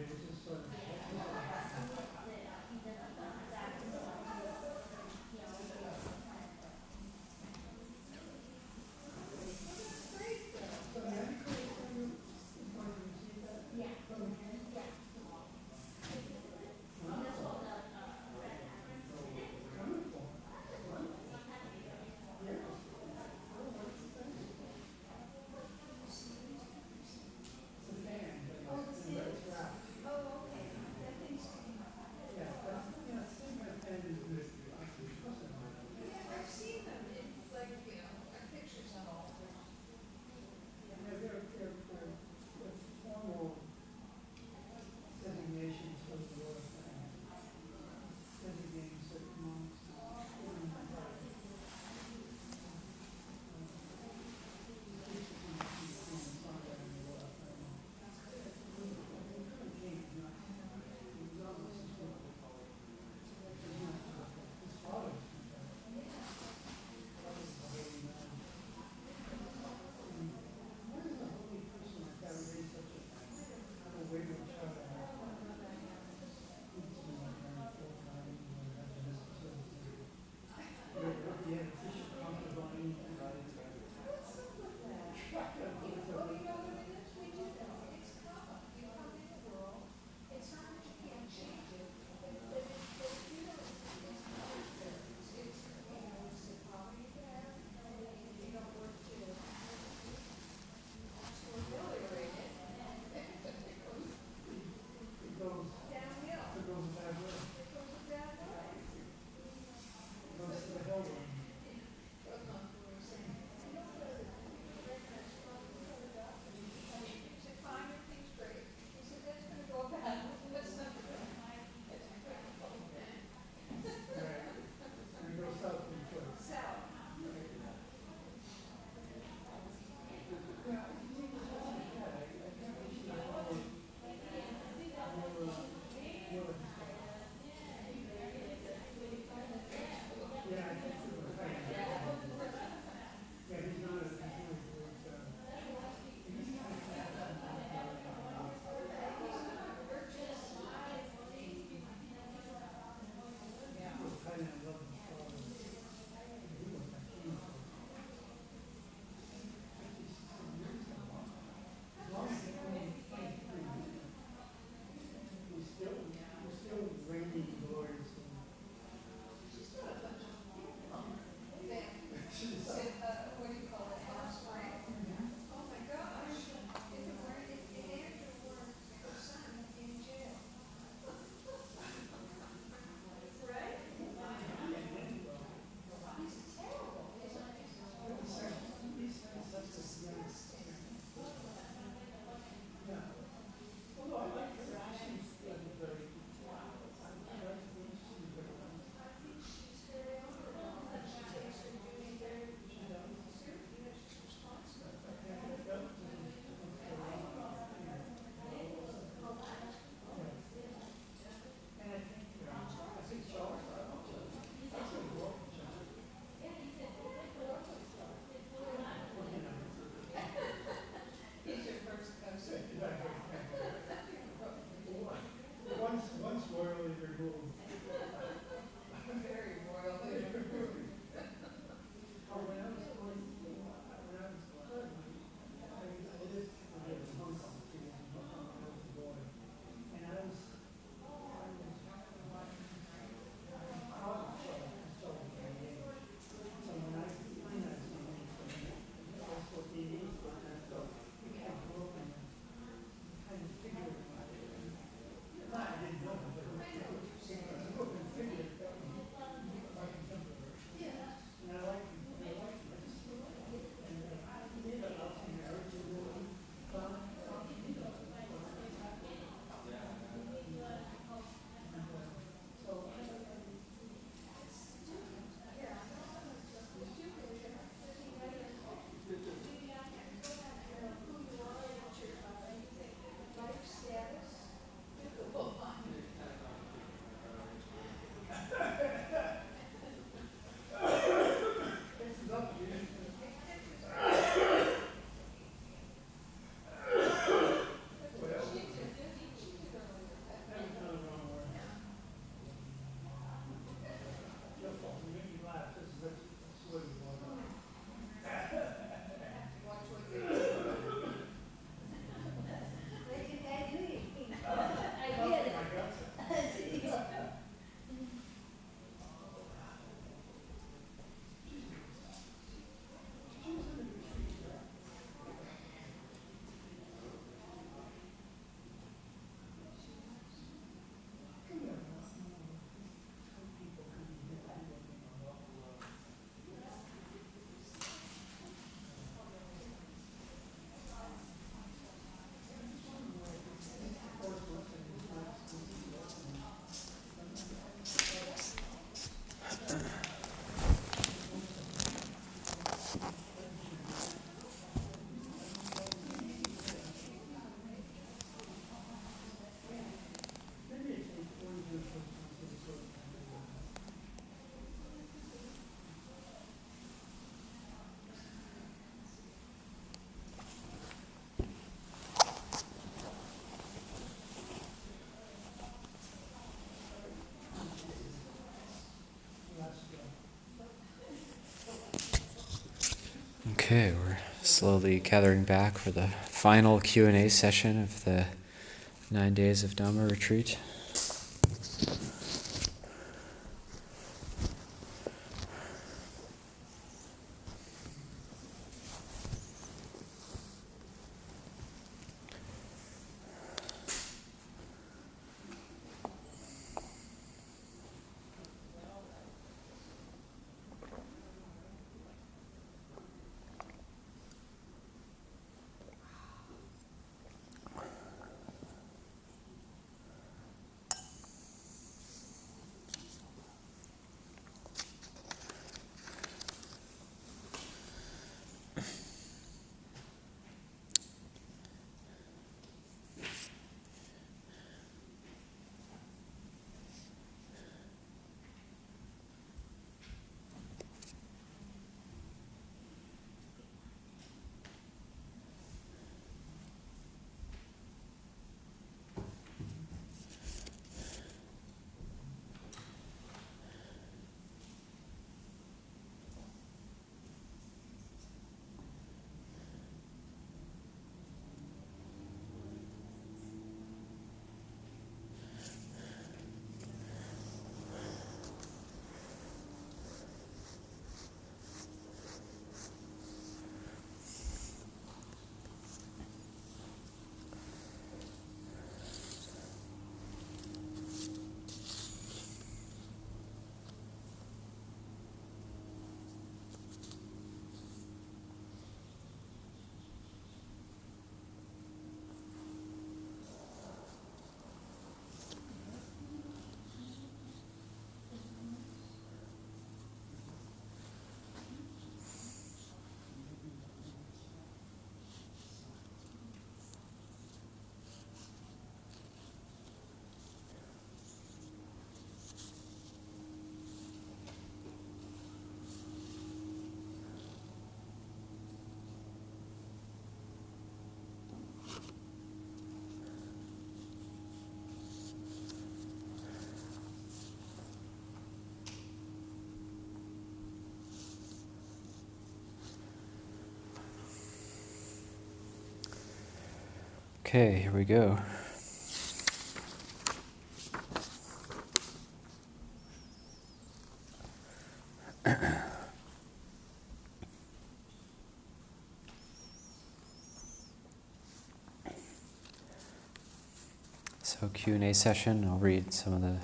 Okay, we're slowly gathering back for the final Q&A session of the 9 days of Dhamma retreat. Okay, here we go. So Q&A session, I'll read some of the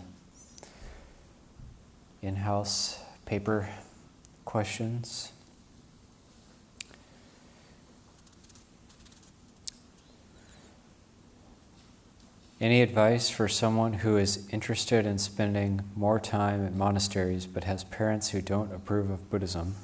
in-house paper questions. Any advice for someone who is interested in spending more time at monasteries but has parents who don't approve of Buddhism?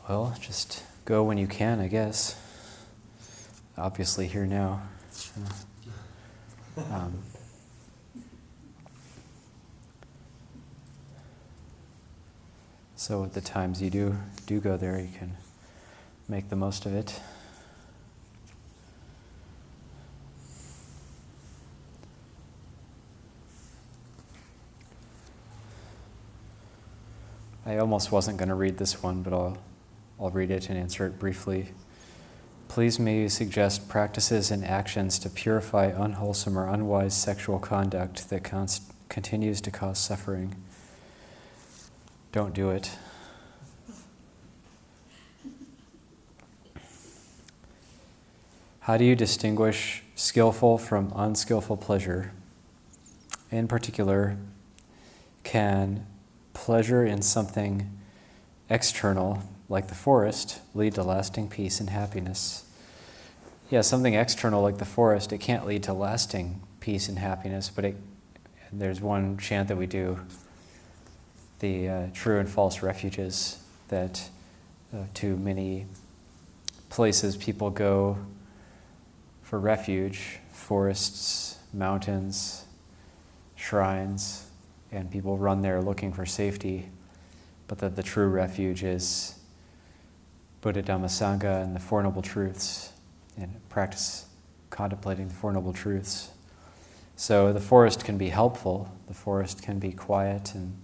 Well, just go when you can, I guess. Obviously here now. So at the times you do go there, you can make the most of it. I almost wasn't going to read this one, but I'll read it and answer it briefly. Please may you suggest practices and actions to purify unwholesome or unwise sexual conduct that continues to cause suffering. Don't do it. How do you distinguish skillful from unskillful pleasure? In particular, can pleasure in something external, like the forest, lead to lasting peace and happiness? Yeah, something external like the forest, it can't lead to lasting peace and happiness, but there's one chant that we do, the true and false refuges, that to many places people go for refuge, forests, mountains, shrines, and people run there looking for safety, but that the true refuge is Buddha, Dhamma, Sangha and the Four Noble Truths, and practice contemplating the Four Noble Truths. So the forest can be helpful, the forest can be quiet and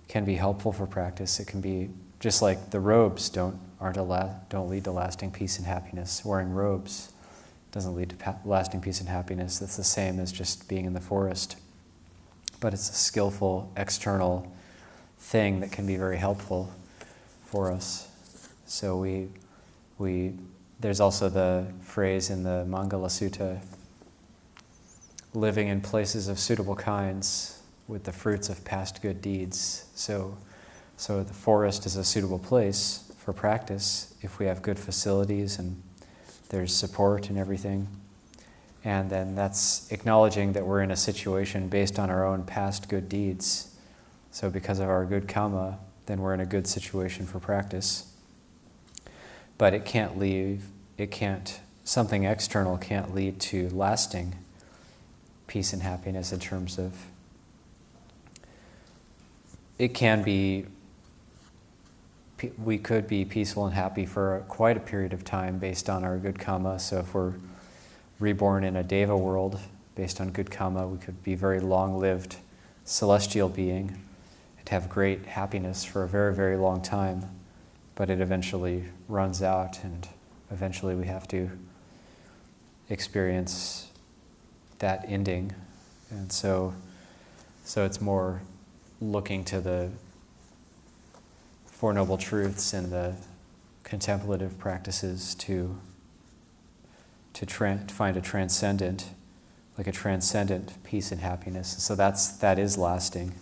can be helpful for practice. It can be just like the robes don't lead to lasting peace and happiness. Wearing robes doesn't lead to lasting peace and happiness. That's the same as just being in the forest. But it's a skillful external thing that can be very helpful for us. So there's also the phrase in the Mangala Sutta, living in places of suitable kinds with the fruits of past good deeds. So the forest is a suitable place for practice if we have good facilities and there's support and everything. And then that's acknowledging that we're in a situation based on our own past good deeds. So because of our good karma, then we're in a good situation for practice. But something external can't lead to lasting peace and happiness in terms of, we could be peaceful and happy for quite a period of time based on our good karma. So if we're reborn in a deva world based on good karma, we could be a very long-lived celestial being and have great happiness for a very, very long time. But it eventually runs out, and eventually we have to experience that ending. And so it's more looking to the Four Noble Truths and the contemplative practices to find a transcendent peace and happiness. So that is lasting.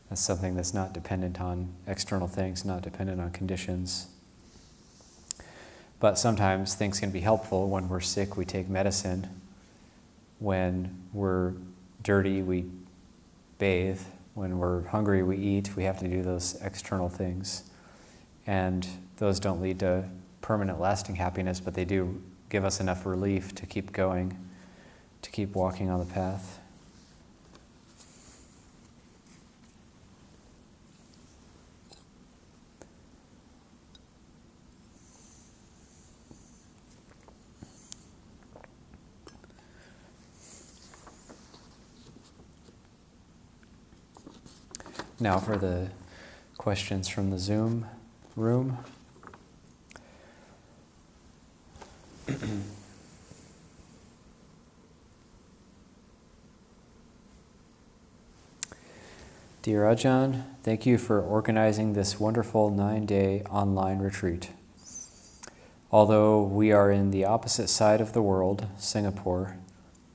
That's something that's not dependent on external things, not dependent on conditions. But sometimes things can be helpful. When we're sick, we take medicine. When we're dirty, we bathe. When we're hungry, we eat. We have to do those external things. And those don't lead to permanent, lasting happiness, but they do give us enough relief to keep going, to keep walking on the path. Now for the questions from the Zoom room. Dear Ajahn, thank you for organizing this wonderful 9-day online retreat. Although we are in the opposite side of the world, Singapore,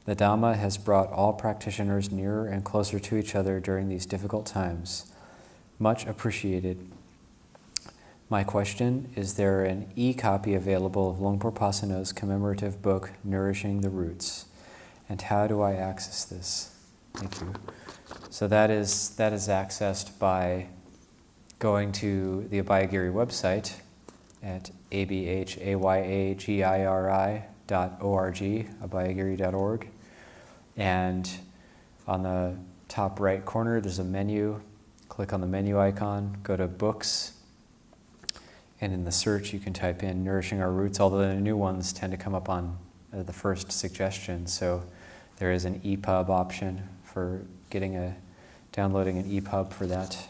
the Dhamma has brought all practitioners nearer and closer to each other during these difficult times. Much appreciated. My question, is there an e-copy available of Longpo Pasano's commemorative book, Nourishing the Roots? And how do I access this? Thank you. So that is accessed by going to the Abhayagiri website at abhayagiri.org, abhayagiri.org. And on the top right corner, there's a menu. Click on the menu icon, go to Books, and in the search you can type in Nourishing Our Roots, although the new ones tend to come up on the first suggestion. So there is an EPUB option for downloading an EPUB for that,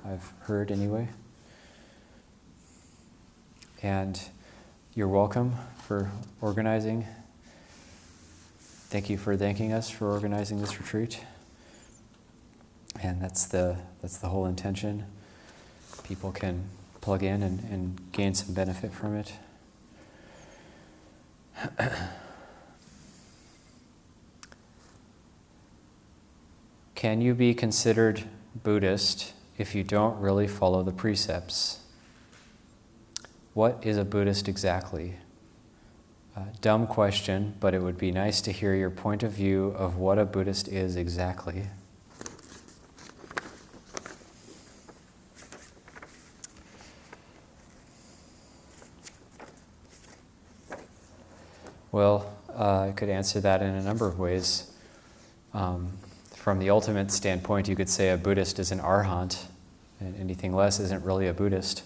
I've heard anyway. And you're welcome for organizing. Thank you for thanking us for organizing this retreat. And that's the whole intention. People can plug in and gain some benefit from it. Can you be considered Buddhist if you don't really follow the precepts? What is a Buddhist exactly? Dumb question, but it would be nice to hear your point of view of what a Buddhist is exactly. Well, I could answer that in a number of ways. From the ultimate standpoint, you could say a Buddhist is an arhat, and anything less isn't really a Buddhist.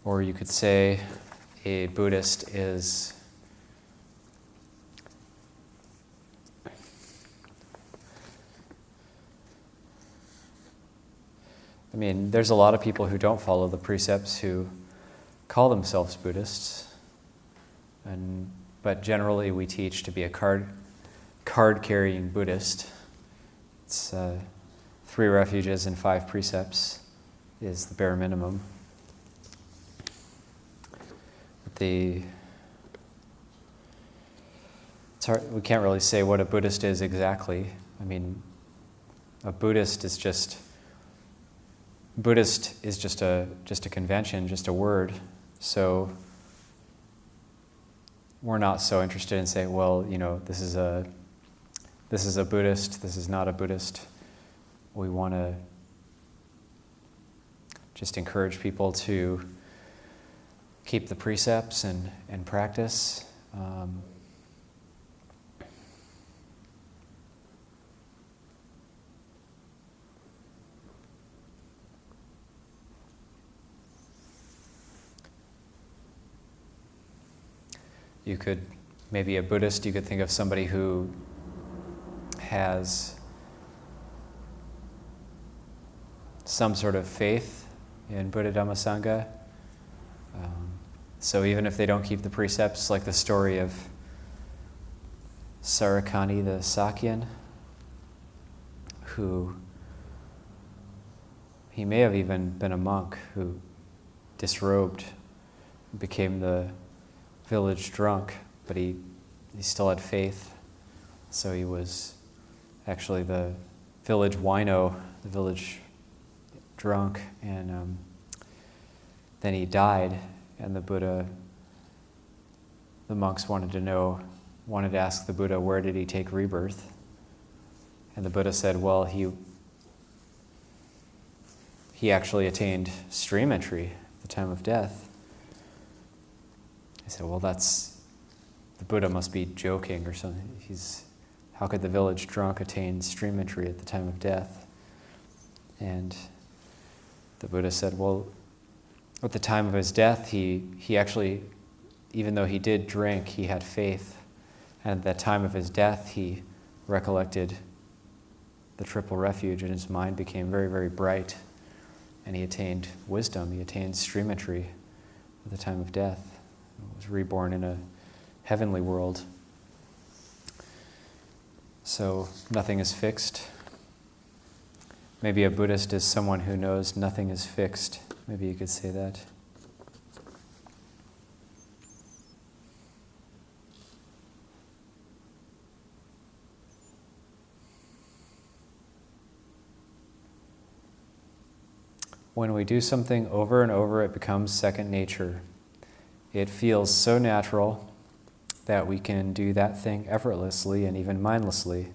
Or you could say a Buddhist is there's a lot of people who don't follow the precepts who call themselves Buddhists, but generally we teach to be a card-carrying Buddhist. It's 3 refuges and 5 precepts is the bare minimum. It's hard, we can't really say what a Buddhist is exactly. A Buddhist is just a convention, just a word. So we're not so interested in saying, well, this is a Buddhist, this is not a Buddhist. We want to just encourage people to keep the precepts and practice. You could, maybe a Buddhist, you could think of somebody who has some sort of faith in Buddha Dhamma Sangha. So even if they don't keep the precepts, like the story of Sarakani the Sakyan, who he may have even been a monk who disrobed, became the village drunk, but he still had faith. So he was actually the village wino, the village drunk, and then he died, and the monks wanted to ask the Buddha, where did he take rebirth? And the Buddha said, well, he actually attained stream entry at the time of death. He said, well, the Buddha must be joking or something. How could the village drunk attain stream entry at the time of death? And the Buddha said, well, at the time of his death, he actually, even though he did drink, he had faith. And at the time of his death, he recollected the triple refuge, and his mind became very, very bright. And he attained wisdom, he attained stream entry at the time of death. He was reborn in a heavenly world. So nothing is fixed. Maybe a Buddhist is someone who knows nothing is fixed. Maybe you could say that. When we do something over and over, it becomes second nature. It feels so natural that we can do that thing effortlessly and even mindlessly.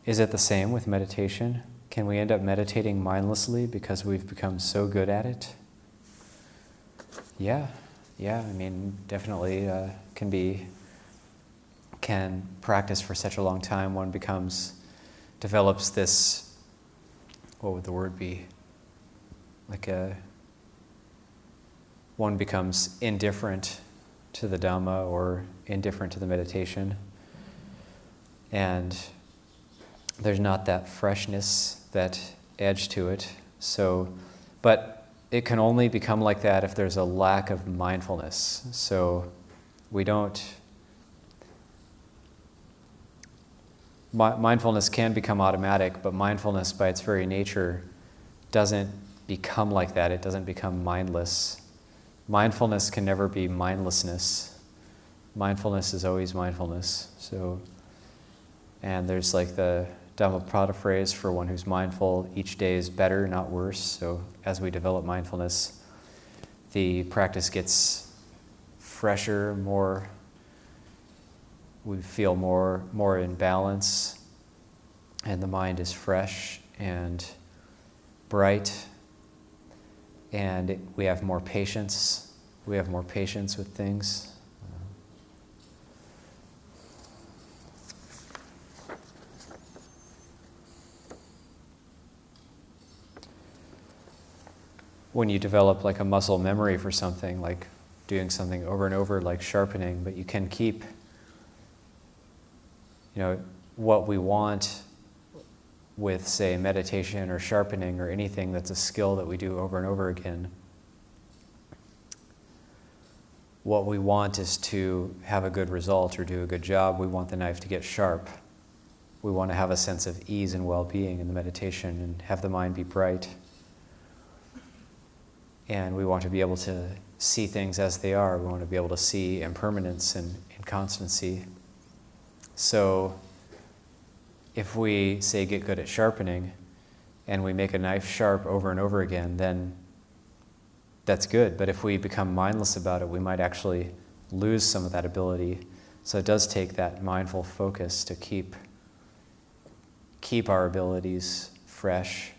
Is it the same with meditation? Can we end up meditating mindlessly because we've become so good at it? Yeah, definitely can practice for such a long time. One develops this, what would the word be? One becomes indifferent to the Dhamma or indifferent to the meditation. And there's not that freshness, that edge to it. But it can only become like that if there's a lack of mindfulness. So mindfulness can become automatic, but mindfulness by its very nature doesn't become like that. It doesn't become mindless. Mindfulness can never be mindlessness. Mindfulness is always mindfulness. And there's like the Dhammapada phrase for one who's mindful, each day is better, not worse. So as we develop mindfulness, the practice gets fresher, we feel more in balance, and the mind is fresh and bright. and we have more patience. We have more patience with things. When you develop like a muscle memory for something, like doing something over and over, like sharpening, but you can keep, what we want with, say, meditation or sharpening or anything that's a skill that we do over and over again. What we want is to have a good result or do a good job. We want the knife to get sharp. We want to have a sense of ease and well-being in the meditation and have the mind be bright. And we want to be able to see things as they are. We want to be able to see impermanence and inconstancy. So if we, say, get good at sharpening and we make a knife sharp over and over again, then that's good. But if we become mindless about it, we might actually lose some of that ability. So it does take that mindful focus to keep our abilities fresh.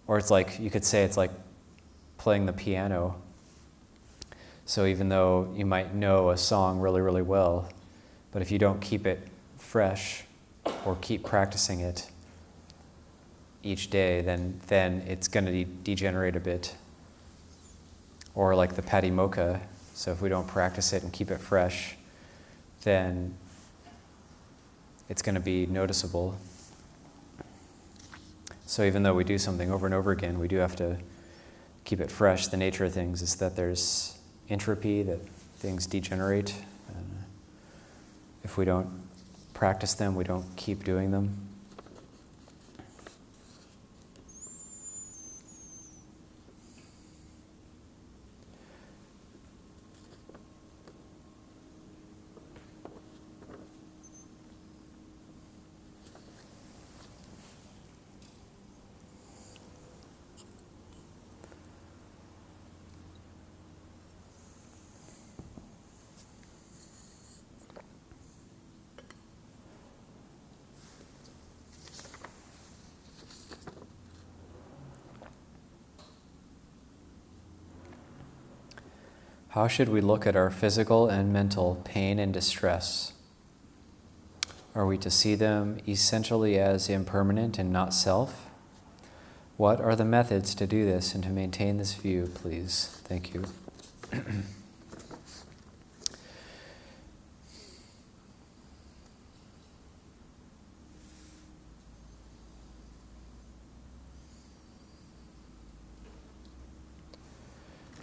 Or it's like, you could say it's like playing the piano. So even though you might know a song really, really well, but if you don't keep it fresh or keep practicing it each day, then it's going to degenerate a bit. Or like the patimokkha, so if we don't practice it and keep it fresh, then it's going to be noticeable. So even though we do something over and over again, we do have to keep it fresh. The nature of things is that there's entropy, that things degenerate. And if we don't practice them, we don't keep doing them. How should we look at our physical and mental pain and distress? Are we to see them essentially as impermanent and not self? What are the methods to do this and to maintain this view, please? Thank you.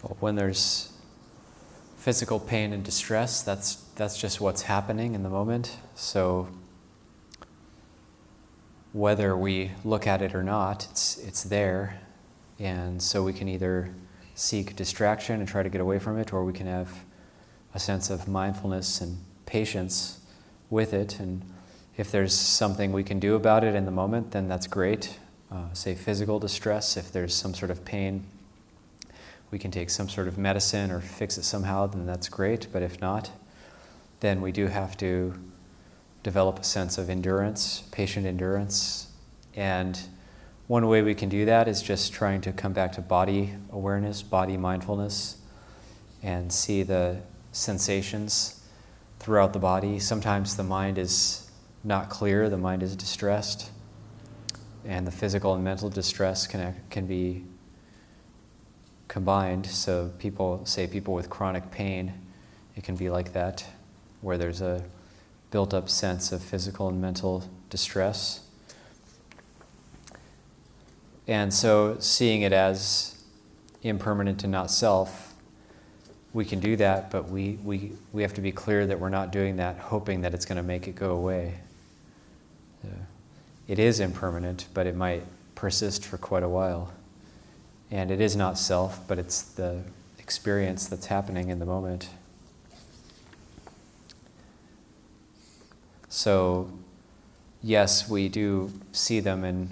Well, when there's physical pain and distress, that's just what's happening in the moment. So whether we look at it or not, it's there. And so we can either seek distraction and try to get away from it, or we can have a sense of mindfulness and patience with it. And if there's something we can do about it in the moment, then that's great. Say physical distress, if there's some sort of pain, we can take some sort of medicine or fix it somehow, then that's great. But if not, then we do have to develop a sense of endurance, patient endurance. And one way we can do that is just trying to come back to body awareness, body mindfulness, and see the sensations throughout the body. Sometimes the mind is not clear, the mind is distressed, and the physical and mental distress can be combined. So people with chronic pain, it can be like that, where there's a built-up sense of physical and mental distress. And so seeing it as impermanent and not self, we can do that, but we have to be clear that we're not doing that hoping that it's going to make it go away. It is impermanent, but it might persist for quite a while. And it is not self, but it's the experience that's happening in the moment. So, yes, we do see them, and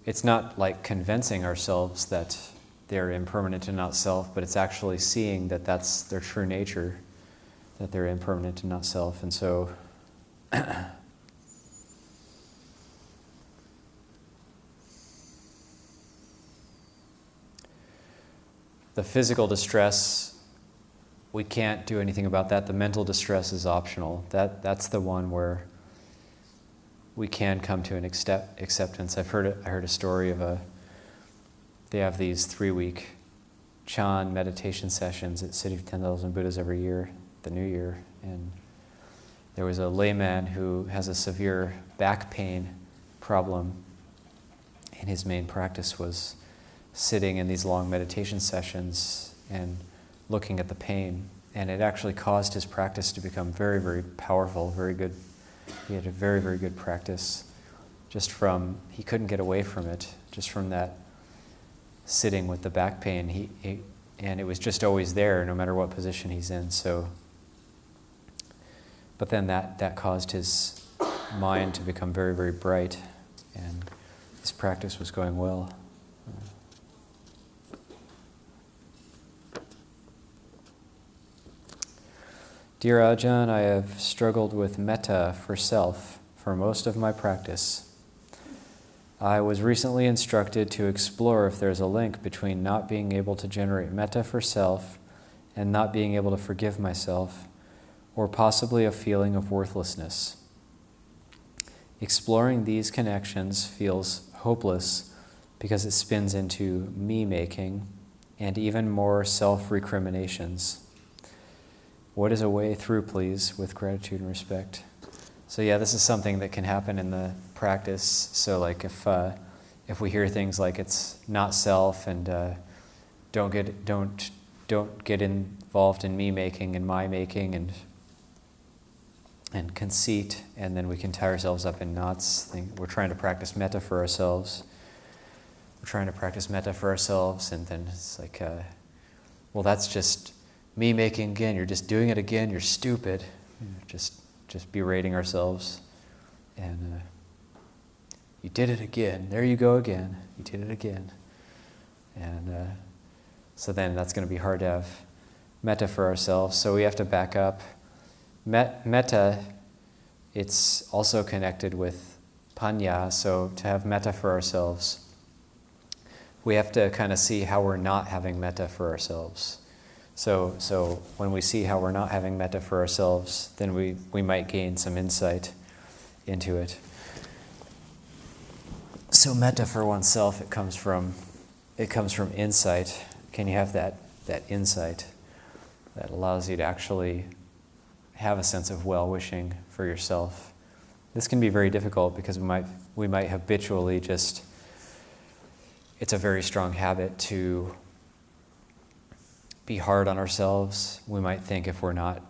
it's not like convincing ourselves that they're impermanent and not self, but it's actually seeing that that's their true nature, that they're impermanent and not self. And so the physical distress, we can't do anything about that. The mental distress is optional. That's the one where we can come to an acceptance. I heard a story of they have these 3-week Chan meditation sessions at City of 10,000 Buddhas every year, the New Year, and there was a layman who has a severe back pain problem, and his main practice was sitting in these long meditation sessions and looking at the pain, and it actually caused his practice to become very, very powerful, very good. He had a very, very good practice just from, he couldn't get away from it, just from that sitting with the back pain. And it was just always there, no matter what position he's in. So, but then that caused his mind to become very, very bright, and his practice was going well. Dear Ajahn, I have struggled with metta for self for most of my practice. I was recently instructed to explore if there's a link between not being able to generate metta for self and not being able to forgive myself, or possibly a feeling of worthlessness. Exploring these connections feels hopeless because it spins into me-making and even more self-recriminations. What is a way through, please, with gratitude and respect? So yeah, this is something that can happen in the practice. So like if we hear things like it's not self and don't get involved in me making and my making and conceit, and then we can tie ourselves up in knots. We're trying to practice metta for ourselves. And then it's like, well, that's just me making again. You're just doing it again. You're stupid. Just berating ourselves, and you did it again. There you go again. You did it again. And so then that's going to be hard to have metta for ourselves. So we have to back up. Metta, it's also connected with panya. So to have metta for ourselves, we have to kind of see how we're not having metta for ourselves. So when we see how we're not having metta for ourselves, then we might gain some insight into it. So metta for oneself, it comes from insight. Can you have that insight that allows you to actually have a sense of well-wishing for yourself? This can be very difficult because we might habitually just, it's a very strong habit to be hard on ourselves. We might think if we're not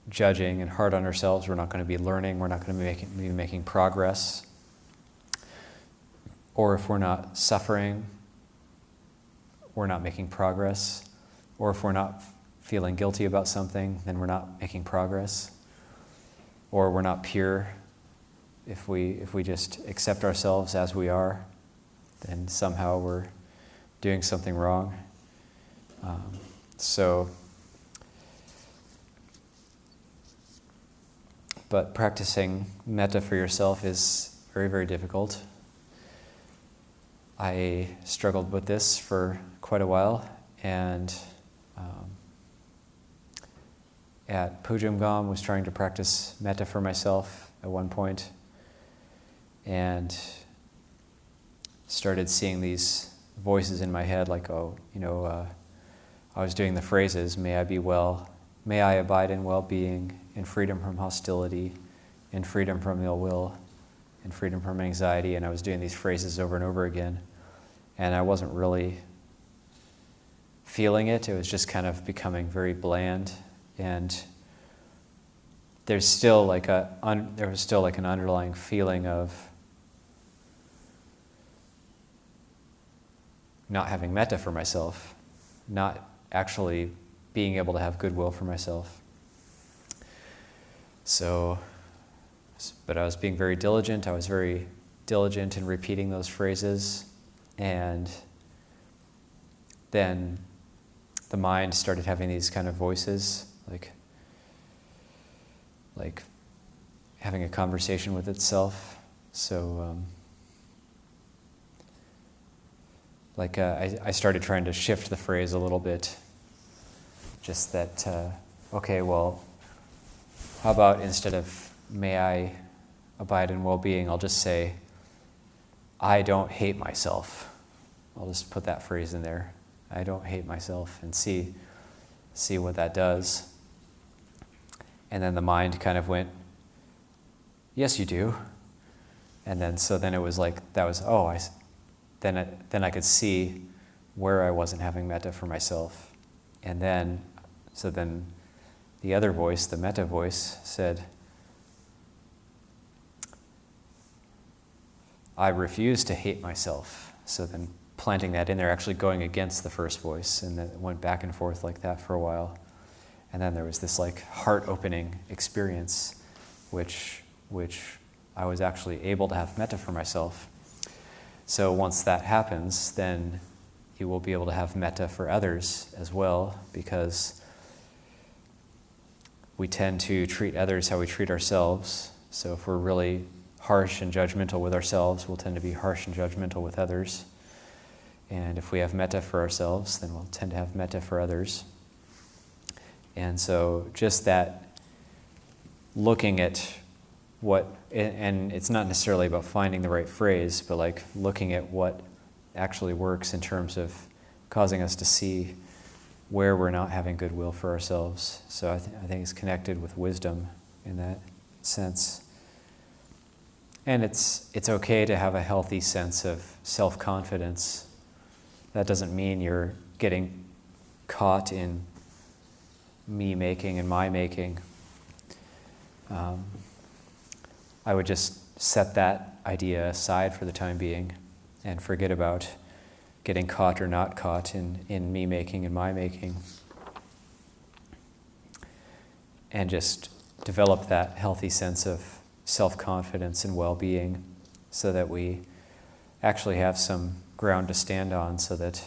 judging and hard on ourselves, we're not going to be learning, we're not going to be making progress. Or if we're not suffering, we're not making progress. Or if we're not feeling guilty about something, then we're not making progress. Or we're not pure. If we just accept ourselves as we are, then somehow we're doing something wrong. But practicing metta for yourself is very, very difficult. I struggled with this for quite a while, and at Pujamgam was trying to practice metta for myself at one point, and started seeing these voices in my head like, I was doing the phrases, may I be well, may I abide in well-being, in freedom from hostility, in freedom from ill will, in freedom from anxiety, and I was doing these phrases over and over again, and I wasn't really feeling it. It was just kind of becoming very bland, and there was still like an underlying feeling of not having metta for myself, not actually being able to have goodwill for myself. But I was being very diligent. I was very diligent in repeating those phrases, and then the mind started having these kind of voices, like having a conversation with itself. So Like I started trying to shift the phrase a little bit. Just that, okay, well, how about instead of may I abide in well-being, I'll just say, I don't hate myself. I'll just put that phrase in there. I don't hate myself, and see what that does. And then the mind kind of went, yes, you do. And then it was like, that was, then I could see where I wasn't having metta for myself. And then the other voice, the metta voice, said, I refuse to hate myself. So then planting that in there, actually going against the first voice, and then it went back and forth like that for a while. And then there was this like heart-opening experience, which I was actually able to have metta for myself. So once that happens, then you will be able to have metta for others as well, because we tend to treat others how we treat ourselves. So if we're really harsh and judgmental with ourselves, we'll tend to be harsh and judgmental with others. And if we have metta for ourselves, then we'll tend to have metta for others. And so just that looking at what, and it's not necessarily about finding the right phrase, but like looking at what actually works in terms of causing us to see where we're not having goodwill for ourselves. So I think it's connected with wisdom in that sense. And it's okay to have a healthy sense of self-confidence. That doesn't mean you're getting caught in me-making and my-making. I would just set that idea aside for the time being and forget about getting caught or not caught in me-making and my-making. And just develop that healthy sense of self-confidence and well-being so that we actually have some ground to stand on, so that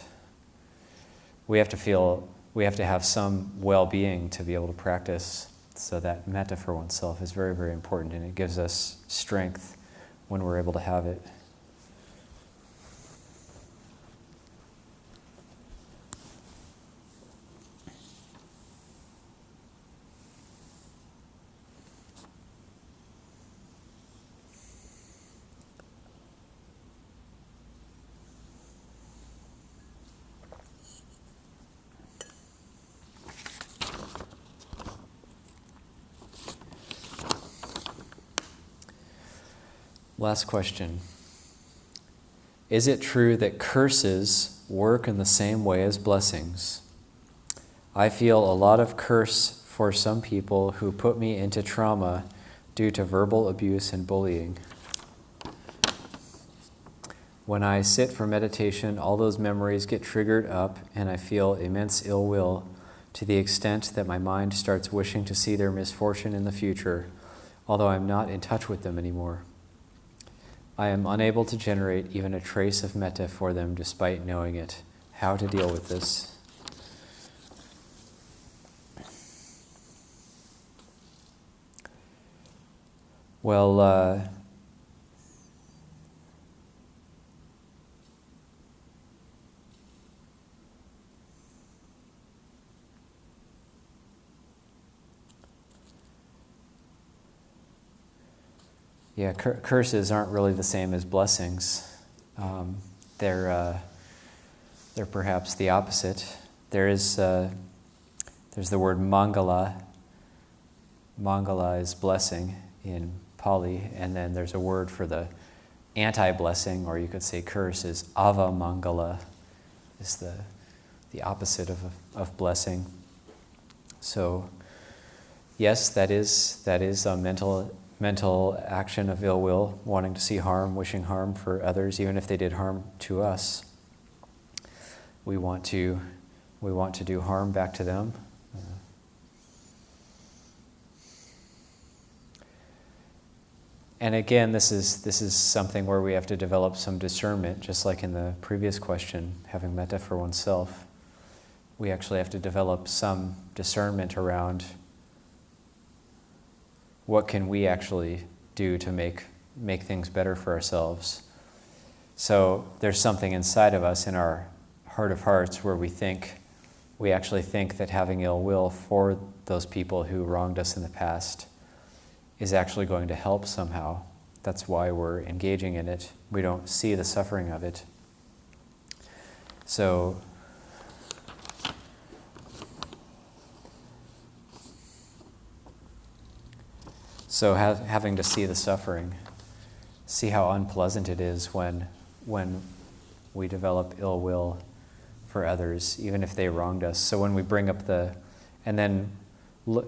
we have to have some well-being to be able to practice. So that metta for oneself is very, very important, and it gives us strength when we're able to have it. Last question. Is it true that curses work in the same way as blessings? I feel a lot of curse for some people who put me into trauma due to verbal abuse and bullying. When I sit for meditation, all those memories get triggered up and I feel immense ill will to the extent that my mind starts wishing to see their misfortune in the future, although I'm not in touch with them anymore. I am unable to generate even a trace of metta for them despite knowing it. How to deal with this? Well, yeah, curses aren't really the same as blessings. They're perhaps the opposite. There's the word mangala. Mangala is blessing in Pali, and then there's a word for the anti-blessing, or you could say curse, is avamangala, is the opposite of blessing. So, yes, that is a mental action of ill will, wanting to see harm, wishing harm for others, even if they did harm to us. We want to do harm back to them. And again, this is something where we have to develop some discernment, just like in the previous question, having metta for oneself. We actually have to develop some discernment around what can we actually do to make things better for ourselves. So there's something inside of us in our heart of hearts where we actually think that having ill will for those people who wronged us in the past is actually going to help somehow. That's why we're engaging in it. We don't see the suffering of it. So having to see the suffering, see how unpleasant it is when we develop ill will for others, even if they wronged us. So when we bring up and then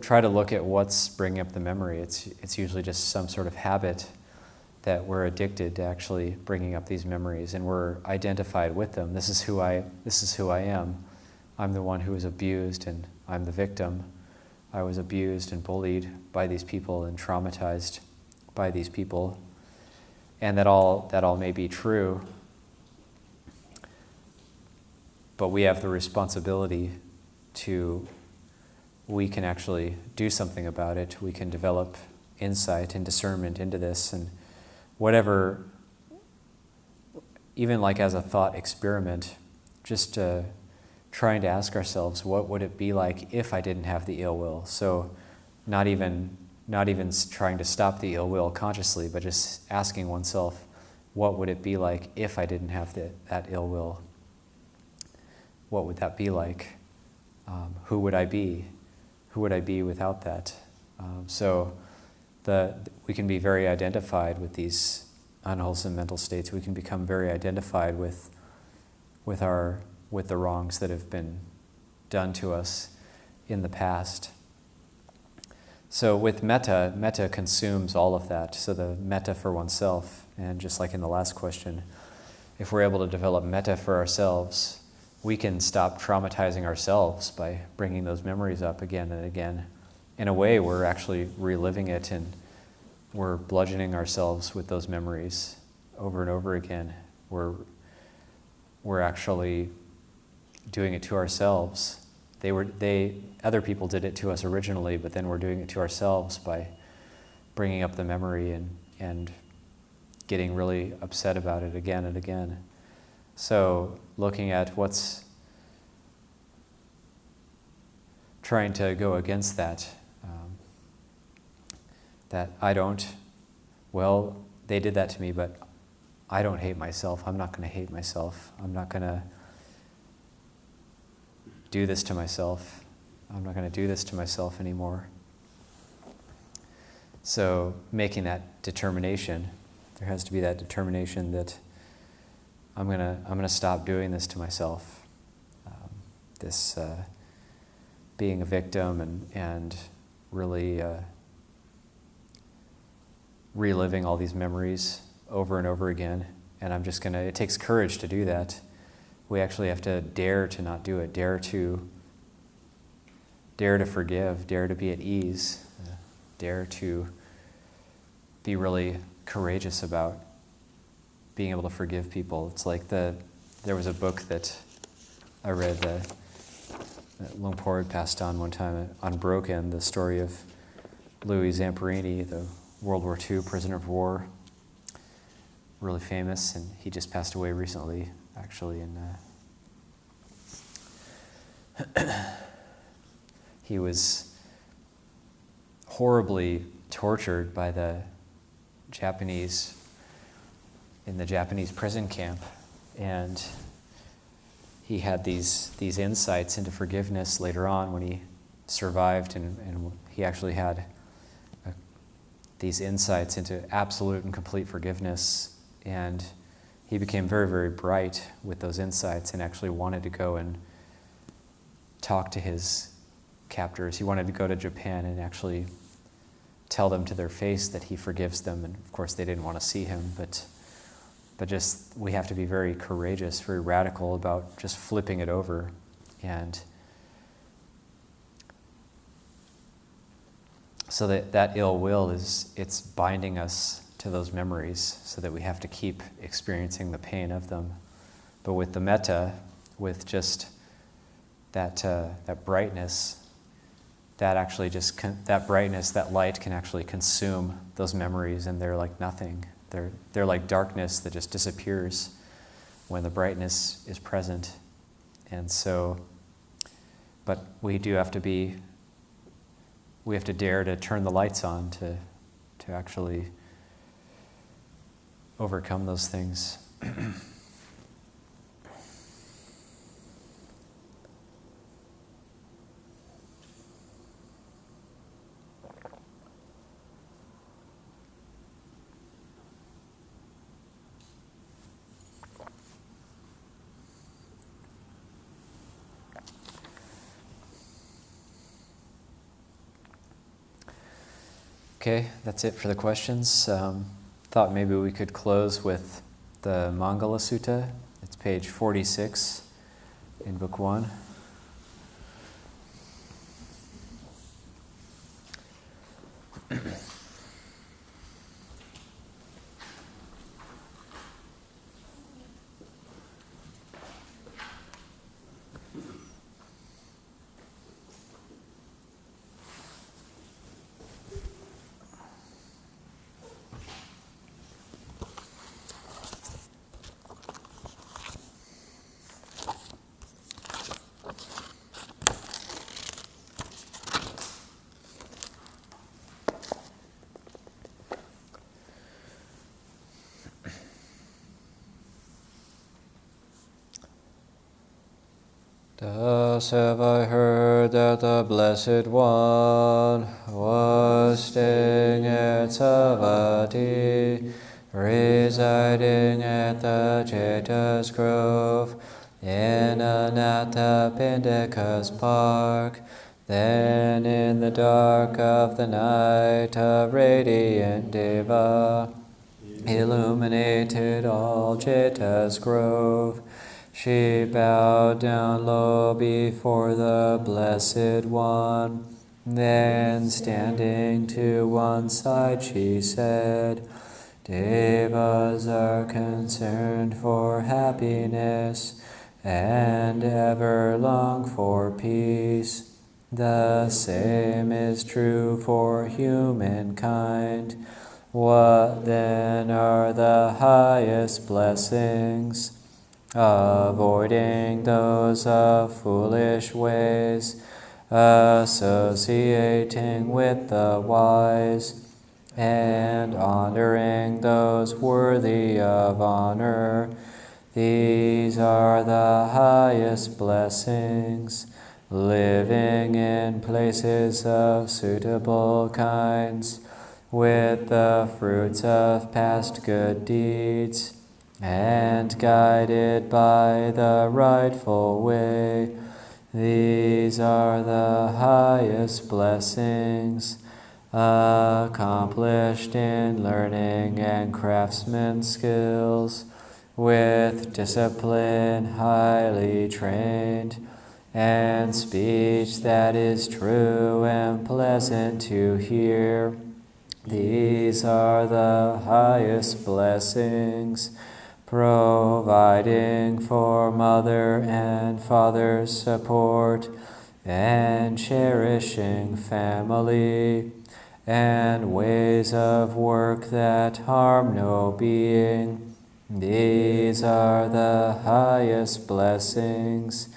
try to look at what's bringing up the memory, it's usually just some sort of habit that we're addicted to actually bringing up these memories, and we're identified with them. This is who I am. I'm the one who was abused, and I'm the victim. I was abused and bullied by these people and traumatized by these people. And that all may be true, but we have the responsibility we can actually do something about it. We can develop insight and discernment into this, and whatever, even like as a thought experiment, just trying to ask ourselves, what would it be like if I didn't have the ill will? So not even trying to stop the ill will consciously, but just asking oneself, what would it be like if I didn't have that ill will? What would that be like? Who would I be? Who would I be without that? We can be very identified with these unwholesome mental states. We can become very identified with the wrongs that have been done to us in the past. So with metta consumes all of that. So the metta for oneself, and just like in the last question, if we're able to develop metta for ourselves, we can stop traumatizing ourselves by bringing those memories up again and again. In a way, we're actually reliving it, and we're bludgeoning ourselves with those memories over and over again. We're actually doing it to ourselves. Other people did it to us originally, but then we're doing it to ourselves by bringing up the memory and getting really upset about it again and again. So looking at what's trying to go against that they did that to me, but I don't hate myself. I'm not going to hate myself. I'm not going to do this to myself. I'm not going to do this to myself anymore. So making that determination, there has to be that determination that I'm gonna stop doing this to myself. Being a victim and really reliving all these memories over and over again. And it takes courage to do that. We actually have to dare to not do it, dare to forgive, dare to be at ease, dare to be really courageous about being able to forgive people. It's like there was a book that I read that Luang Por had passed on one time, Unbroken, the story of Louis Zamperini, the World War II prisoner of war, really famous, and he just passed away recently, actually. He was horribly tortured by the Japanese in the Japanese prison camp, and he had these insights into forgiveness later on when he survived, and he actually had these insights into absolute and complete forgiveness, and he became very, very bright with those insights and actually wanted to go and talk to his captors. He wanted to go to Japan and actually tell them to their face that he forgives them, and of course they didn't want to see him, but just we have to be very courageous, very radical about just flipping it over. And so that ill will it's binding us to those memories so that we have to keep experiencing the pain of them. But with the metta, with just that brightness, that brightness, that light can actually consume those memories, and they're like nothing. They're like darkness that just disappears. when the brightness is present. And so, but we have to dare to turn the lights on to actually overcome those things. Okay, that's it for the questions. Thought maybe we could close with the Mangala Sutta. It's page 46 in book 1. Thus have I heard that the Blessed One was staying at Savatthi, residing at the Chetas Grove, in Anathapindika's park. Then in the dark of the night a radiant Deva illuminated all Chetas Grove. She bowed down low before the Blessed One. Then, standing to one side, she said, Devas are concerned for happiness and ever long for peace. The same is true for humankind. What then are the highest blessings? Avoiding those of foolish ways, associating with the wise, and honoring those worthy of honor. These are the highest blessings. Living in places of suitable kinds, with the fruits of past good deeds, and guided by the rightful way. These are the highest blessings. Accomplished in learning and craftsman skills, with discipline highly trained, and speech that is true and pleasant to hear. These are the highest blessings. Providing for mother and father's support, and cherishing family, and ways of work that harm no being. These are the highest blessings.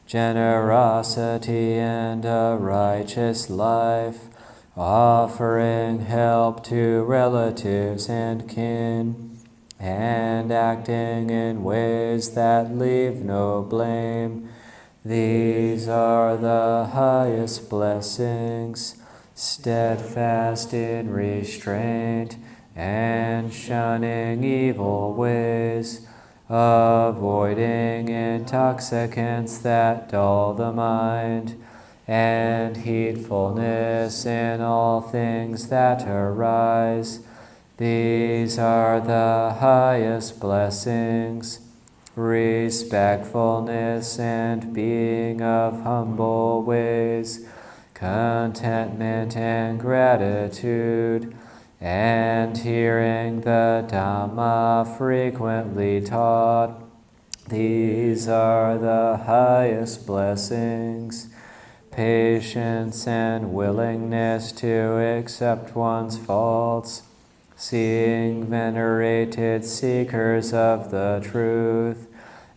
Generosity and a righteous life, offering help to relatives and kin, and acting in ways that leave no blame. These are the highest blessings. Steadfast in restraint, and shunning evil ways, avoiding intoxicants that dull the mind, and heedfulness in all things that arise. These are the highest blessings. Respectfulness and being of humble ways, contentment and gratitude, and hearing the Dhamma frequently taught. These are the highest blessings. Patience and willingness to accept one's faults, seeing venerated seekers of the truth,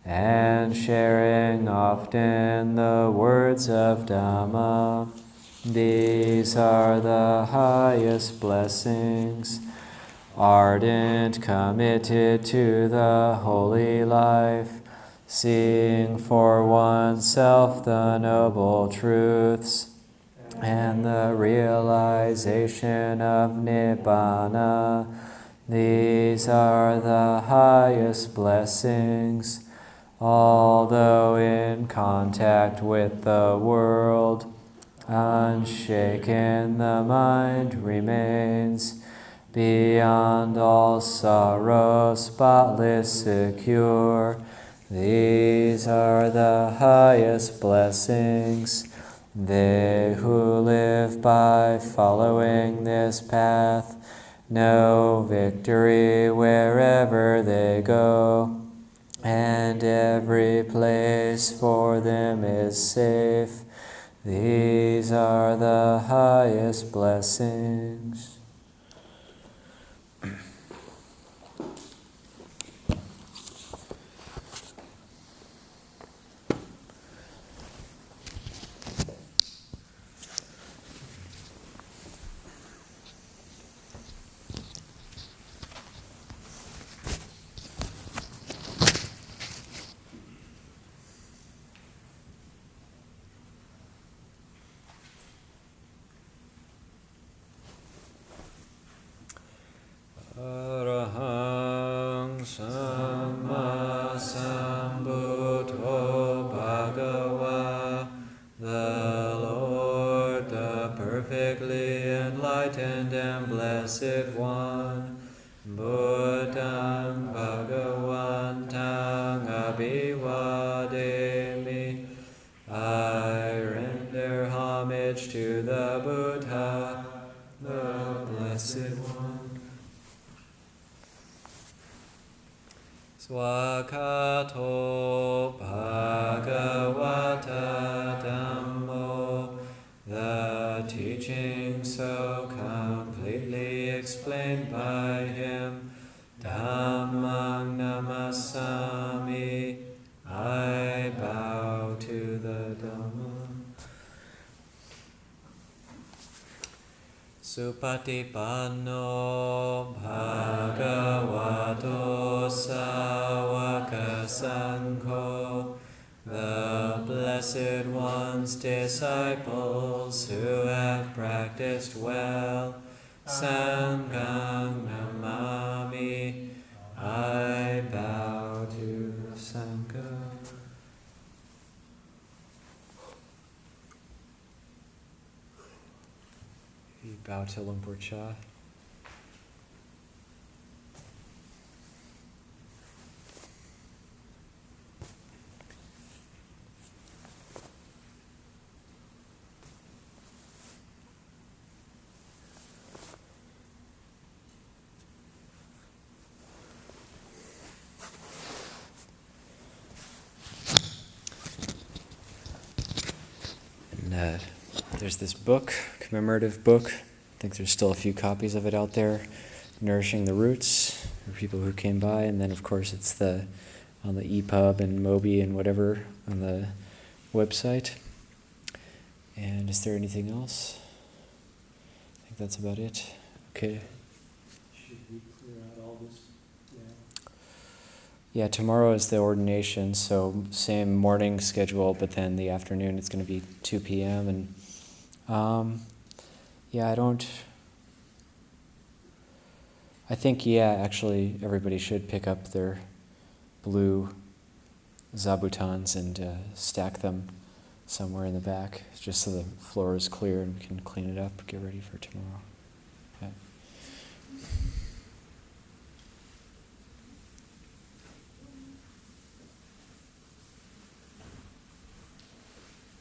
and sharing often the words of Dhamma. These are the highest blessings. Ardent, committed to the holy life, seeing for oneself the noble truths and the realization of Nibbana. These are the highest blessings. Although in contact with the world, unshaken the mind remains, beyond all sorrow, spotless, secure. These are the highest blessings. They who live by following this path know victory wherever they go, and every place for them is safe. These are the highest blessings. Arahang Samma Sambuddho Bhagava, the Lord, the perfectly enlightened and blessed One, Buddham Bhagavantang Abhivademi. I render homage to the Buddha, the Blessed One. Swakato Bhagavata Dhammo, the teaching so completely explained by him. Dhammang Namasami, I bow to the Dhamma. Supatipanno Bhagavato Sāvaka Sangho, the Blessed One's disciples who have practiced well. Sanghang Namami, I bow to the Sangha. We bow to Lumpur Cha. And there's this book, commemorative book. I think there's still a few copies of it out there. Nourishing the Roots for people who came by, and then of course it's on the EPUB and Mobi and whatever on the website. And is there anything else? I think that's about it. Okay. Should we clear out all this? Yeah, tomorrow is the ordination, so same morning schedule, but then the afternoon it's going to be 2 p.m. And actually everybody should pick up their blue zabutons and stack them somewhere in the back, just so the floor is clear and we can clean it up, get ready for tomorrow. Okay.